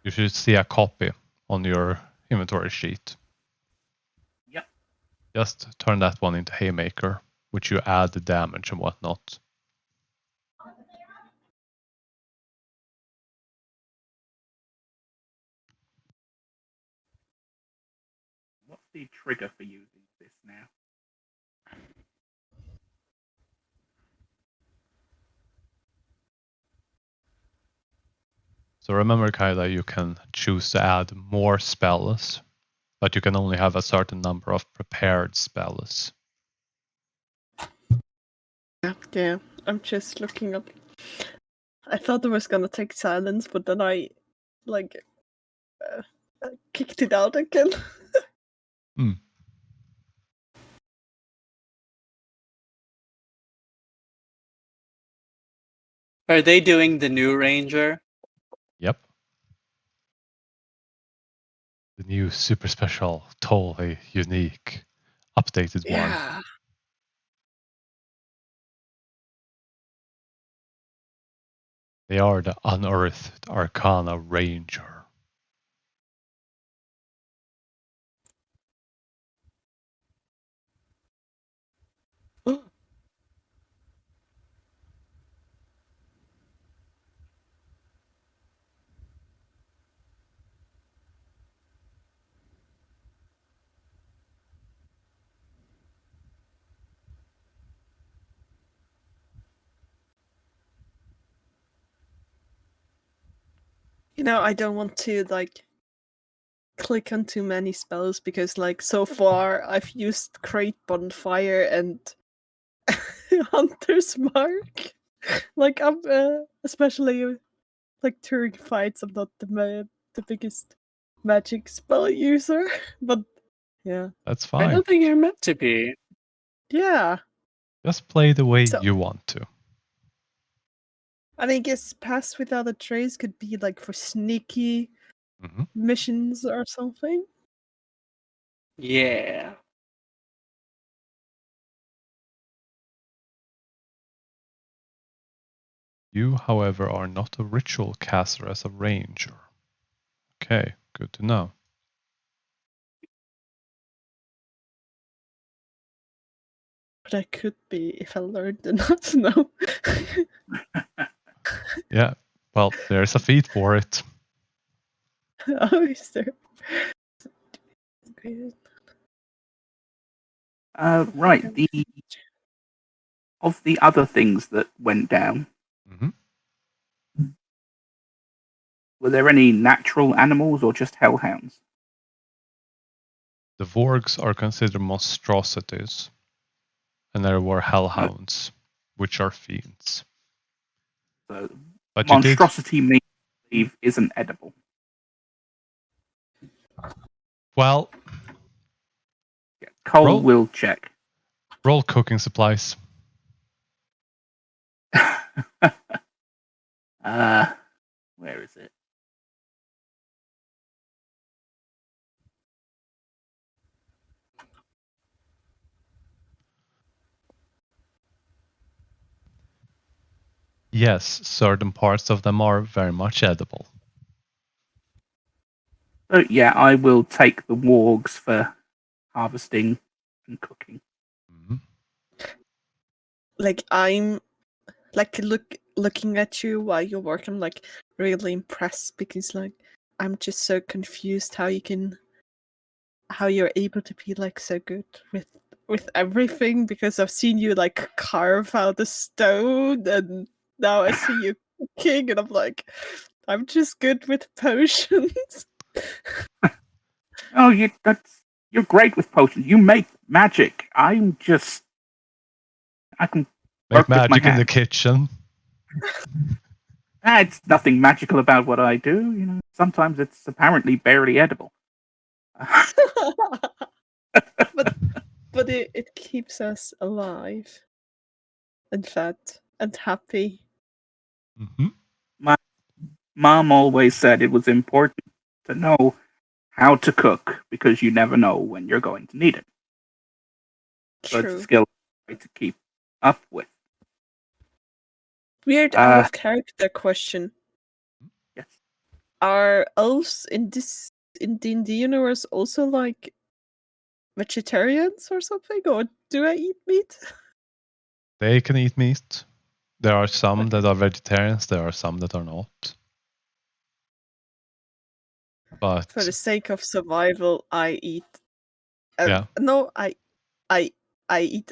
You should see a copy on your inventory sheet. Yep. Just turn that one into Haymaker, which you add the damage and whatnot. What's the trigger for using this now? So remember, Kyla, you can choose to add more spells, but you can only have a certain number of prepared spells. Yeah, I'm just looking up. I thought it was gonna take silence, but then I, like, kicked it out again. Are they doing the new Ranger? Yep. The new super special, totally unique, updated one. Yeah. They are the Unearthed Arcana Ranger. You know, I don't want to, like, click on too many spells because, like, so far I've used Great Bonfire and Hunter's Mark. Like, I'm especially like during fights, I'm not the biggest magic spell user, but yeah, That's I fine. don't think you're meant to be. yeah. Just play the way So- you want to. And I guess Pass Without a Trace could be like for sneaky Mhm. missions or something. Yeah. You, however, are not a ritual caster as a ranger. Okay, good to know. But I could be if I learned enough to know. Yeah, well, there's a feat for it. Oh, is there? Right. Of the other things that went down, Mhm. were there any natural animals or just hellhounds? The Vorgs are considered monstrosities, and there were hellhounds, which are fiends. So But you did. monstrosity means believe isn't edible. Well, Yeah, Cole Roll. will check. roll cooking supplies. Where is it? Yes, certain parts of them are very much edible. So yeah, I will take the wargs for harvesting and cooking. Mhm. Like I'm like looking at you while you work, I'm like really impressed because like I'm just so confused how you're able to be like so good with everything, because I've seen you like carve out a stone and now I see you cooking and I'm like, I'm just good with potions. Oh, you're great with potions. You make magic. I can Make work with my magic in the hands. kitchen. It's nothing magical about what I do. Sometimes it's apparently barely edible. but it keeps us alive and fed and happy. Hmm. My mom always said it was important to know how to cook because you never know when you're going to need it. So it's a True. skill I try to keep up with. Weird out of character question. Yes. Are elves in D&D universe also like vegetarians or something, or do I eat meat? They can eat meat. There are some Okay. that are vegetarians. There are some that are not. But For the sake of survival, I eat. yeah, No, I eat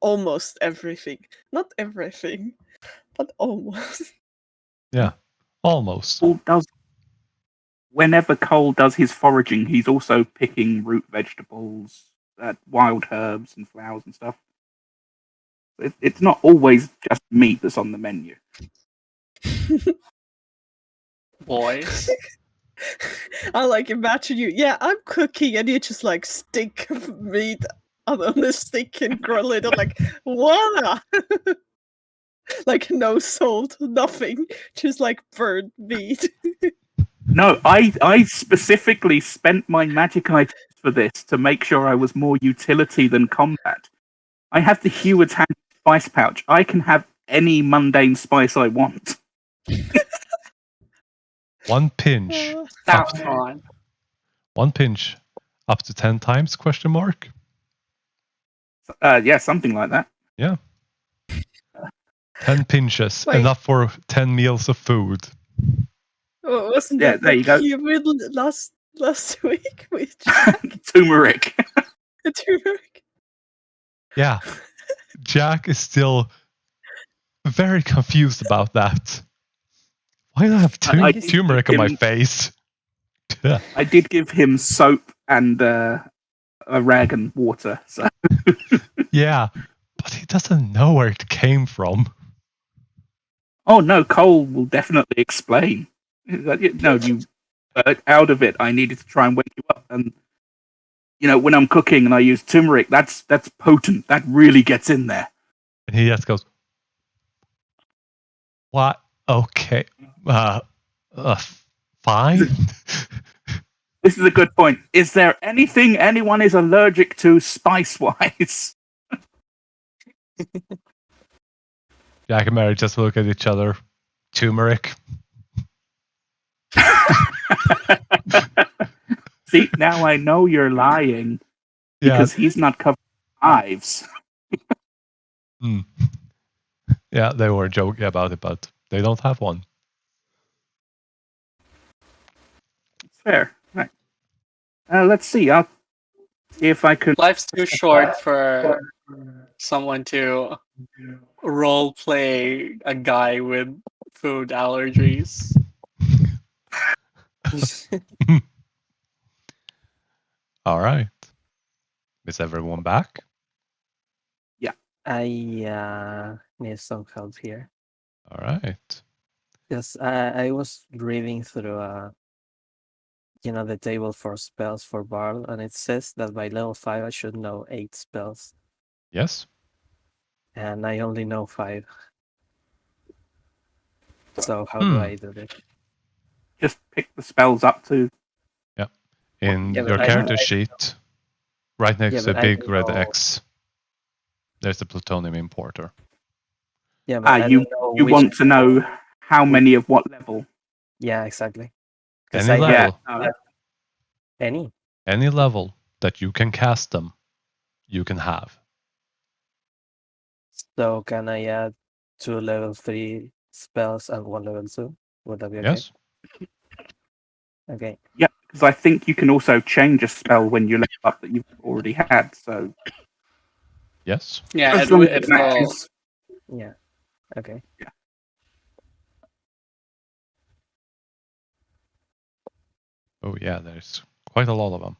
almost everything. Not everything, but almost. yeah, almost. Cole does. Whenever Cole does his foraging, he's also picking root vegetables, wild herbs, and flowers and stuff. It's not always just meat that's on the menu. Boys. I like imagine you. Yeah, I'm cooking, and you just like stick of meat on a stick and grill it. I'm like, voila! Like no salt, nothing, just like burnt meat. No, I specifically spent my magic items for this to make sure I was more utility than combat. I have the Heward's Hand spice pouch. I can have any mundane spice I want. One pinch. Up, Saffron. one pinch. Up to 10 times? Question mark. Yeah, something like that. Yeah. 10 pinches, Wait. enough for 10 meals of food. Wasn't Yeah, that there the you go. human last week with Jack? Turmeric. Turmeric? Yeah. Jack is still very confused about that. Why do I have I did turmeric give on my him- face? I did give him soap and a rag and water. So Yeah, but he doesn't know where it came from. oh no, Cole will definitely explain. No, you out of it. I needed to try and wake you up, and when I'm cooking and I use turmeric, that's potent. That really gets in there. And he just goes, "What? Okay. Fine." This is a good point. Is there anything anyone is allergic to spice-wise? Jack and Mary just look at each other. Turmeric. See, now I know you're lying Yeah. because he's not covered in hives. Yeah, they were joking about it, but they don't have one. It's fair. Right. Let's see. I'll see if I can. Life's too short for someone to role play a guy with food allergies. All right. Is everyone back? I need some help here. All right. Yes, I was reading through the table for spells for Bard, and it says that by level 5 I should know 8 spells, Yes. and I only know 5. So how do I do this? Just pick the spells up to. In Yeah, but your I- character sheet, right next Yeah, to the but I big don't red know. X, there's the plutonium importer. Yeah, but I You don't know you which want to know spell- how many of what level? Yeah, exactly. 'Cause Any I have level, no. any. any level that you can cast them, you can have. So can I add 2 level 3 spells and 1 level 2? Would that be okay? Yes. Okay. Yeah, because I think you can also change a spell when you level up that you've already had. So Yes. Yeah, as it, long wi- as it it will. matches. Yeah. Okay. Oh yeah, there's quite a lot of them.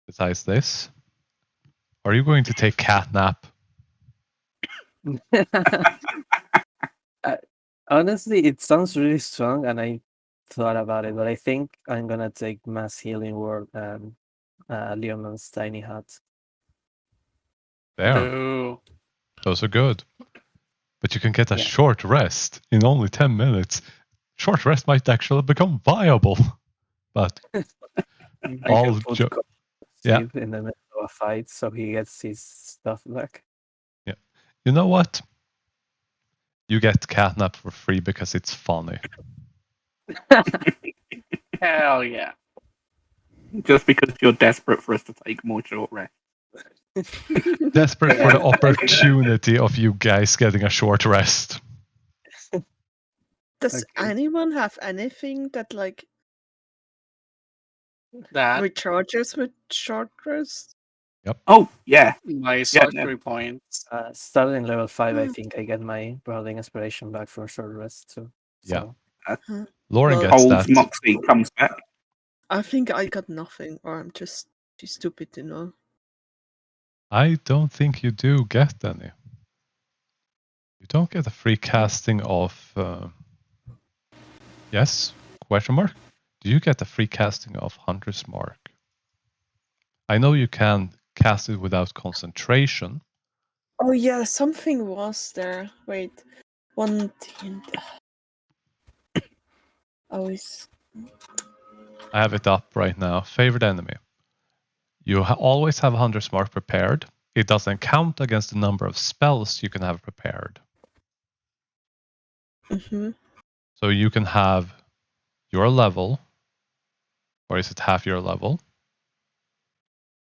Besides this, are you going to take catnap? Honestly, it sounds really strong, and I thought about it, but I think I'm gonna take Mass Healing Word and Leoman's Tiny Hut. There, Ooh. those are good. But you can get a Yeah. short rest in only 10 minutes. Short rest might actually become viable. But I all can put jo- yeah, Steve in the middle of a fight so he gets his stuff back. you know what? You get catnap for free because it's funny. Hell yeah. Just because you're desperate for us to take more short rest. Desperate for the Yeah. opportunity of you guys getting a short rest. Does Okay. anyone have anything that like That recharges with short rest? Oh yeah, my yeah. sorcery points. Starting level 5, I Hmm. think I get my Brawling Inspiration back for short rest too. Yeah. So, Lauren Well, gets Cole's that. Moxie comes back. I think I got nothing, or I'm just too stupid to know. I don't think you do get any. You don't get a free casting of. Yes? Question mark? Do you get a free casting of Hunter's Mark? I know you can cast it without concentration. Oh yeah, something was there. Wait, one team. Always. I have it up right now. Favorite enemy. You always have Hunter's Mark prepared. It doesn't count against the number of spells you can have prepared. Mm-hmm. So you can have your level, or is it half your level,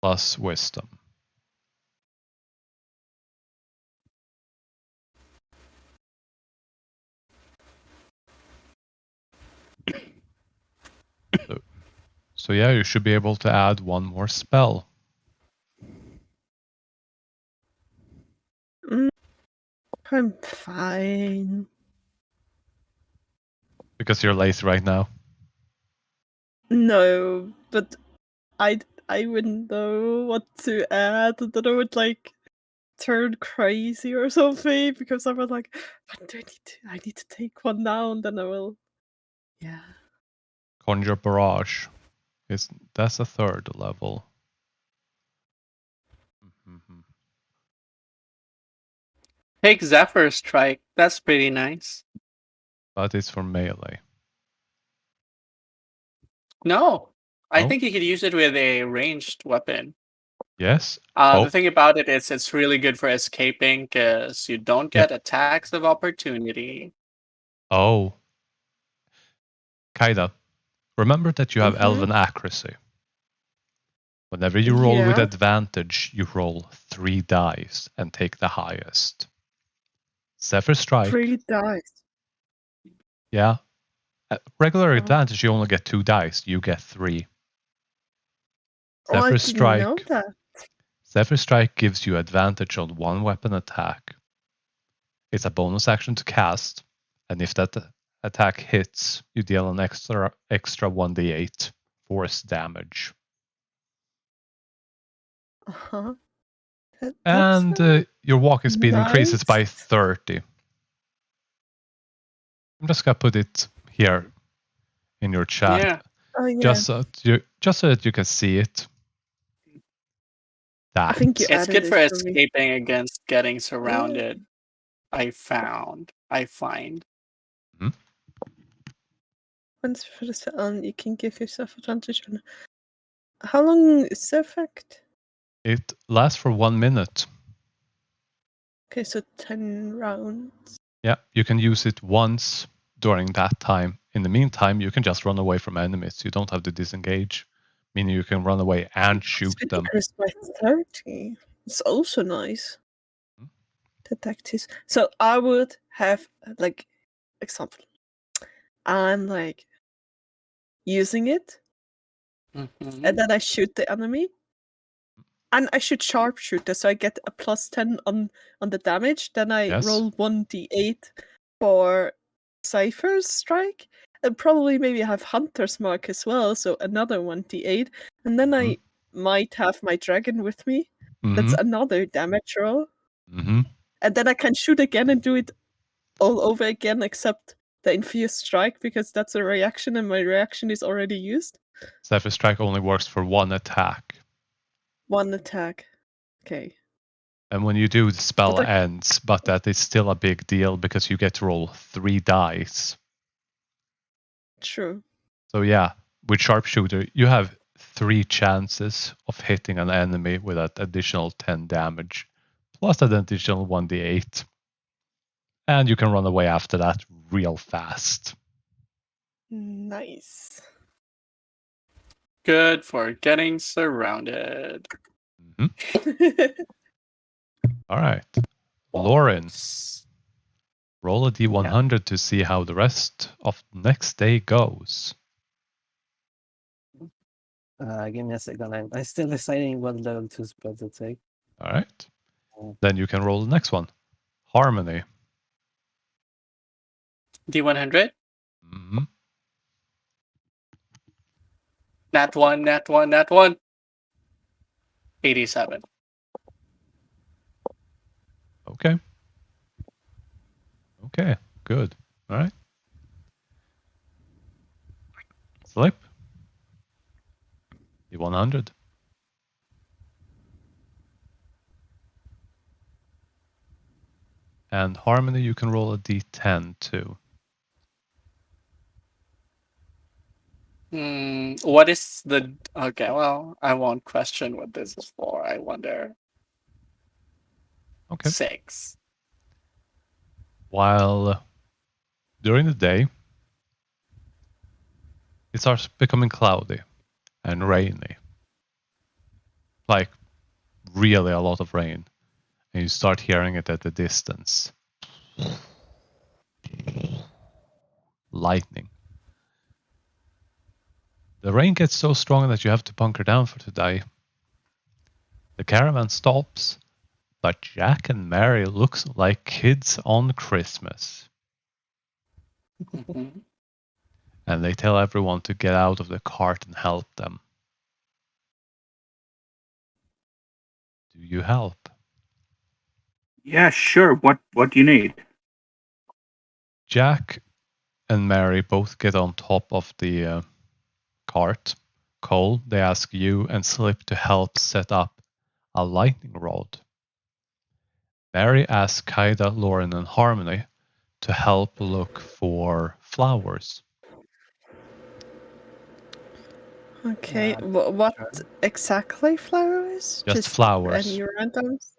plus wisdom. So yeah, you should be able to add one more spell. I'm fine. Because you're lazy right now. No, but I wouldn't know what to add. That I would like turn crazy or something because I was like, what do I need to? I need to take one now, and then I will. Yeah. Conjure Barrage. That's a third level. Mhm. Take Zephyr Strike. That's pretty nice. But it's for melee. No. I No? think you could use it with a ranged weapon. Yes? The thing about it is it's really good for escaping because you don't get attacks of opportunity. Oh. Kaida, remember that you have Mhm. Elven Accuracy. Whenever you roll with Yeah. advantage, you roll 3 dice and take the highest. Zephyr Strike, 3 dice. yeah. At regular Oh. advantage, you only get 2 dice. You get 3. Oh, I Zephyr didn't know Strike. that. Zephyr Strike gives you advantage on one weapon attack. It's a bonus action to cast, and if that attack hits, you deal an extra 1d8 force damage. Uh-huh. And your walking speed increases by nice. 30. I'm just gonna put it here in your chat, Yeah. Oh yeah. just so that you can see it. I think you It's added good it for for me. escaping against getting Yeah. surrounded. I find. Once for the set on, you can give yourself advantage on. How long is the effect? It lasts for 1 minute. Okay, so 10 rounds. Yeah, you can use it once during that time. In the meantime, you can just run away from enemies. You don't have to disengage, meaning you can run away and shoot It's them. increased by 30. It's also nice. Hmm. The tactics. So I would have, like, example. I'm like using it, Mhm. and then I shoot the enemy. And I shoot sharpshooter, so I get a plus 10 on the damage. Then I Yes. roll 1d8 for Cypher's strike. And probably maybe have Hunter's mark as well, so another 1d8. And then I might have my dragon with me. That's another damage roll. And then I can shoot again and do it all over again, except the infused strike, because that's a reaction and my reaction is already used. Zephyr Strike only works for one attack. One attack. Okay. And when you do, the spell But ends, but that is still a big deal because you get to roll 3 dice. True. So yeah, with Sharpshooter, you have 3 chances of hitting an enemy with that additional 10 damage, plus an additional 1d8. And you can run away after that real fast. Nice. Good for getting surrounded. All right. Lauren, Balls. roll a d100 to see how the rest of next day goes. Give me a second. I'm still deciding what level 2 spell to take. All right. Then you can roll the next one. Harmony. D100. Mhm. Nat 1, nat 1, nat 1. 87. Okay. Okay, good. All right. Slip. D100. And Harmony, you can roll a d10 too. What is the... Okay, well, I won't question what this is for. I wonder. Okay. 6. While during the day, it starts becoming cloudy and rainy. Like, really a lot of rain. And you start hearing it at the distance. Lightning. The rain gets so strong that you have to bunker down for today. The caravan stops, but Jack and Mary looks like kids on Christmas. Mhm. And they tell everyone to get out of the cart and help them. Do you help? Yeah, sure. What do you need? Jack and Mary both get on top of the cart. Cole, they ask you and Slip to help set up a lightning rod. Mary asks Kaida, Lauren, and Harmony to help look for flowers. Okay, what exactly flowers? Just flowers. Any randoms?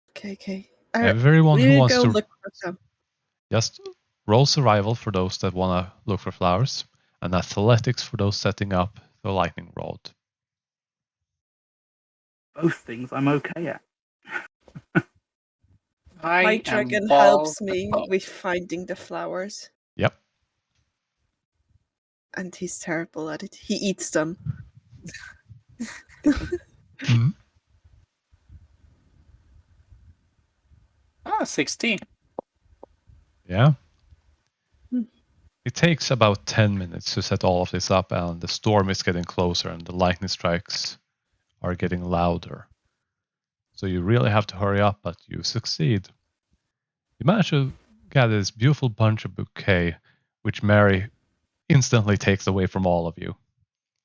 Okay. Everyone We who will wants go to look for them. just roll survival for those that want to look for flowers, and athletics for those setting up the lightning rod. Both things I'm okay at. I My am dragon balls helps me up. with finding the flowers, Yep. and he's terrible at it. He eats them. Mhm. 16. Yeah. It takes about 10 minutes to set all of this up, and the storm is getting closer and the lightning strikes are getting louder. So you really have to hurry up, but you succeed. You manage to gather this beautiful bunch of bouquet, which Mary instantly takes away from all of you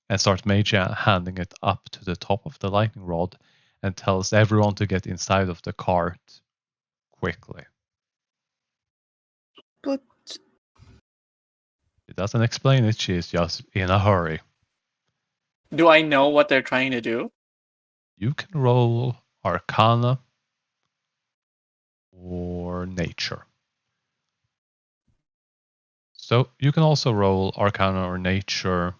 and starts handing it up to the top of the lightning rod and tells everyone to get inside of the cart quickly. But She doesn't explain it, she is just in a hurry. Do I know what they're trying to do? You can roll Arcana or Nature. So you can also roll Arcana or Nature,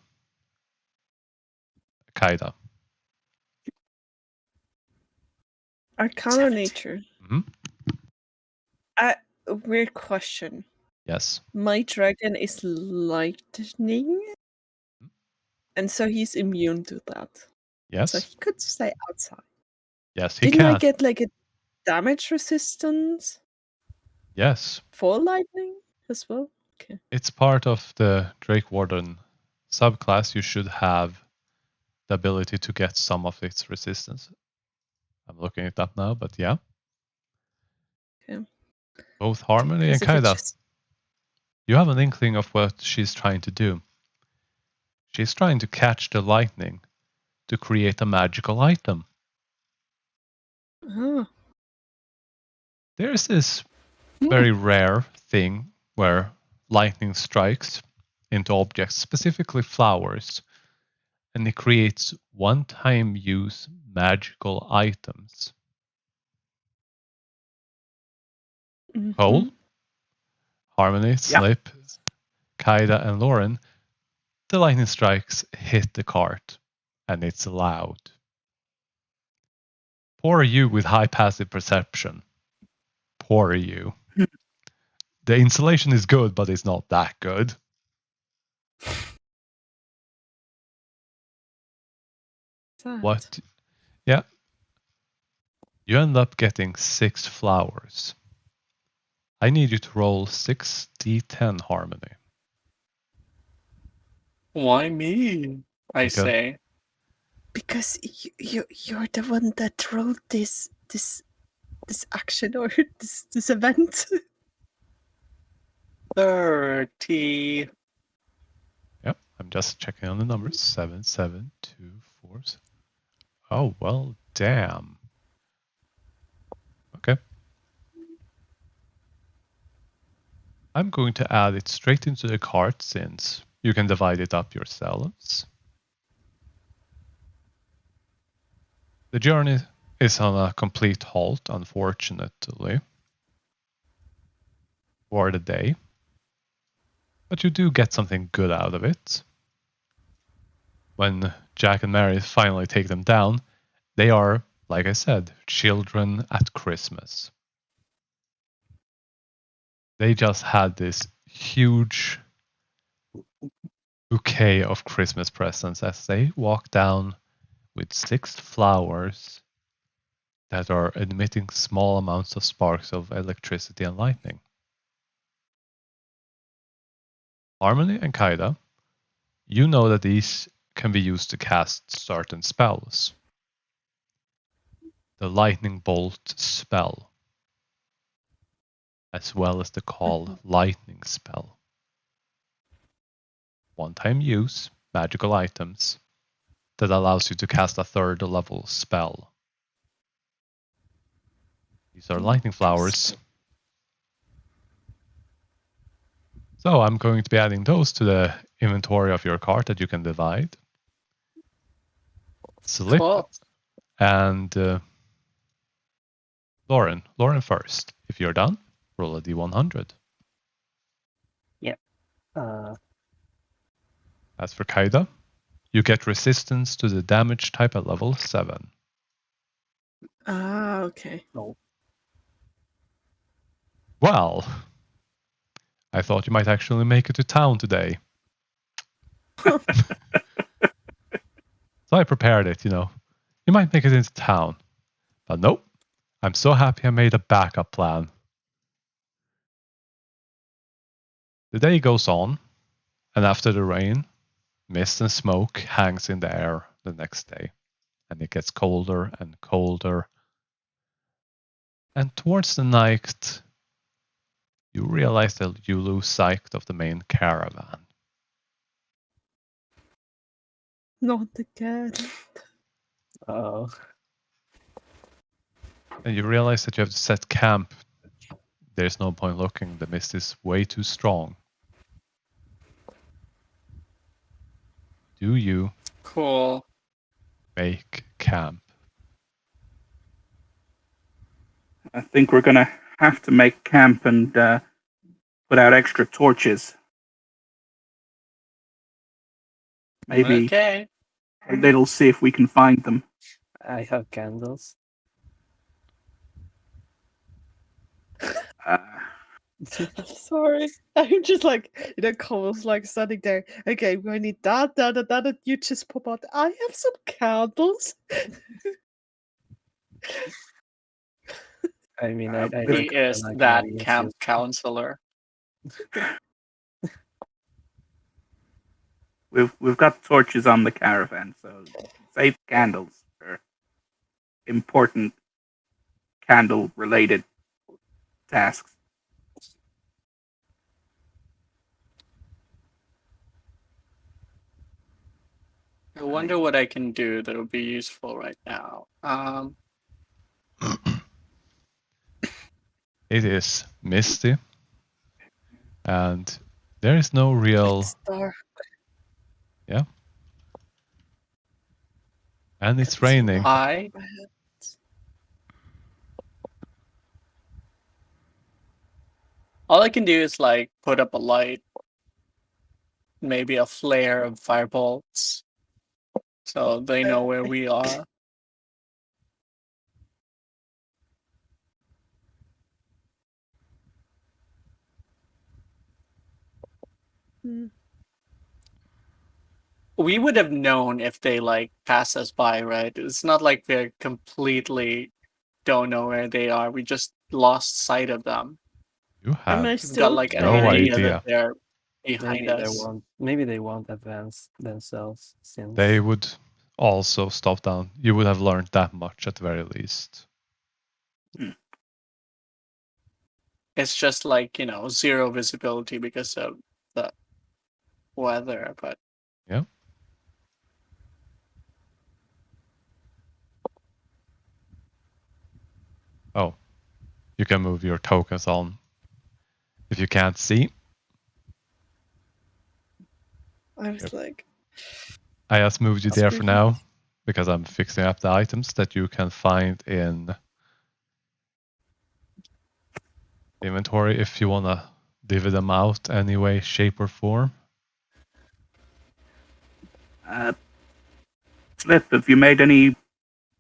Kaida. Arcana or Nature? Mhm. A weird question. Yes. My dragon is lightning, and so he's immune to that. So Yes. he could stay outside. Yes, he Didn't I can. get like a damage resistance Yes. for lightning as well? Okay. It's part of the Drake Warden subclass. You should have the ability to get some of its resistance. I'm looking it up now, but yeah. Okay. Both Harmony and Because if it's Kaida. just You have an inkling of what she's trying to do. She's trying to catch the lightning to create a magical item. There's this very rare thing where lightning strikes into objects, specifically flowers, and it creates one-time use magical items. Cole, Harmony, Slip, Kaida, and Lauren, the lightning strikes hit the cart, and it's loud. Poor you with high passive perception. Poor you. The insulation is good, but it's not that good. sad. What? Yeah. You end up getting 6 flowers. I need you to roll 6d10 Harmony. Why me? I Because- say. Because you're the one that wrote this action or this event. 30. Yep, I'm just checking on the numbers. 7, 7, 2, 4. Oh, well, damn. Okay. I'm going to add it straight into the cart since you can divide it up yourselves. The journey is on a complete halt, unfortunately, for the day. But you do get something good out of it. When Jack and Mary finally take them down, they are, like I said, children at Christmas. They just had this huge bouquet of Christmas presents as they walk down with 6 flowers that are emitting small amounts of sparks of electricity and lightning. Harmony and Kaida, you know that these can be used to cast certain spells. The lightning bolt spell, as well as the call lightning spell. One-time use, magical items, that allows you to cast a 3rd level spell. These are lightning flowers. So I'm going to be adding those to the inventory of your cart that you can divide. Slip Cool. and Lauren. Lauren first. If you're done, roll a d100. Uh, As for Kaida, you get resistance to the damage type at level 7. Ah, okay. Well, I thought you might actually make it to town today. So I prepared it, you might make it into town. But nope, I'm so happy I made a backup plan. The day goes on, And after the rain, mist and smoke hangs in the air the next day, and it gets colder and colder. And towards the night, you realize that you lose sight of the main caravan. Not again. Oh, And you realize that you have to set camp. There's no point looking, the mist is way too strong. Do you Cool. make camp? I think we're gonna have to make camp and put out extra torches. Maybe Okay. a little, see if we can find them. I have candles. Uh, I'm sorry. I'm just like, Cole's like standing there. Okay, we need that, and you just pop out. I have some candles. I mean, Uh, I he don't He is like that audience camp use- counselor. we've got torches on the caravan, so save candles for important candle related tasks. I wonder what I can do that would be useful right now. It is misty, and there is no real, It's dark. and it's raining. I all I can do is like put up a light, maybe a flare of firebolts, so they know where we are. Hmm. We would have known if they like pass us by, right? It's not like we're completely don't know where they are. We just lost sight of them. You Am I have We've got still like an no idea idea. that they're behind us. maybe they won't advance themselves since They would also stop down. You would have learned that much at the very least. It's just like, zero visibility because of the weather, but Yeah. Oh, you can move your tokens on if you can't see. I was Yep. like, I just moved you there for Speaking- now because I'm fixing up the items that you can find in inventory if you want to divvy them out any way, shape, or form. Slip, have you made any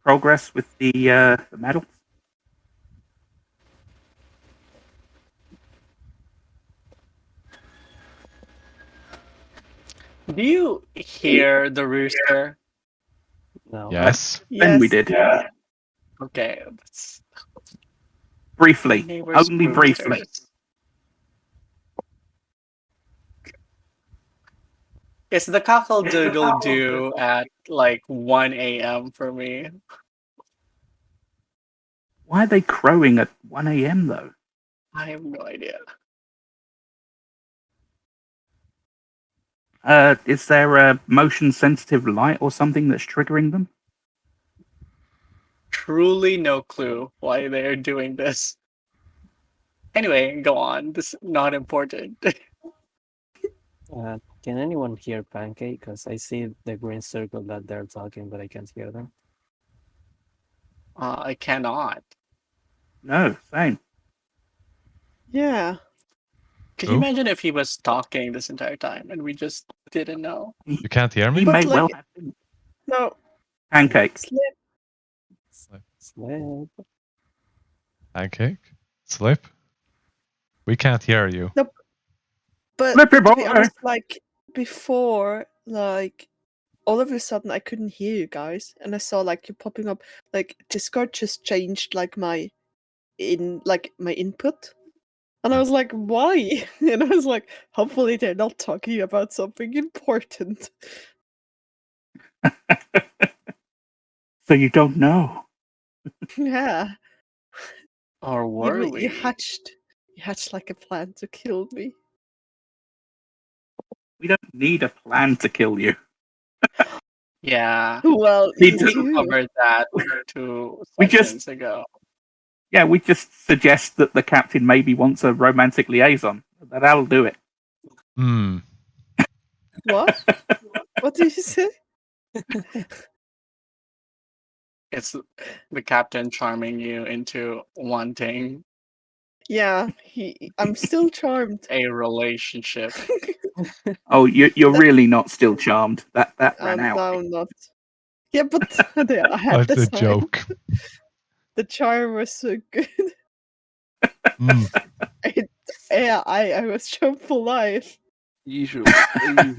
progress with the medals? do you hear the rooster? no. Yes. Then we yes. did. Okay, that's Briefly. neighbor's Only briefly. roosters. It's the cockle doodle doo at like 1 a.m. for me. Why are they crowing at 1 a.m. though? I have no idea. Is there a motion sensitive light or something that's triggering them? Truly no clue why they're doing this. Anyway, go on. This is not important. Can anyone hear Pancake? Because I see the green circle that they're talking, but I can't hear them. I cannot. No, same. Yeah. Could you Who? imagine if he was talking this entire time and we just didn't know? You can't hear me? He But, may well like- have been. No. Pancake. Slip. Slip. Pancake? Slip? We can't hear you. But Slippy to be boy! honest, like before, like all of a sudden I couldn't hear you guys, and I saw like you popping up. Like Discord just changed like my input. And I was like, why? And I was like, hopefully they're not talking about something important. So you don't know. Yeah. Or were You we? hatched like a plan to kill me. We don't need a plan to kill you. Yeah, Well, We you just- do. covered that 2 We just- sessions ago. Yeah, we just suggest that the captain maybe wants a romantic liaison. That'll do it. Hmm. What? What did you say? It's the captain charming you into wanting Yeah, I'm still charmed. a relationship. Oh, you're That's- really not still charmed. That ran out. No, I'm not. Yeah, but I had That's the a time. joke. The charm was so good. Hmm. I was charmed for life. Usually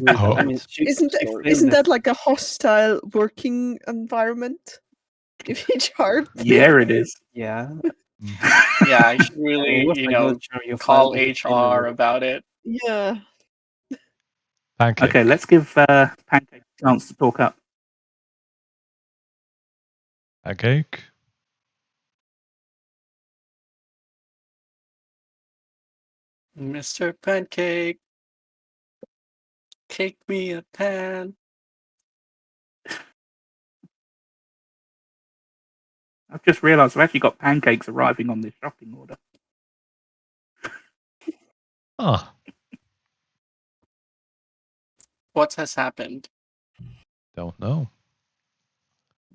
Oh. I mean, Isn't she feels isn't that- that like a hostile working environment? If you charm Yeah, it is. Yeah. Hmm. Yeah, I should I mean, it really, was a good charm. You call finally HR about it. Yeah. Pancake. Okay, let's give Pancake a chance to talk up. Pancake. Mr. Pancake, cake me a pan. I've just realised I've actually got pancakes arriving on this shopping order. Ah, What has happened? don't know.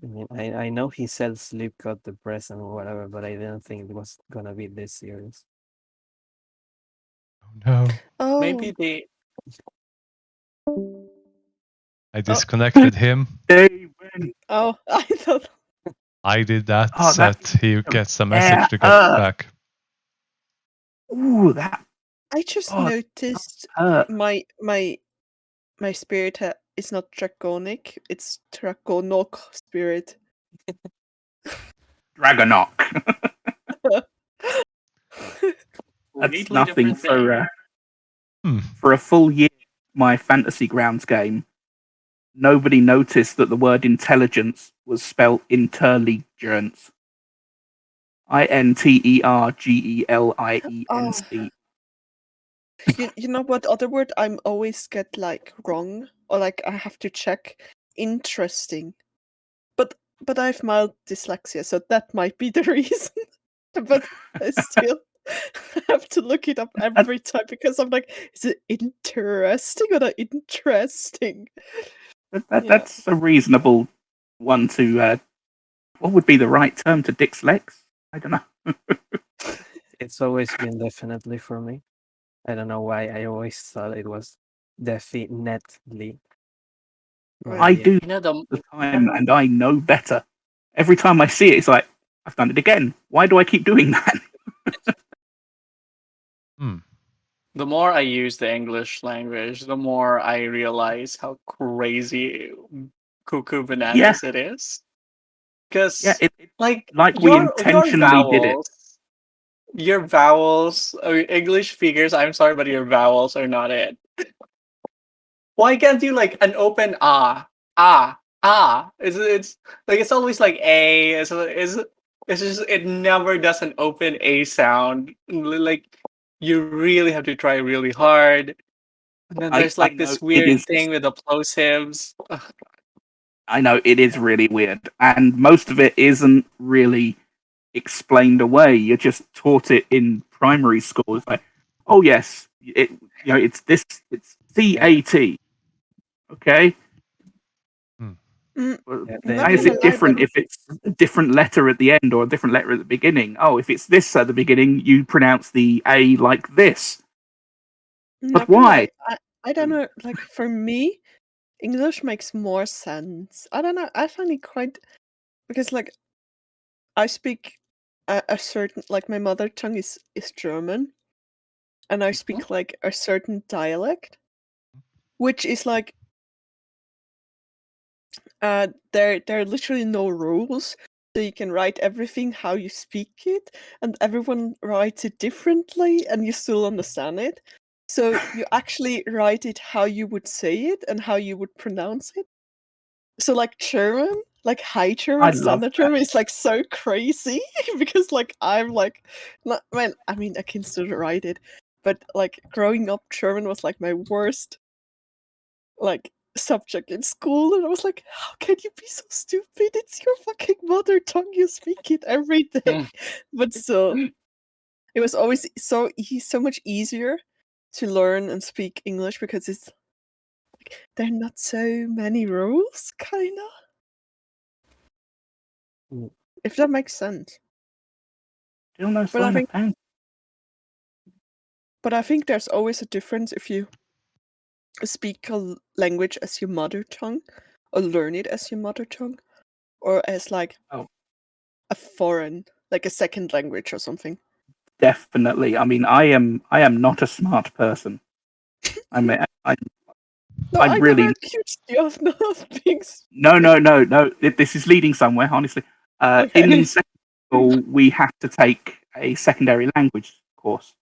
I mean, I know he said sleep got the present or whatever, but I didn't think it was gonna be this serious. Oh no. Oh. Maybe they. I disconnected him. They win. Oh, I thought. I did that Oh, so that- that he gets a message to get back. Ooh, that I just Oh, noticed hurt. my spirit is not draconic. It's draconok spirit. Dragonok. That's Completely nothing different thing. Hmm. for a full year. My Fantasy Grounds game. Nobody noticed that the word intelligence was spelled interligence. INTERGELIENC. You know what other word I'm always get like wrong or like I have to check? Interesting. But I have mild dyslexia, so that might be the reason. But I still have to look it up every time because I'm like, is it interesting or not interesting? That's a reasonable one to. What would be the right term to dyslex? I don't know. It's always been definitely for me. I don't know why. I always thought it was definitely. But I yeah. do You know, the the time, and I know better. Every time I see it, it's like I've done it again. Why do I keep doing that? Hmm. the more I use the English language, the more I realize how crazy cuckoo bananas it is. Because Yeah, like we intentionally did it. your vowels, English speakers. I'm sorry, but your vowels are not it. Why can't you like an open ah? It's like it's always like a. It's just it never does an open a sound. Like you really have to try really hard. And then there's I like know this it weird is. thing with the plosives. Ugh. I know it is really weird, and most of it isn't really explained away. You're just taught it in primary school. It's like, oh yes, it's this. It's CAT. Okay. Mm, Well, Yeah, not how is gonna it lie, different but if it's a different letter at the end or a different letter at the beginning? Oh, if it's this at the beginning, you pronounce the A like this. not But gonna why? lie, I don't know. Like for me, English makes more sense. I don't know. I find it quite because like I speak a certain like my mother tongue is German, and I speak like a certain dialect, which is like there are literally no rules. so you can write everything how you speak it, and everyone writes it differently, and you still understand it. So you actually write it how you would say it and how you would pronounce it. So like German, like High I German, love Standard that. German is like so crazy because like I'm like, well, I mean I can still write it, but like growing up, German was like my worst like subject in school, and I was like, how can you be so stupid? It's your fucking mother tongue. You speak it every day. But still, it was always so much easier to learn and speak English because it's there are not so many rules, kinda. Mm. If that makes sense. Still no But I sign of think pain. but I think there's always a difference if you speak a language as your mother tongue or learn it as your mother tongue or as like Oh. a foreign, like a second language or something. Definitely. I mean, I am not a smart person. I mean, No, I I never really accused you of not being no. This is leading somewhere. Honestly, okay. in secondary school, we have to take a secondary language course.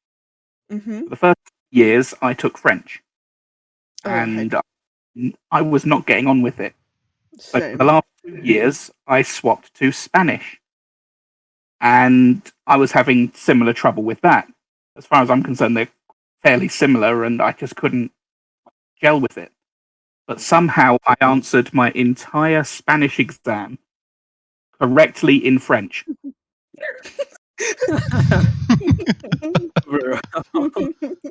Mm-hmm. For the first years, I took French, Okay. and I was not getting on with it. So for the Same. last 2 years, I swapped to Spanish, and I was having similar trouble with that. As far as I'm concerned, they're fairly similar, and I just couldn't gel with it. But somehow I answered my entire Spanish exam correctly in French. Bro.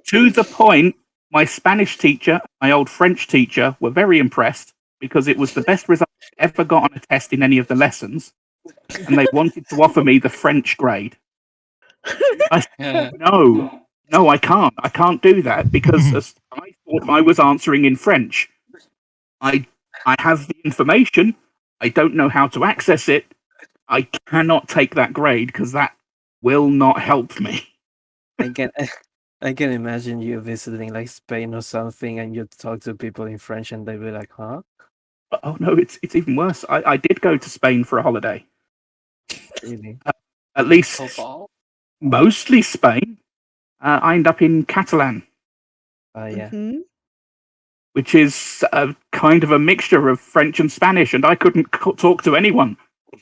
To the point, my Spanish teacher, my old French teacher, were very impressed because it was the best result I ever got on a test in any of the lessons, and they wanted to offer me the French grade. I said, no, I can't. I can't do that because I thought I was answering in French. I I have the information. I don't know how to access it. I cannot take that grade because that will not help me. I can I can imagine you visiting like Spain or something, and you talk to people in French, and they be like, "Huh? But, oh no, it's even worse. I did go to Spain for a holiday. Really? At least Football. mostly Spain. I end up in Catalan, Yeah." Mm-hmm. which is a kind of a mixture of French and Spanish, and I couldn't talk to anyone.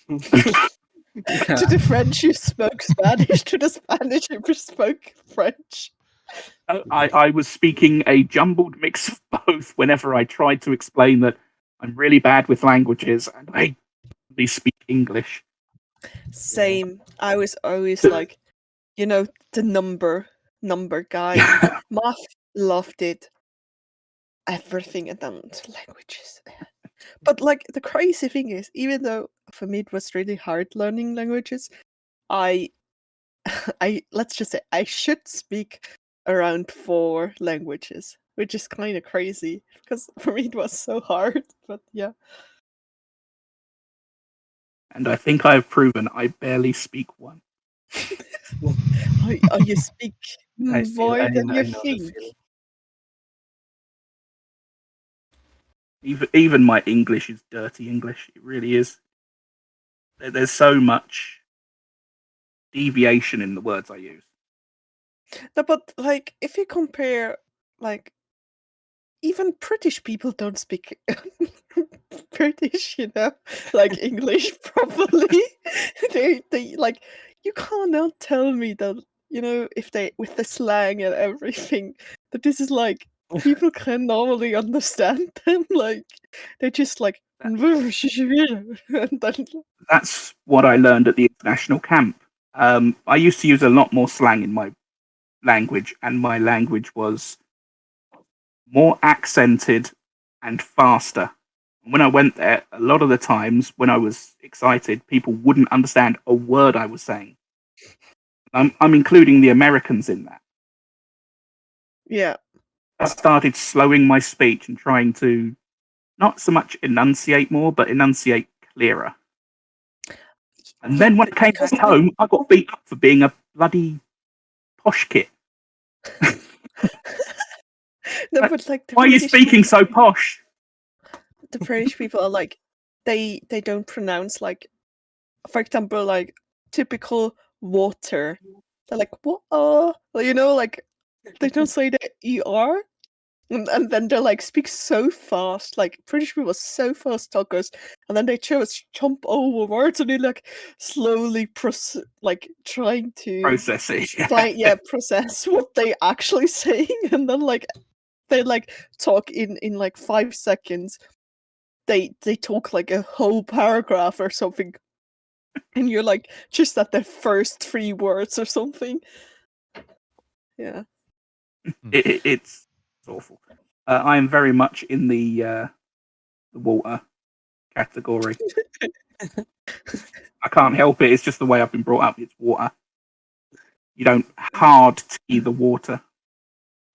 To the French, you spoke Spanish. To the Spanish, you spoke French. I was speaking a jumbled mix of both whenever I tried to explain that I'm really bad with languages and I only speak English. Same. I was always like, the number guy. Math loved it. Everything and then the languages. But like the crazy thing is, even though for me it was really hard learning languages, I I let's just say I should speak around 4 languages, which is kind of crazy because for me it was so hard. But yeah, And I think I've proven I barely speak one. you speak I feel more than I you know the think. feeling. Even my English is dirty English. It really is. There's so much deviation in the words I use. No, but like if you compare, like even British people don't speak British, like English properly. They like you cannot tell me that if they with the slang and everything that this is like people can normally understand them. Like they just like and then That's what I learned at the international camp. I used to use a lot more slang in my language, and my language was more accented and faster. When I went there, a lot of the times when I was excited, people wouldn't understand a word I was saying. I'm including the Americans in that. yeah. I started slowing my speech and trying to not so much enunciate more, but enunciate clearer. And then when I came back home, I got beat up for being a bloody posh kid. No, but like Why are you speaking so posh? The British people are like they don't pronounce like for example, like typical water. They're like, what? Like they don't say the ER. And then they like speak so fast, like British people are so fast talkers, and then they just jump over words and they like slowly like trying to Process it. process what they actually saying, and then like they like talk in like 5 seconds. They talk like a whole paragraph or something, and you're like just at the first 3 words or something. Yeah. It's awful. I am very much in the water category. I can't help it. It's just the way I've been brought up. It's water. You don't hard tea the water.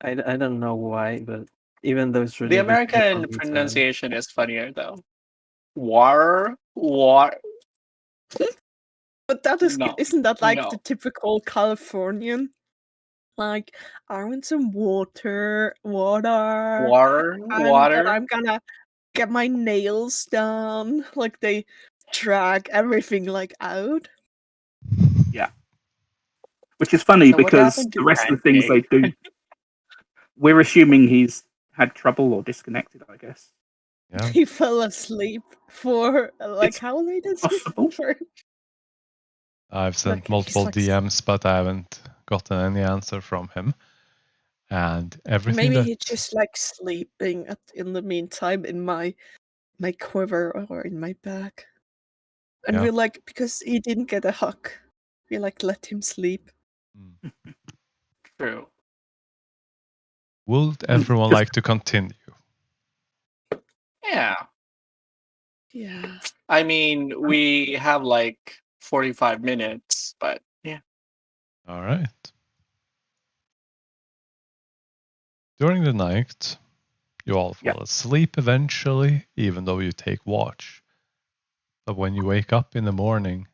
I don't know why, but even those The really American pronunciation is funnier though. War. But that is No, isn't that like no. the typical Californian? Like, I want some water, Water. and I'm gonna get my nails done. Like they drag everything like out. Yeah. Which is funny So what because happened to the rest of the things they pancake? do, we're assuming he's had trouble or disconnected, I guess. Yeah. He fell asleep for like It's how late is possible. it? For I've sent like multiple he's like DMs, but I haven't gotten any answer from him. And everything maybe that he's just like sleeping in the meantime in my quiver or in my back. And Yeah. we're like, because he didn't get a hug, we like let him sleep. Mm. True. Would everyone Just like to continue? Yeah. Yeah. I mean, we have like 45 minutes, but yeah. All right. During the night, you all fall asleep eventually, even though you take watch. But when you wake up in the morning,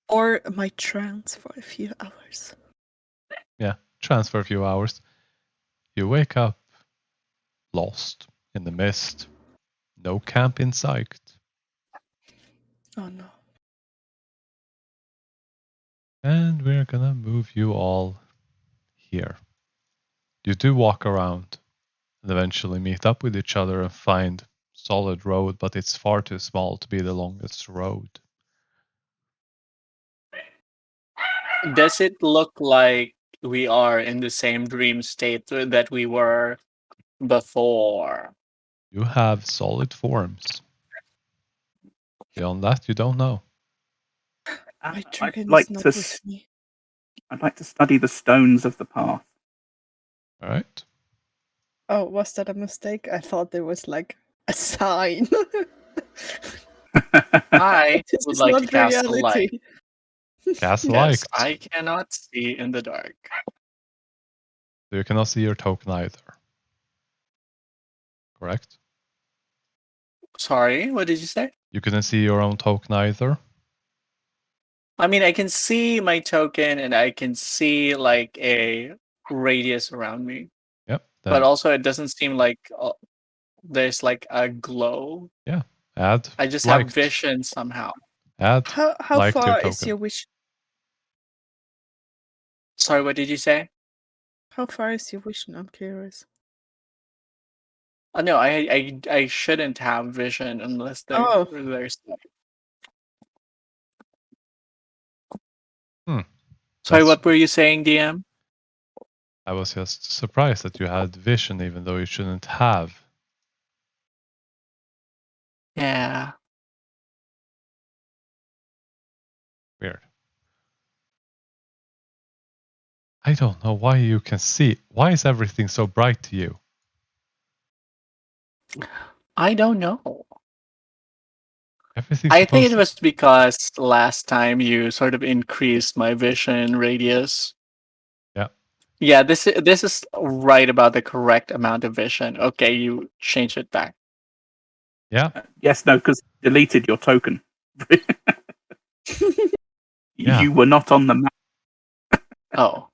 Or my trance for a few hours. transfer a few hours, you wake up lost in the mist, no camp in sight. Oh no. And we're gonna move you all here. You do walk around and eventually meet up with each other and find solid road, but it's far too small to be the longest road. Does it look like we are in the same dream state that we were before? You have solid forms. Beyond that, you don't know. My I'd dragon like is not to. with me. I'd like to study the stones of the path. All right. Oh, was that a mistake? I thought there was like a sign. I This would is like to not cast a light. reality. Cast Yes, light. I cannot see in the dark. So you cannot see your token either. Correct? Sorry, what did you say? You couldn't see your own token either. I mean, I can see my token and I can see like a radius around me, Yep. but Then also it doesn't seem like there's like a glow. add I just have light. vision somehow. Add How light to your far is token. your wish? Sorry, what did you say? How far is your vision? I'm curious. No, I shouldn't have vision unless Oh, there's. Hmm. Sorry, That's what were you saying, DM? I was just surprised that you had vision even though you shouldn't have. Yeah. Weird. I don't know why you can see. Why is everything so bright to you? I don't know. Everything's I think supposed it to. was because last time you sort of increased my vision radius. Yeah. Yeah, this is right about the correct amount of vision. Okay, you change it back. Yeah. Yes, no, because deleted your token. Yeah. You were not on the map. Oh,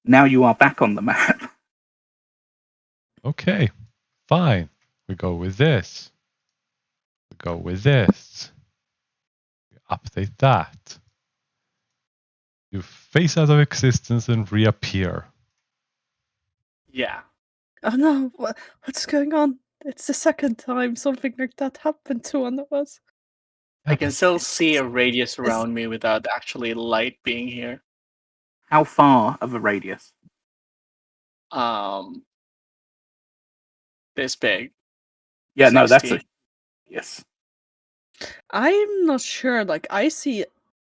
Now you are back on the map. Okay. Fine. We go with this. We go with this. We update that. You phase out of existence and reappear. Yeah. Oh no, what's going on? It's the second time something like that happened to one of us. I can still see a radius around me without actually light being here. How far of a radius? Um, this big. Yeah, no, that's a 60. yes. I'm not sure. Like I see,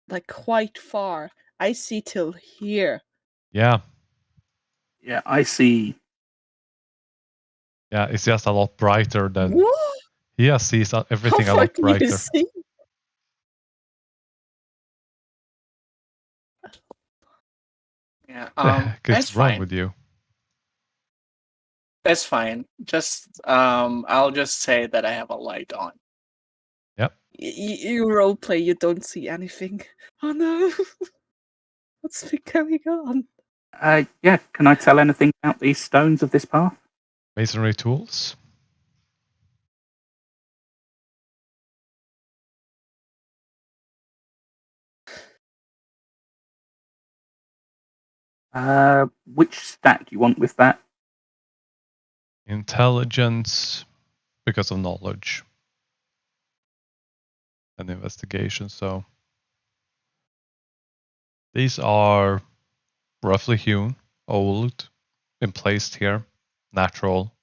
like quite far. I see till here. Yeah, Yeah, I see. yeah, it's just a lot brighter than What? he sees How everything a far lot can you brighter. see? Yeah. The heck It's is wrong fine. with you? It's fine. Just I'll just say that I have a light on. You roleplay. You don't see anything. Oh no! What's been going on? Yeah, can I tell anything about these stones of this path? Masonry tools. Which stat do you want with that? Intelligence because of knowledge and investigation. So these are roughly hewn, old, been placed here, natural.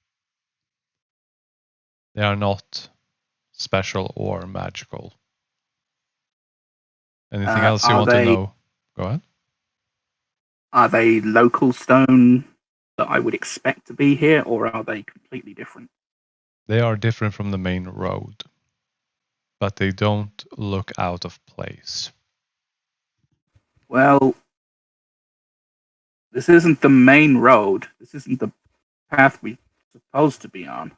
They are not special or magical. Anything else you Are want to they know? Go ahead. are they local stone that I would expect to be here, or are they completely different? They are different from the main road, but they don't look out of place. Well, this isn't the main road. This isn't the path we're supposed to be on.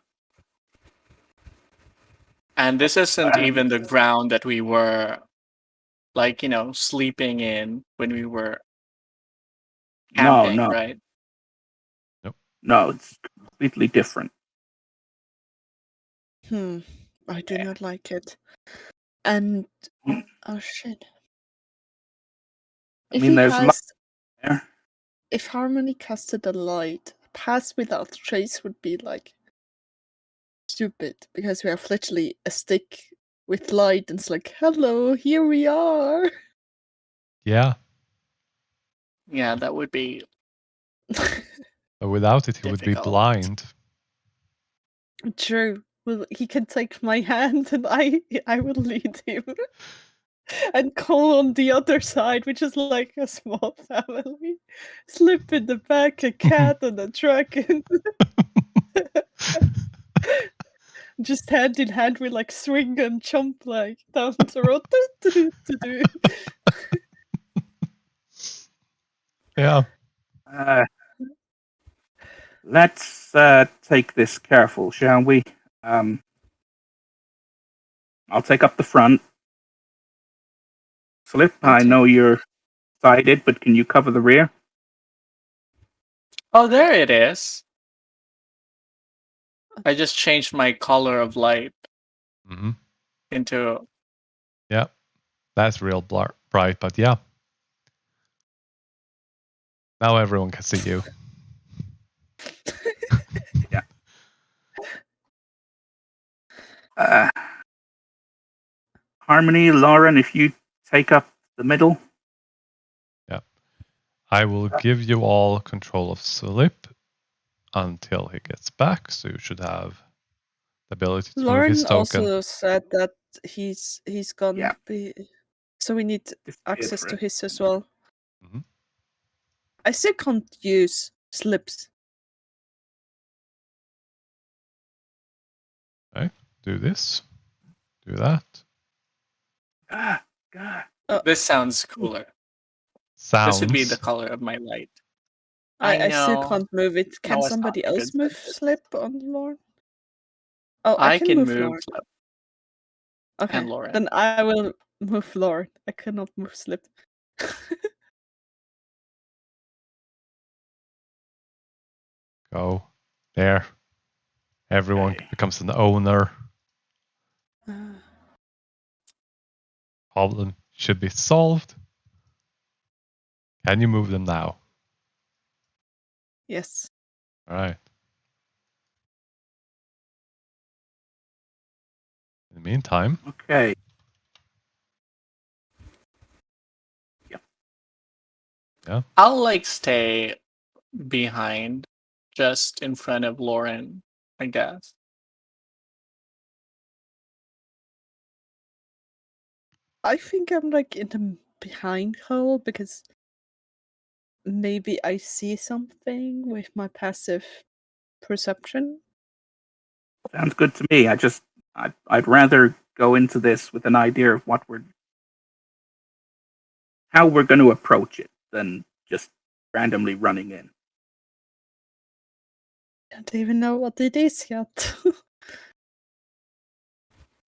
And this isn't even the ground that we were, like, sleeping in when we were No, camping, no, right? no. It's completely different. I do not like it. And I oh shit! mean, there's light there. If Harmony casted a light, pass without trace would be like stupid because we have literally a stick with light and it's like, hello, here we are. Yeah, Yeah, that would be but without it, he would be difficult. blind. True. Well, he can take my hand and I will lead him and call on the other side, which is like a small family. Slip in the back, a cat and a dragon. Just hand in hand, we like swing and jump like down the road. Yeah, Uh, let's take this careful, shall we? Um, I'll take up the front. Slip, I Okay. know you're sided, but can you cover the rear? Oh, there it is. I just changed my color of light hmm into. yeah, that's real bright. But yeah, now everyone can see you. Yeah. Uh, Harmony, Lauren, if you take up the middle. Yeah, I will give you all control of Slip until he gets back. So you should have the ability to move his Lauren token. also said that he's gone. Yeah. So we need Disappeared access for to it. his as well. hmm I still can't use slips. Okay, do this, do that. Ah, God. This sounds cooler. This would be the Sounds. color of my light. I still know. can't move it. Can No, it's not somebody a else good move sentence. slip on Lauren? Oh, I I can can move move Lauren. Flip Okay, and Lauren. then I will move Lauren. I cannot move slip. Go there. Everyone Okay. becomes an owner. problem should be solved. Can you move them now? Yes. All right. In the meantime, Okay. I'll like stay behind, just in front of Lauren, I guess. I think I'm like in the behind hole because maybe I see something with my passive perception. Sounds good to me. I'd rather go into this with an idea of how we're going to approach it than just randomly running in. I don't even know what it is yet.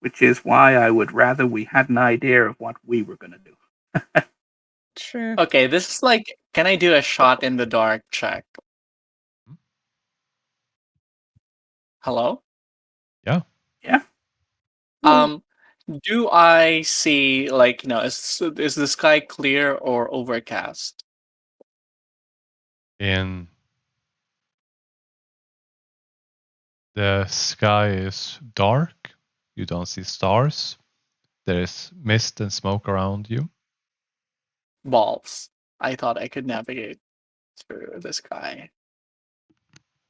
Which is why I would rather we had an idea of what we were going to do. True. Okay, this is like, can I do a shot in the dark check? Hello? yeah. Yeah. Well, Do I see like, is the sky clear or overcast? In the sky is dark. You don't see stars. There is mist and smoke around you. Balls. I thought I could navigate through the sky.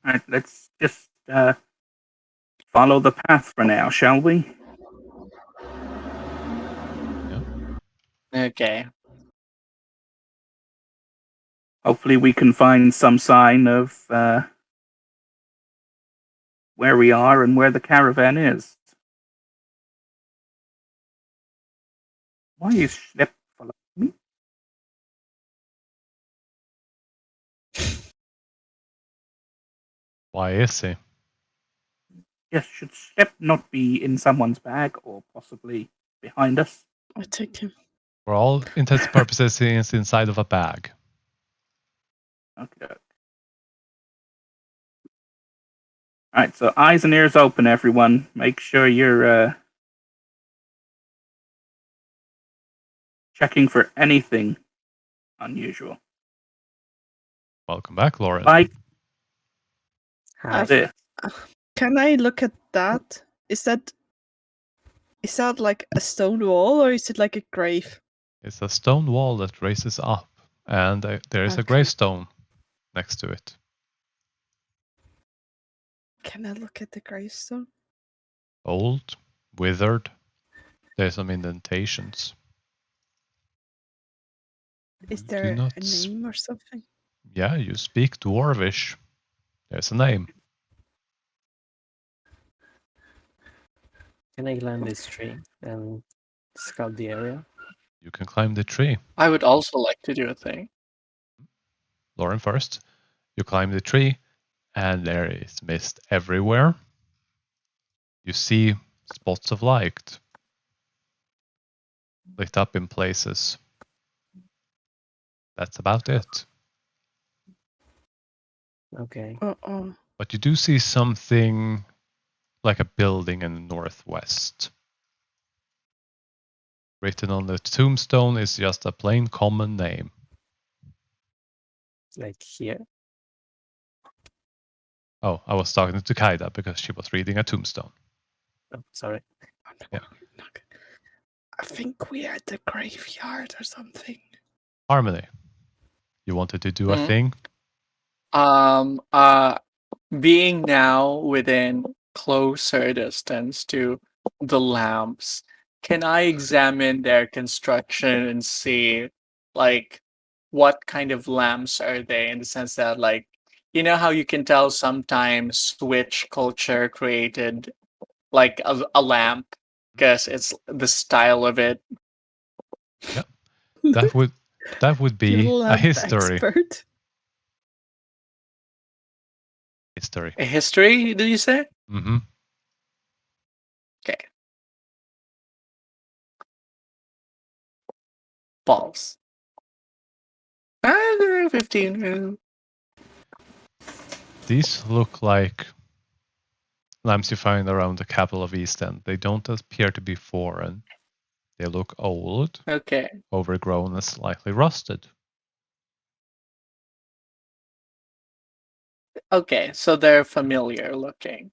All right, let's just follow the path for now, shall we? Okay. Hopefully, we can find some sign of where we are and where the caravan is. Why is Schlepp following me? Why is he? Yes, should Schlepp not be in someone's bag or possibly behind us? I take him. For all intents and purposes, he is inside of a bag. Okay. All right, so eyes and ears open, everyone. Make sure you're checking for anything unusual. Welcome back, Lauren. Like Hi. this. Can I look at that? Is that like a stone wall or is it like a grave? It's a stone wall that raises up, and there is a Okay. gravestone next to it. Can I look at the gravestone? Old, withered. There's some indentations. Is You do there not a name or something? Yeah, you speak Dwarvish. There's a name. Can I climb this tree and scout the area? You can climb the tree. I would also like to do a thing. Lauren first. You climb the tree, and there is mist everywhere. You see spots of light lit up in places. That's about it. Okay. Uh-oh. But you do see something like a building in the northwest. Written on the tombstone is just a plain common name. Like here? Oh, I was talking to Kaida because she was reading a tombstone. Oh, sorry. Yeah. I think we are at the graveyard or something. Harmony, you wanted to do a Hmm? thing? Um, uh, Being now within closer distance to the lamps, can I examine their construction and see, like, what kind of lamps are they? In the sense that, like, you know how you can tell sometimes which culture created like a lamp because it's the style of it. Yeah. That would You be a lamp history. expert. History. A history, did you say? Mm-hmm. Okay. Balls. 15. These look like lamps you find around the capital of East End. They don't appear to be foreign. They look old, Okay. overgrown, and slightly rusted. Okay, so they're familiar looking.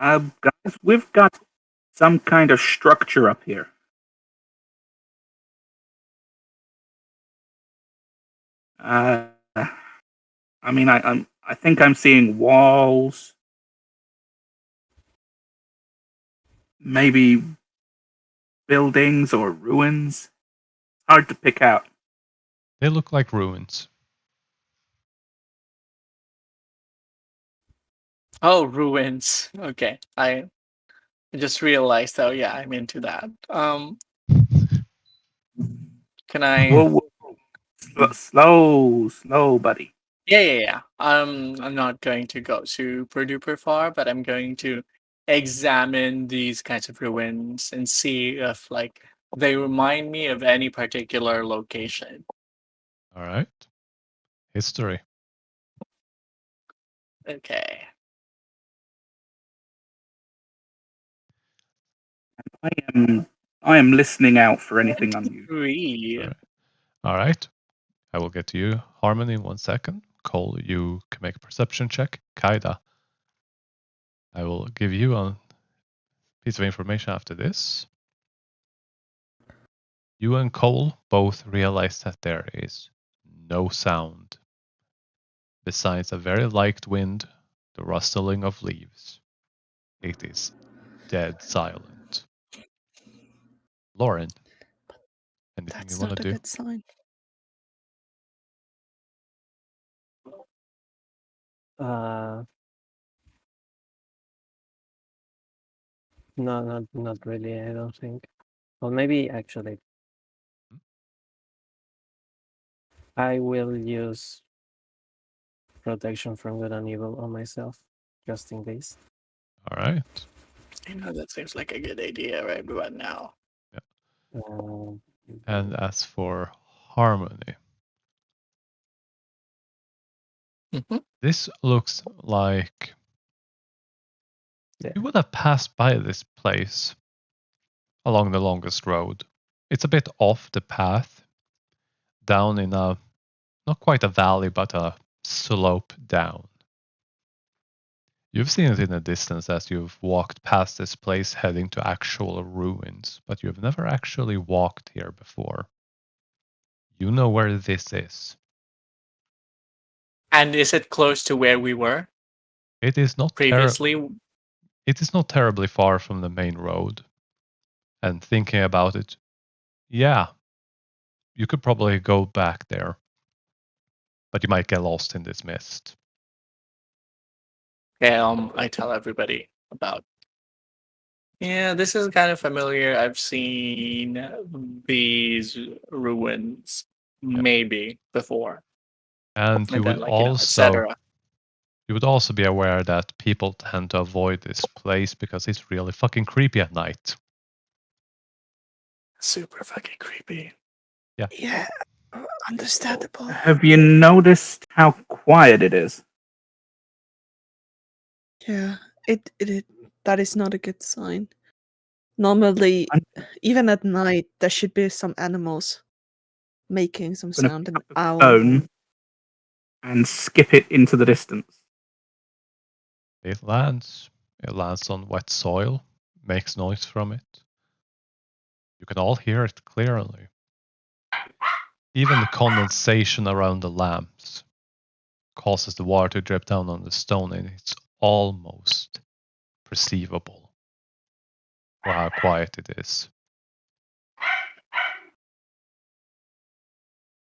Guys, we've got some kind of structure up here. I mean, I think I'm seeing walls, maybe buildings or ruins. Hard to pick out. They look like ruins. Oh, ruins. Okay. I just realized, oh yeah, I'm into that. Can I Whoa, whoa, whoa. Slow, buddy. yeah. I'm not going to go super duper far, but I'm going to examine these kinds of ruins and see if like they remind me of any particular location. All right. History. Okay. I am listening out for anything unusual. 3. All right. I will get to you, Harmony, in 1 second. Cole, you can make a perception check. Kaida, I will give you a piece of information after this. You and Cole both realize that there is no sound besides a very light wind, the rustling of leaves. It is dead silent. Lauren, anything you That's want to not a do? good sign. Uh, no, not really. I don't think. Well, maybe actually, I will use protection from good and evil on myself, just in case. All right. That seems like a good idea right about now. Uh, And as for Harmony, Mhm. this looks like Yeah. you would have passed by this place along the longest road. It's a bit off the path, down in a, not quite a valley, but a slope down. You've seen it in the distance as you've walked past this place heading to actual ruins, but you've never actually walked here before. You know where this is. And is it close to where we were It is not previously? it is not terribly far from the main road. And thinking about it, yeah, you could probably go back there, but you might get lost in this mist. Yeah, I tell everybody about. Yeah, this is kind of familiar. I've seen these ruins maybe before, And and then like etc. you would also be aware that people tend to avoid this place because it's really fucking creepy at night. Super fucking creepy. Yeah, understandable. Have you noticed how quiet it is? Yeah, it that is not a good sign. Normally, I'm even at night, there should be some animals making some going to sound. pick An up the owl. stone and skip it into the distance. It lands. It lands on wet soil, makes noise from it. You can all hear it clearly. Even the condensation around the lamps causes the water to drip down on the stone, and it's almost perceivable for how quiet it is.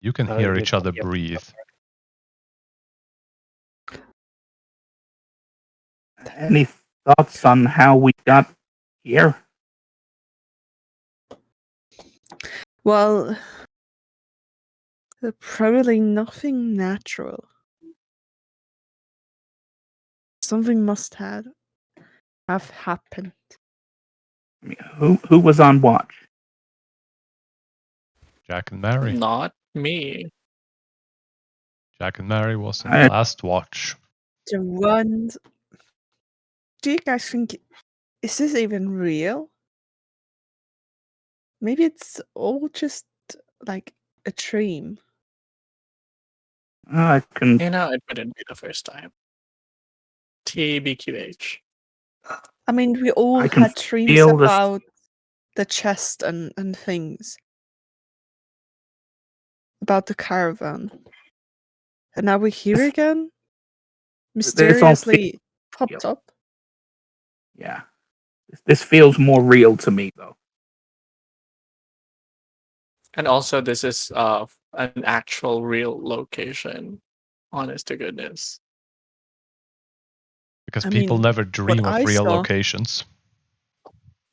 You can hear each other breathe. Any thoughts on how we got here? Well, probably nothing natural. Something must have happened. I mean, who was on watch? Jack and Mary. Not me. Jack and Mary was in I- the last watch. The ones. Do you guys think is this even real? Maybe it's all just like a dream. I can. You know, it wouldn't be the first time. TBQH. I mean, we all I can had dreams feel this. about the chest and things. About the caravan. And now we're here again? This all feels. Mysteriously popped up? Yeah. This feels more real to me, though. And also, this is an actual real location. Honest to goodness. Because I people mean, never what dream of I real saw, locations.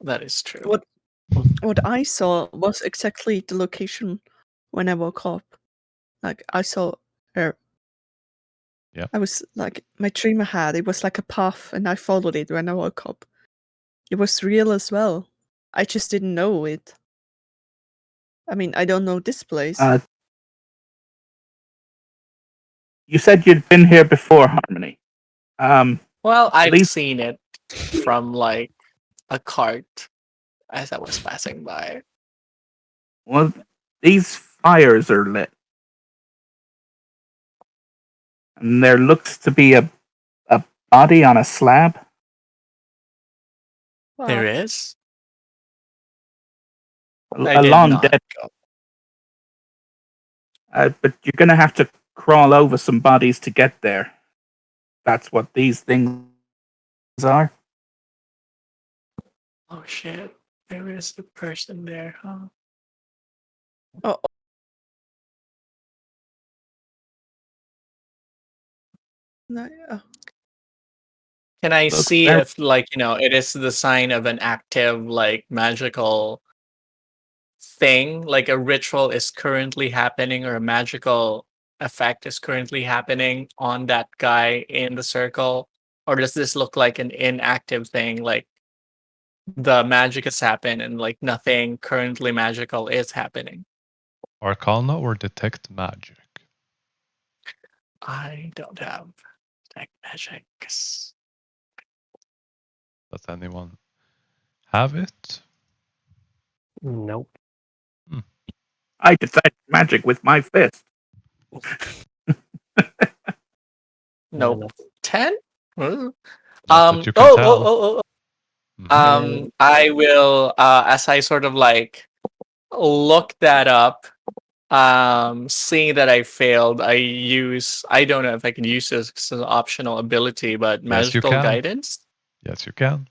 That is true. what I saw was exactly the location when I woke up. Like I saw her. Yeah. I was like my dream I had. It was like a path, and I followed it when I woke up. It was real as well. I just didn't know it. I mean, I don't know this place. You said you'd been here before, Harmony. Well, I've these- seen it from like a cart as I was passing by. Well, these fires are lit, and there looks to be a body on a slab. There Wow. is? A long dead. Go. But you're gonna have to crawl over some bodies to get there. That's what these things are. Oh shit. There is a person there, huh? Oh, no, Can I Looks see very- if, like, it is the sign of an active, like, magical thing? Like a ritual is currently happening or a magical effect is currently happening on that guy in the circle? Or does this look like an inactive thing? Like the magic has happened and like nothing currently magical is happening? Arcana or detect magic? I don't have detect magic. Does anyone have it? Nope. I detect magic with my fist. Nope. No. 10? Not that you can tell. Mhm. I will as I sort of like look that up, seeing that I failed, I don't know if I can use this as an optional ability, but Yes, you magical can. guidance. Yes, you can.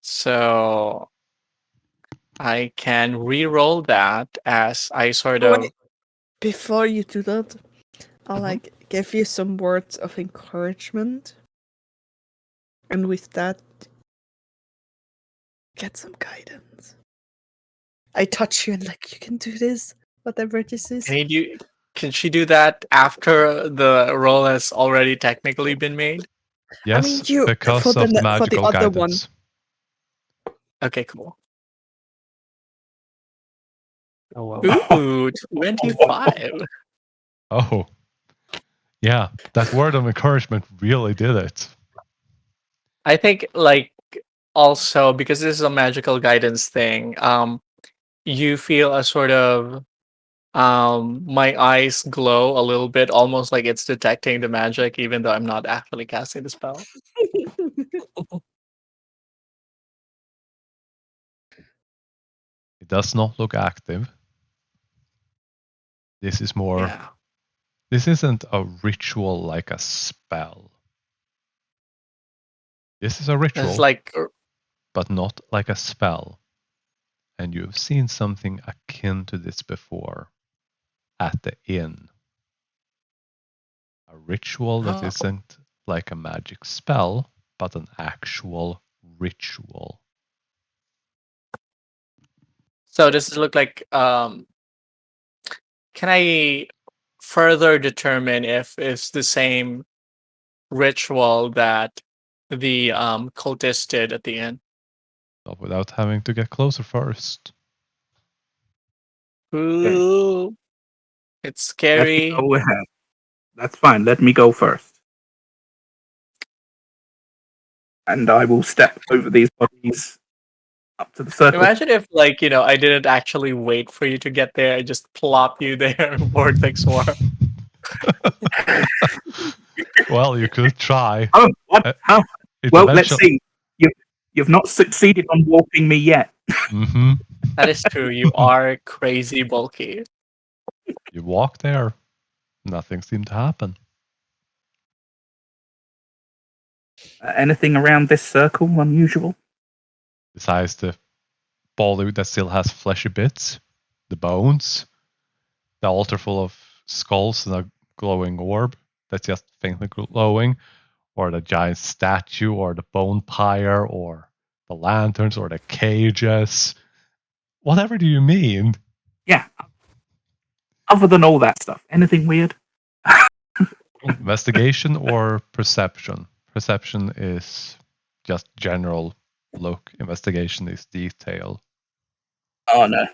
So I can re-roll that as I sort Oh, of wait. Before you do that, I'll Mhm. like give you some words of encouragement. And with that, get some guidance. I touch you and like you can do this, whatever this is. can she do that after the roll has already technically been made? Yes, I mean, you because for of the magical other one. guidance. Okay, cool. Oh well. Ooh, 25. Oh, yeah. That word of encouragement really did it. I think like also because this is a magical guidance thing, you feel a sort of my eyes glow a little bit, almost like it's detecting the magic, even though I'm not actually casting the spell. It does not look active. This is more. Yeah. This isn't a ritual like a spell. This is a ritual, It's like but not like a spell. And you've seen something akin to this before at the inn. A ritual that oh, isn't like a magic spell, but an actual ritual. so does it look like can I further determine if it's the same ritual that the cultist did at the end? Not without having to get closer first. Ooh, it's Let me scary. go ahead. That's fine. Let me go first. And I will step over these bodies up to the circle. Imagine if, like, I didn't actually wait for you to get there. I just plop you there, vortex war. Well, you could try. Oh, what? Uh, How? It Well, let's eventually. see. You've not succeeded on warping me yet. Mm-hmm. That is true. You are crazy bulky. You walk there. Nothing seemed to happen. Anything around this circle unusual? Besides the body that still has fleshy bits, the bones, the altar full of skulls and a glowing orb that's just faintly glowing, or the giant statue, or the bone pyre, or the lanterns, or the cages. Whatever do you mean? Yeah. Other than all that stuff, anything weird? Investigation or perception? Perception is just general look. Investigation is detail. Oh no,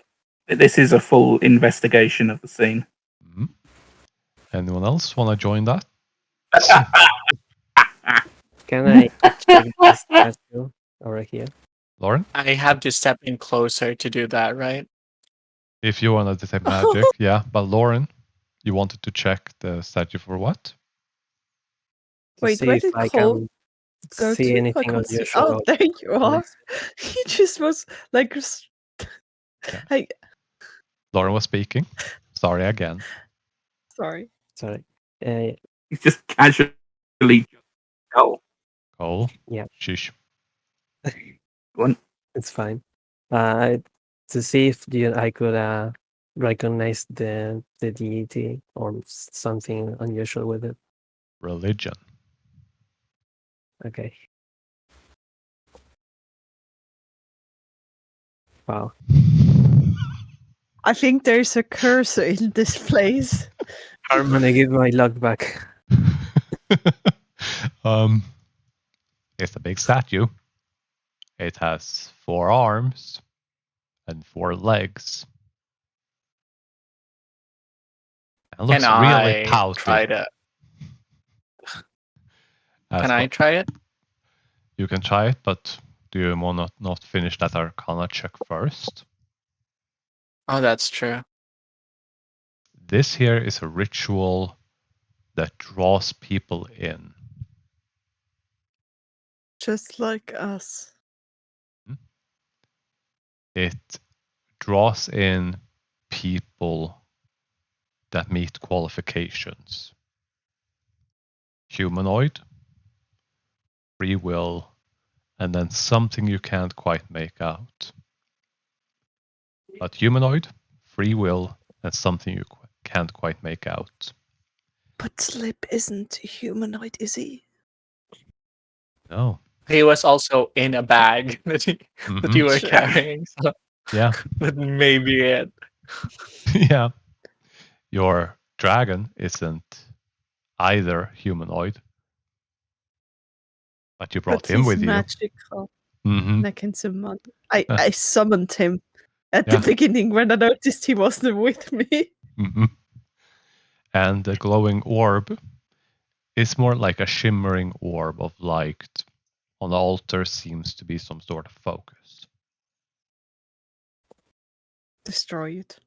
this is a full investigation of the scene. Mhm. Anyone else want to join that? Can I check this statue over here? Lauren? I have to step in closer to do that, right? If you want to detect magic, yeah. But Lauren, you wanted to check the statue for what? To Wait, see where if did I Cole can go see to? I anything can't see. unusual. Oh, there you on are. this. He just was like, Yeah. hey, Lauren was speaking. Sorry again. sorry. Sorry. He's just casually. Oh, Cole. Yeah. Shish. go on. It's fine. To see if I could recognize the deity or something unusual with it. Religion. Okay. Wow. I think there's a cursor in this place. I'm gonna give my luck back. It's a big statue. It has 4 arms and 4 legs. And looks Can really I pouty. try to? As Can I well. try it? You can try it, but do you want to not finish that Arcana check first? Oh, that's true. This here is a ritual that draws people in. Just like us. It draws in people that meet qualifications. Humanoid, free will, and then something you can't quite make out. But humanoid, free will, and something you can't quite make out. But Slip isn't a humanoid, is he? No. He was also in a bag that you were Sure. carrying. So Yeah. that may be it. Yeah. Your dragon isn't either humanoid, but you brought But him he's with you. magical. Mm-hmm. And I can summon. I summoned him at Yeah. the beginning when I noticed he wasn't with me. Mm-hmm. And the glowing orb is more like a shimmering orb of light. On the altar seems to be some sort of focus. Destroy it.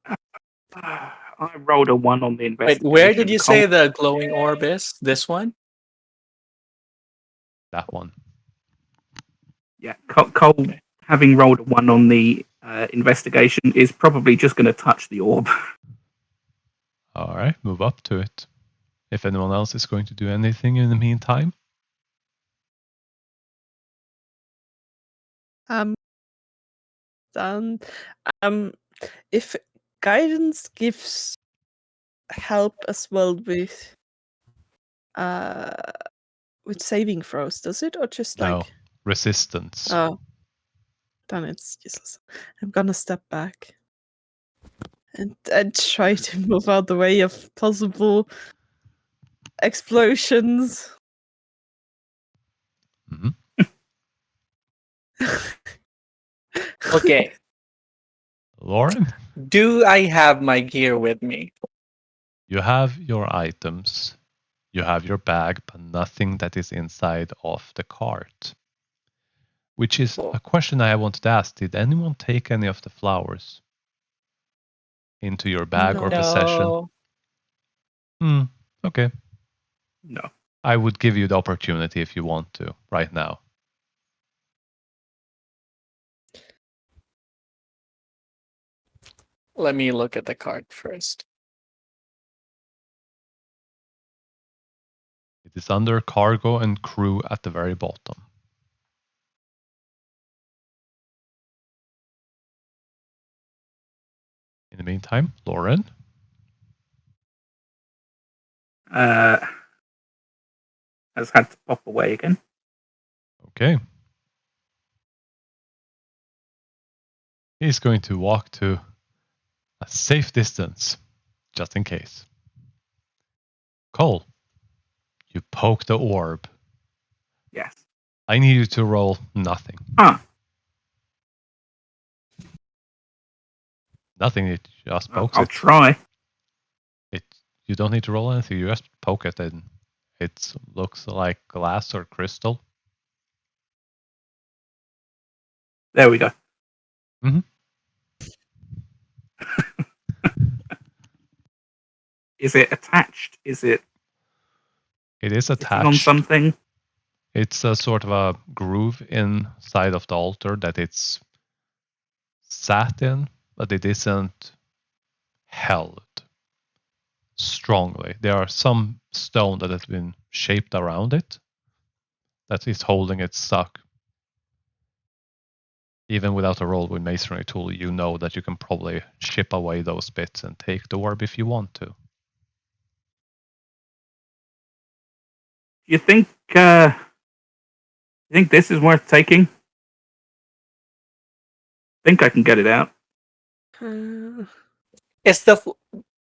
I rolled a 1 on the Wait, investigation. where did you say Cole, the glowing orb is? This one? That one. Yeah, Cole, having rolled a 1 on the investigation, is probably just going to touch the orb. All right, move up to it. If anyone else is going to do anything in the meantime. Then, if guidance gives help as well with saving throws, does it, or just No, like? resistance. Oh, then it's useless. I'm gonna step back and try to move out the way of possible explosions. Mm-hmm. Okay. Lauren, Do I have my gear with me? you have your items. You have your bag, but nothing that is inside of the cart. Which is a question I wanted to ask. Did anyone take any of the flowers into your bag or No. possession? Okay. No. I would give you the opportunity if you want to right now. Let me look at the card first. It is under cargo and crew at the very bottom. In the meantime, Lauren. Has had to pop away again. Okay. He's going to walk to a safe distance, just in case. Cole, you poke the orb. Yes. I need you to roll nothing. Huh. Nothing, it just pokes I'll it. try. You don't need to roll anything, you just poke it and it looks like glass or crystal. There we go. Mhm. Is it attached? Is it It is sitting attached. on something? It's a sort of a groove inside of the altar that it's sat in, but it isn't held strongly. There are some stone that has been shaped around it that is holding it stuck. Even without a roll with masonry tool, you know that you can probably chip away those bits and take the orb if you want to. Do you think this is worth taking? Think I can get it out. Is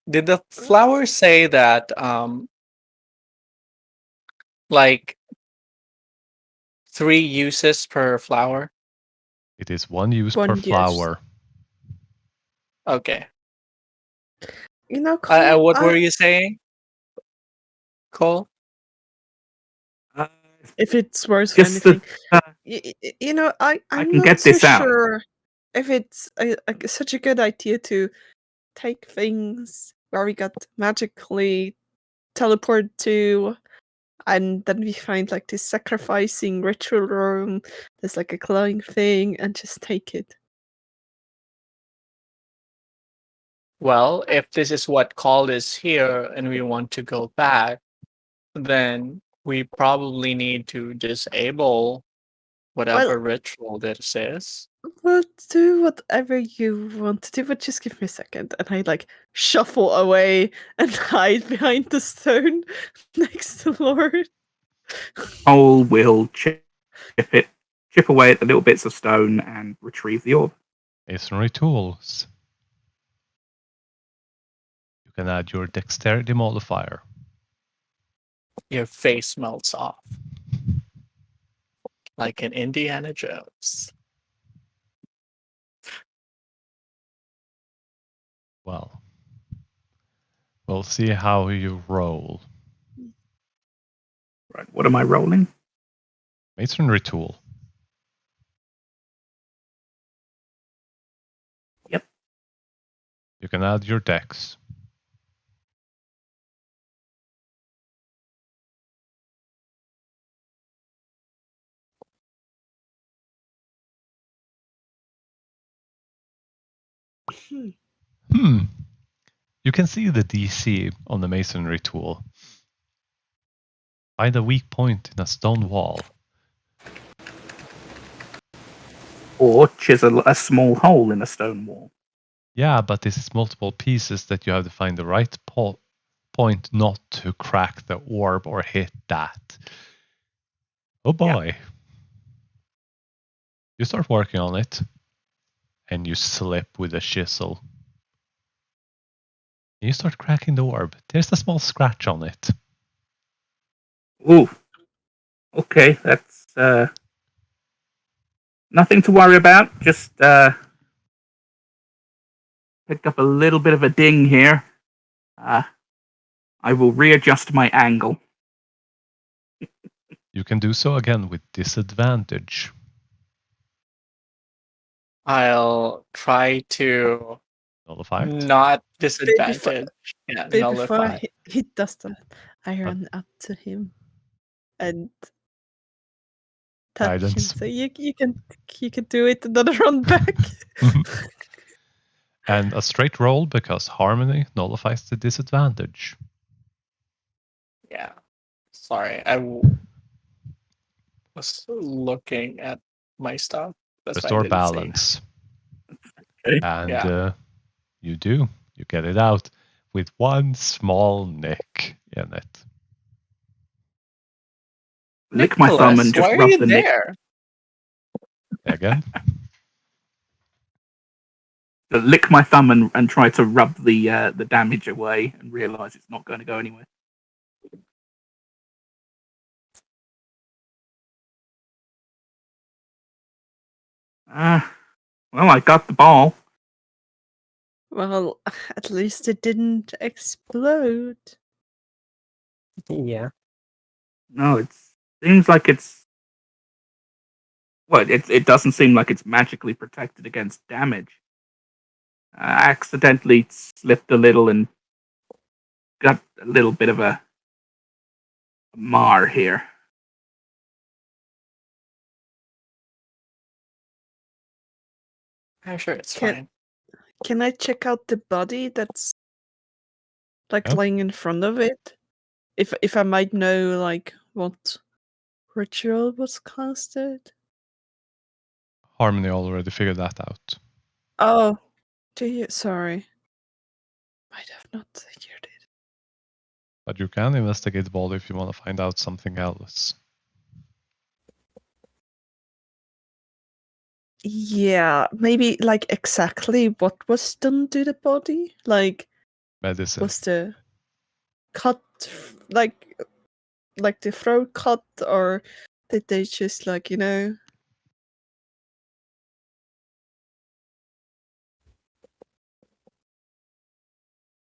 did the flower say that like 3 uses per flower? It is one use One per use. flower. Okay. You know, Cole, What were you saying, Cole? if it's worth Just anything, that you know, I I'm can not get so this out. sure if it's such a good idea to take things where we got magically teleported to, and then we find like this sacrificing ritual room. There's like a glowing thing, and just take it. Well, if this is what called us here and we want to go back, then we probably need to disable whatever ritual this is. Well, do whatever you want to do, but just give me a second. And I like shuffle away and hide behind the stone next to Lord. Cole will chip away at the little bits of stone and retrieve the orb. Masonry tools. You can add your dexterity modifier. Your face melts off like an Indiana Jones. Well, we'll see how you roll. Right. What am I rolling? Masonry tool. Yep. You can add your dex. You can see the DC on the masonry tool. Find a weak point in a stone wall. Or chisel a small hole in a stone wall. Yeah, but this is multiple pieces that you have to find the right point not to crack the orb or hit that. Oh boy. Yeah. You start working on it, and you slip with a chisel. You start cracking the orb. There's a small scratch on it. Ooh. Okay, that's nothing to worry about. Just picked up a little bit of a ding here. I will readjust my angle. You can do so again with disadvantage. I'll try to Nullify it. not disadvantage. Yeah, Before nullify. he does that, I Uh. run up to him and touch him. Guidance. So you can do it, and then I run back. And a straight roll because harmony nullifies the disadvantage. Yeah. Sorry, was looking at my stuff. That's why I Restore didn't see. balance. Okay. And Yeah. you do. You get it out with one small nick in it. Lick my thumb and Nicholas, just why are rub you the nick. there? Again, Lick my thumb and try to rub the damage away and realise it's not going to go anywhere. Well, I got the ball. Well, at least it didn't explode. Yeah. No, it seems like it's. Well, it doesn't seem like it's magically protected against damage. I accidentally slipped a little and got a little bit of a mar here. I'm sure it's Can- fine. Can I check out the body that's like Yeah. lying in front of it? If I might know like what ritual was casted. harmony already figured that out. Oh, do you? Sorry, might have not figured it. But you can investigate the body if you want to find out something else. Yeah, maybe like exactly what was done to the body. Like, Medicine. was the cut like the throat cut, or did they just like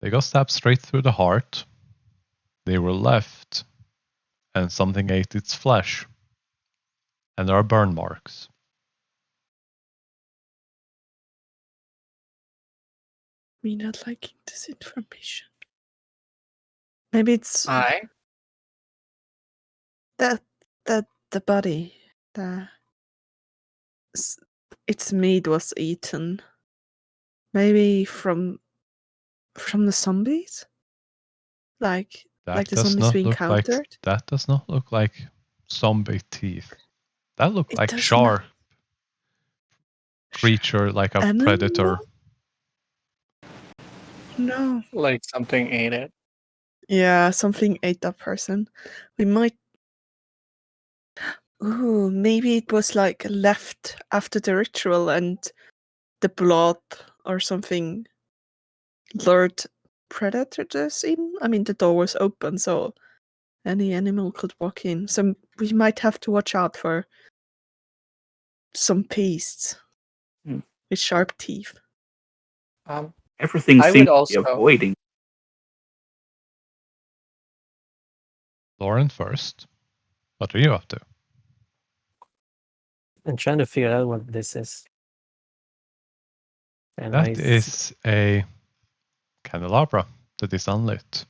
They got stabbed straight through the heart. They were left, and something ate its flesh. And there are burn marks. me not liking this information? Maybe it's I that the body, the its meat was eaten. Maybe from the zombies, like That the does zombies we not look like encountered. that does not look like zombie teeth. That looked It like does sharp not. creature, like a Animal? predator. No. like something ate it. Yeah, something ate that person. We might. Ooh, maybe it was like left after the ritual and the blood or something lured predators in. I mean, the door was open, so any animal could walk in. So we might have to watch out for some beasts Hmm. with sharp teeth. Everything I seems would to be also- avoiding. Lauren first. What are you up to? I'm trying to figure out what this is. And That is a candelabra that is unlit.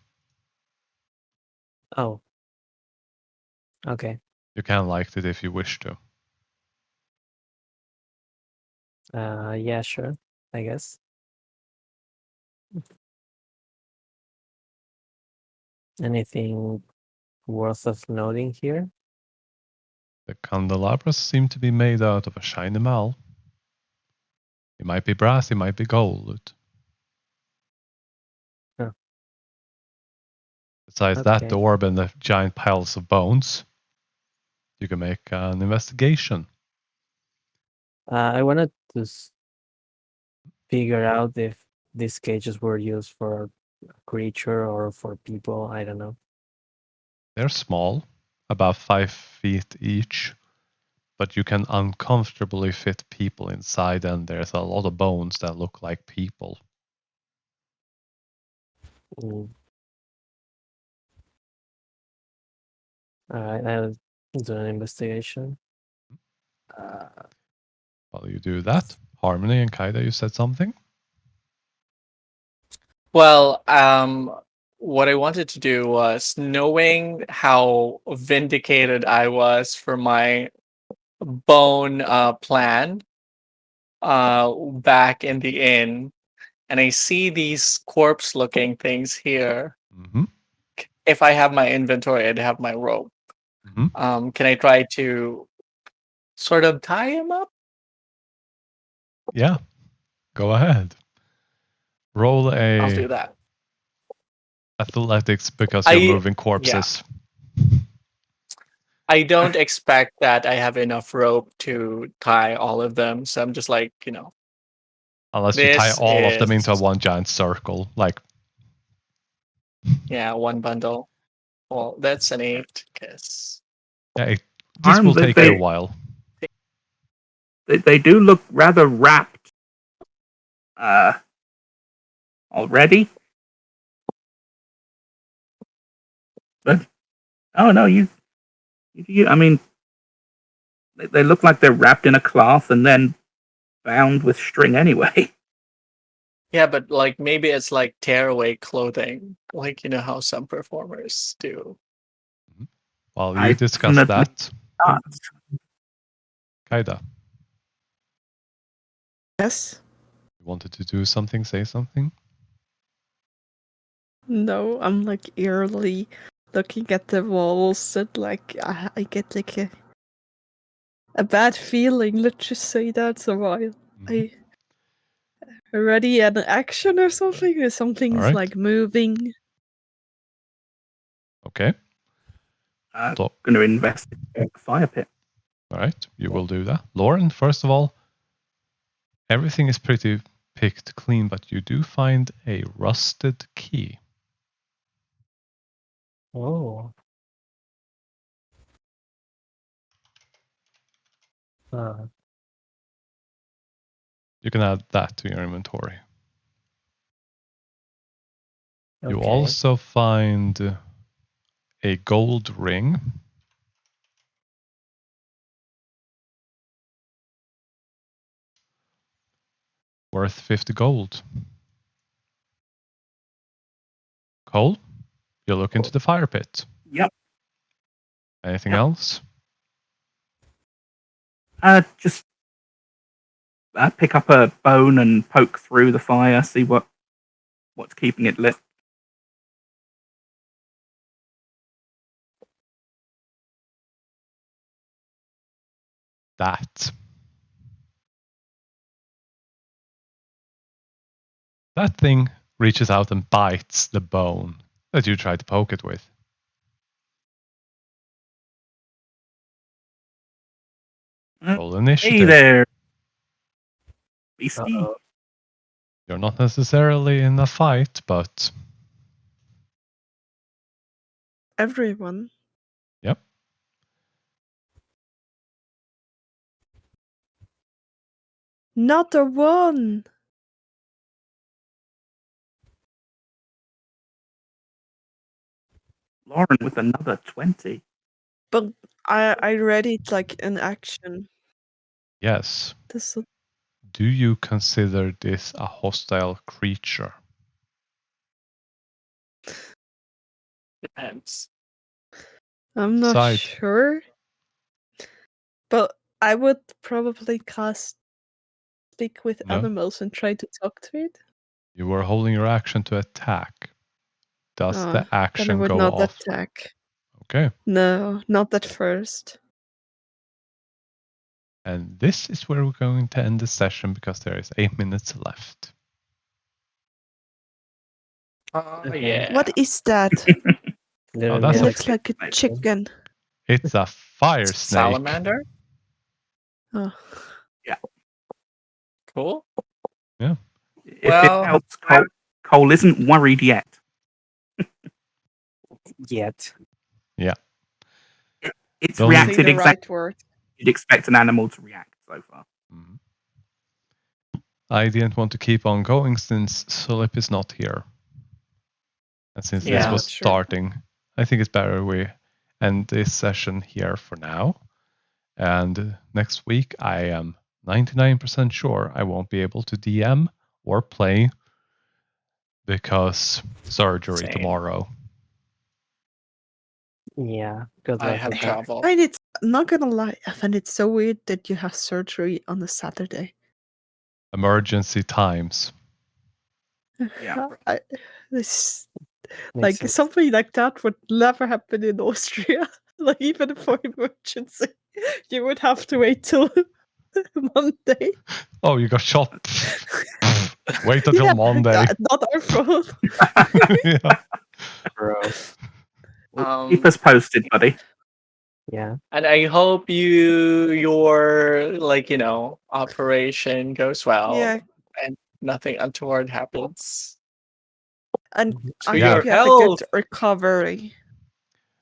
Oh. Okay. You can light it if you wish to. Yeah, sure. I guess. Anything worth of noting here? The candelabras seem to be made out of a shiny metal. It might be brass, it might be gold. Huh. Besides that, Okay. the orb and the giant piles of bones, you can make an investigation. I wanted to figure out if these cages were used for a creature or for people. I don't know. They're small, about 5 feet each, but you can uncomfortably fit people inside, and there's a lot of bones that look like people. Mm. All right, I'll do an investigation. While you do that, Harmony and Kaida, you said something? Well, what I wanted to do was, knowing how vindicated I was for my bone plan back in the inn, and I see these corpse-looking things here. Mm-hmm. If I have my inventory, I'd have my rope. Mm-hmm. Can I try to sort of tie him up? Yeah. Go ahead. Roll I'll a do that. athletics because you're moving Yeah. corpses. I don't expect that I have enough rope to tie all of them, so I'm just like, Unless you tie this all of them into is one giant circle. Like, one bundle. Well, that's an 8, because yeah, this will take you a while. They do look rather wrapped already. But oh no, you I mean, they look like they're wrapped in a cloth and then bound with string anyway. yeah, but like maybe it's like tearaway clothing, like how some performers do. While you I discuss definitely that, not. Kaida, Yes. you wanted to do something, say something? No, I'm like eerily looking at the walls and like I get like a bad feeling. Let's just say that. So I already an action or something, or something's Alright. like moving. Okay. Going to investigate the fire pit. Alright, you will do that. Lauren, first of all, everything is pretty picked clean, but you do find a rusted key. Oh. You can add that to your inventory. You Okay. also find a gold ring. Worth 50 gold. Cole, you look into the fire pit. Yep. Anything Yep. else? Just pick up a bone and poke through the fire, see what's keeping it lit. That thing reaches out and bites the bone that you tried to poke it with. Roll initiative. Hey there, beastie. Uh-oh. You're not necessarily in a fight, but Everyone. yep. Not a one. Lauren with another 20. But I read it like an action. Yes. This Do you consider this a hostile creature? Depends. I'm not Side. sure. But I would probably cast Speak with No. Animals and try to talk to it. You were holding your action to attack. Does the Then I action would go not off? attack. Okay. No, not at first. And this is where we're going to end the session because there is 8 minutes left. Oh, Okay. yeah. What is that? Oh, It that's looks like a Nice. chicken. It's a fire snake. Salamander? Oh. Cool. If Well, it helps, Cole isn't worried yet. Yet. It's Don't- Say reacted the exactly right word. you'd expect an animal to react so far. Mhm. I didn't want to keep on going since Sulip is not here. And since this Yeah. was True. starting, I think it's better we end this session here for now. And next week I am 99% sure I won't be able to DM or play because surgery Same. tomorrow. Yeah, good I luck have with that. travel. And it's not gonna lie, I find it so weird that you have surgery on a Saturday. Emergency times. Yeah. This Makes like sense. something like that would never happen in Austria. Like even for emergency, you would have to wait till Monday. Oh, you got shot. Wait until Yeah, Monday. not our fault. Yeah. Bro. Keep us posted, buddy. Yeah. And I hope your operation goes well Yeah, and nothing untoward happens and Mhm. to I Yeah. hope your you have a health. good recovery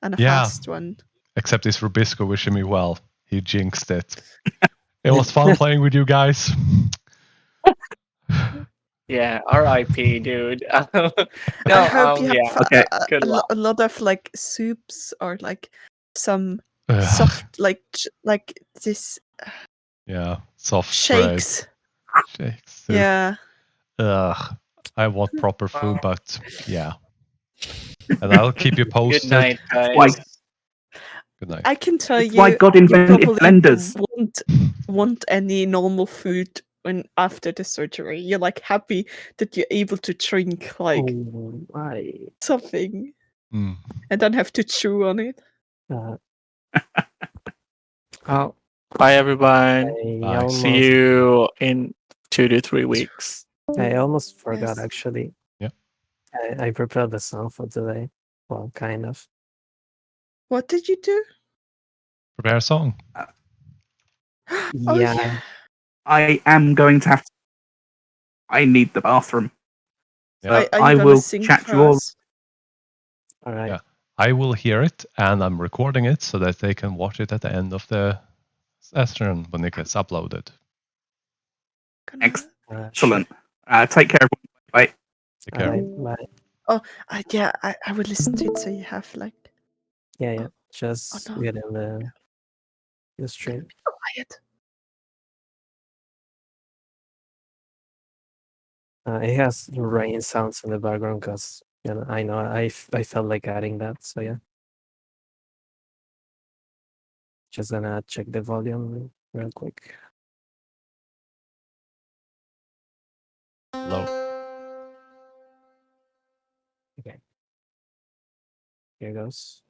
and a Yeah. fast one. Except it's Rubisco wishing me well. He jinxed it. It was fun playing with you guys. Yeah, R.I.P. dude. I No, hope you yeah. have Okay. Good luck. a lot of like soups or like some Ugh, soft like this yeah. Soft shakes. spread. Shakes. Too. Yeah. Ugh. I want proper food, Well, but yeah. And I'll keep you good posted. night, Why? guys. Good night. I can tell It's why you, God you invented probably blenders. won't want any normal food when after the surgery. You're like happy that you're able to drink like Oh, why? something Mm. and don't have to chew on it. Uh, Oh, bye, everyone. I Bye. almost, See you in 2 to 3 weeks. I almost forgot Yes. actually. Yeah. I prepared the song for today. Well, kind of. What did you do? Prepare a song. Oh Yeah. yeah. I am going to have to. I need the bathroom. Yeah. So Are I you gonna will sing chat for you all. us? All right. Yeah. I will hear it, and I'm recording it so that they can watch it at the end of the session when it gets uploaded. Gonna... Sure. Excellent. Take care, everyone. Bye. Take All care. right. Bye. yeah, I would listen to it so you have like Yeah, yeah. Oh Just no. get in the stream. Quiet. It has rain sounds in the background because I know I felt like adding that. So yeah, just gonna check the volume real quick. Low. Okay, here goes.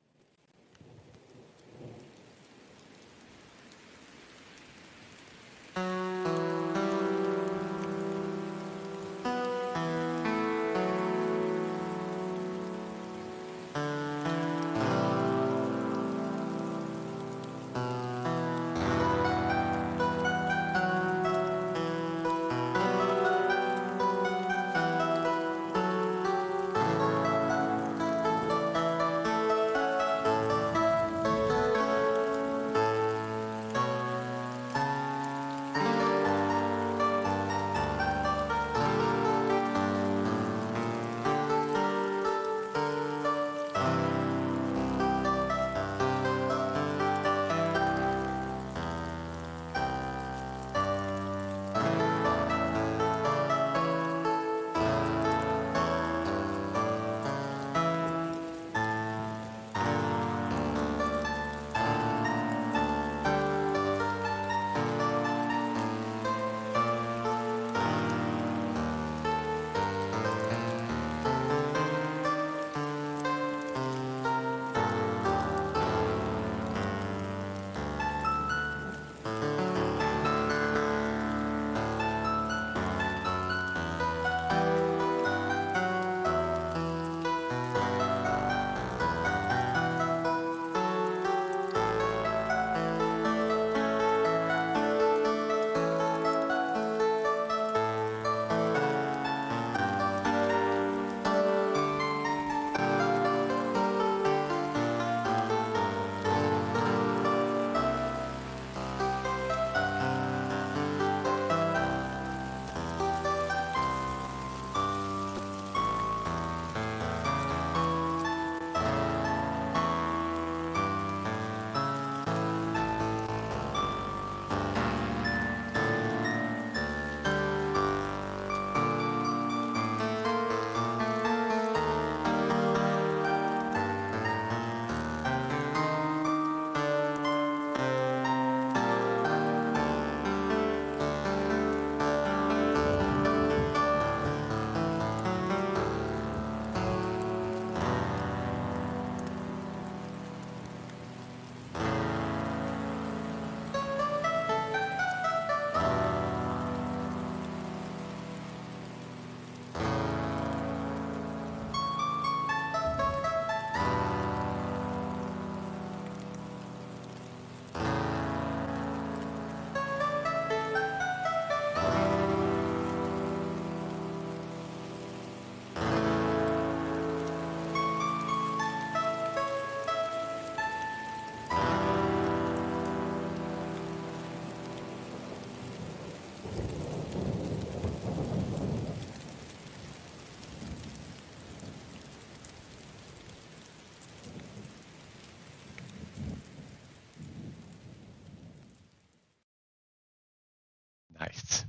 Nice.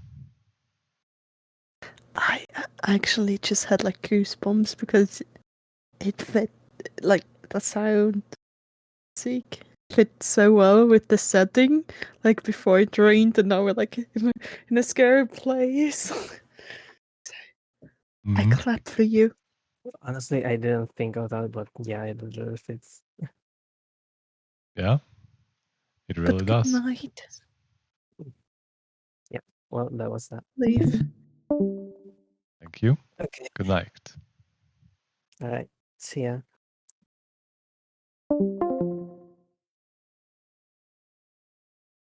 I actually just had like goosebumps because it fit, like the sound music fit so well with the setting. Like before it rained, and now we're like in a scary place. I Mhm. clap for you. Honestly, I didn't think of that, but yeah, it really fits. Yeah, it really But good does. night. Well, that was that. Leave. Thank you. Okay. Good night. All right. See ya.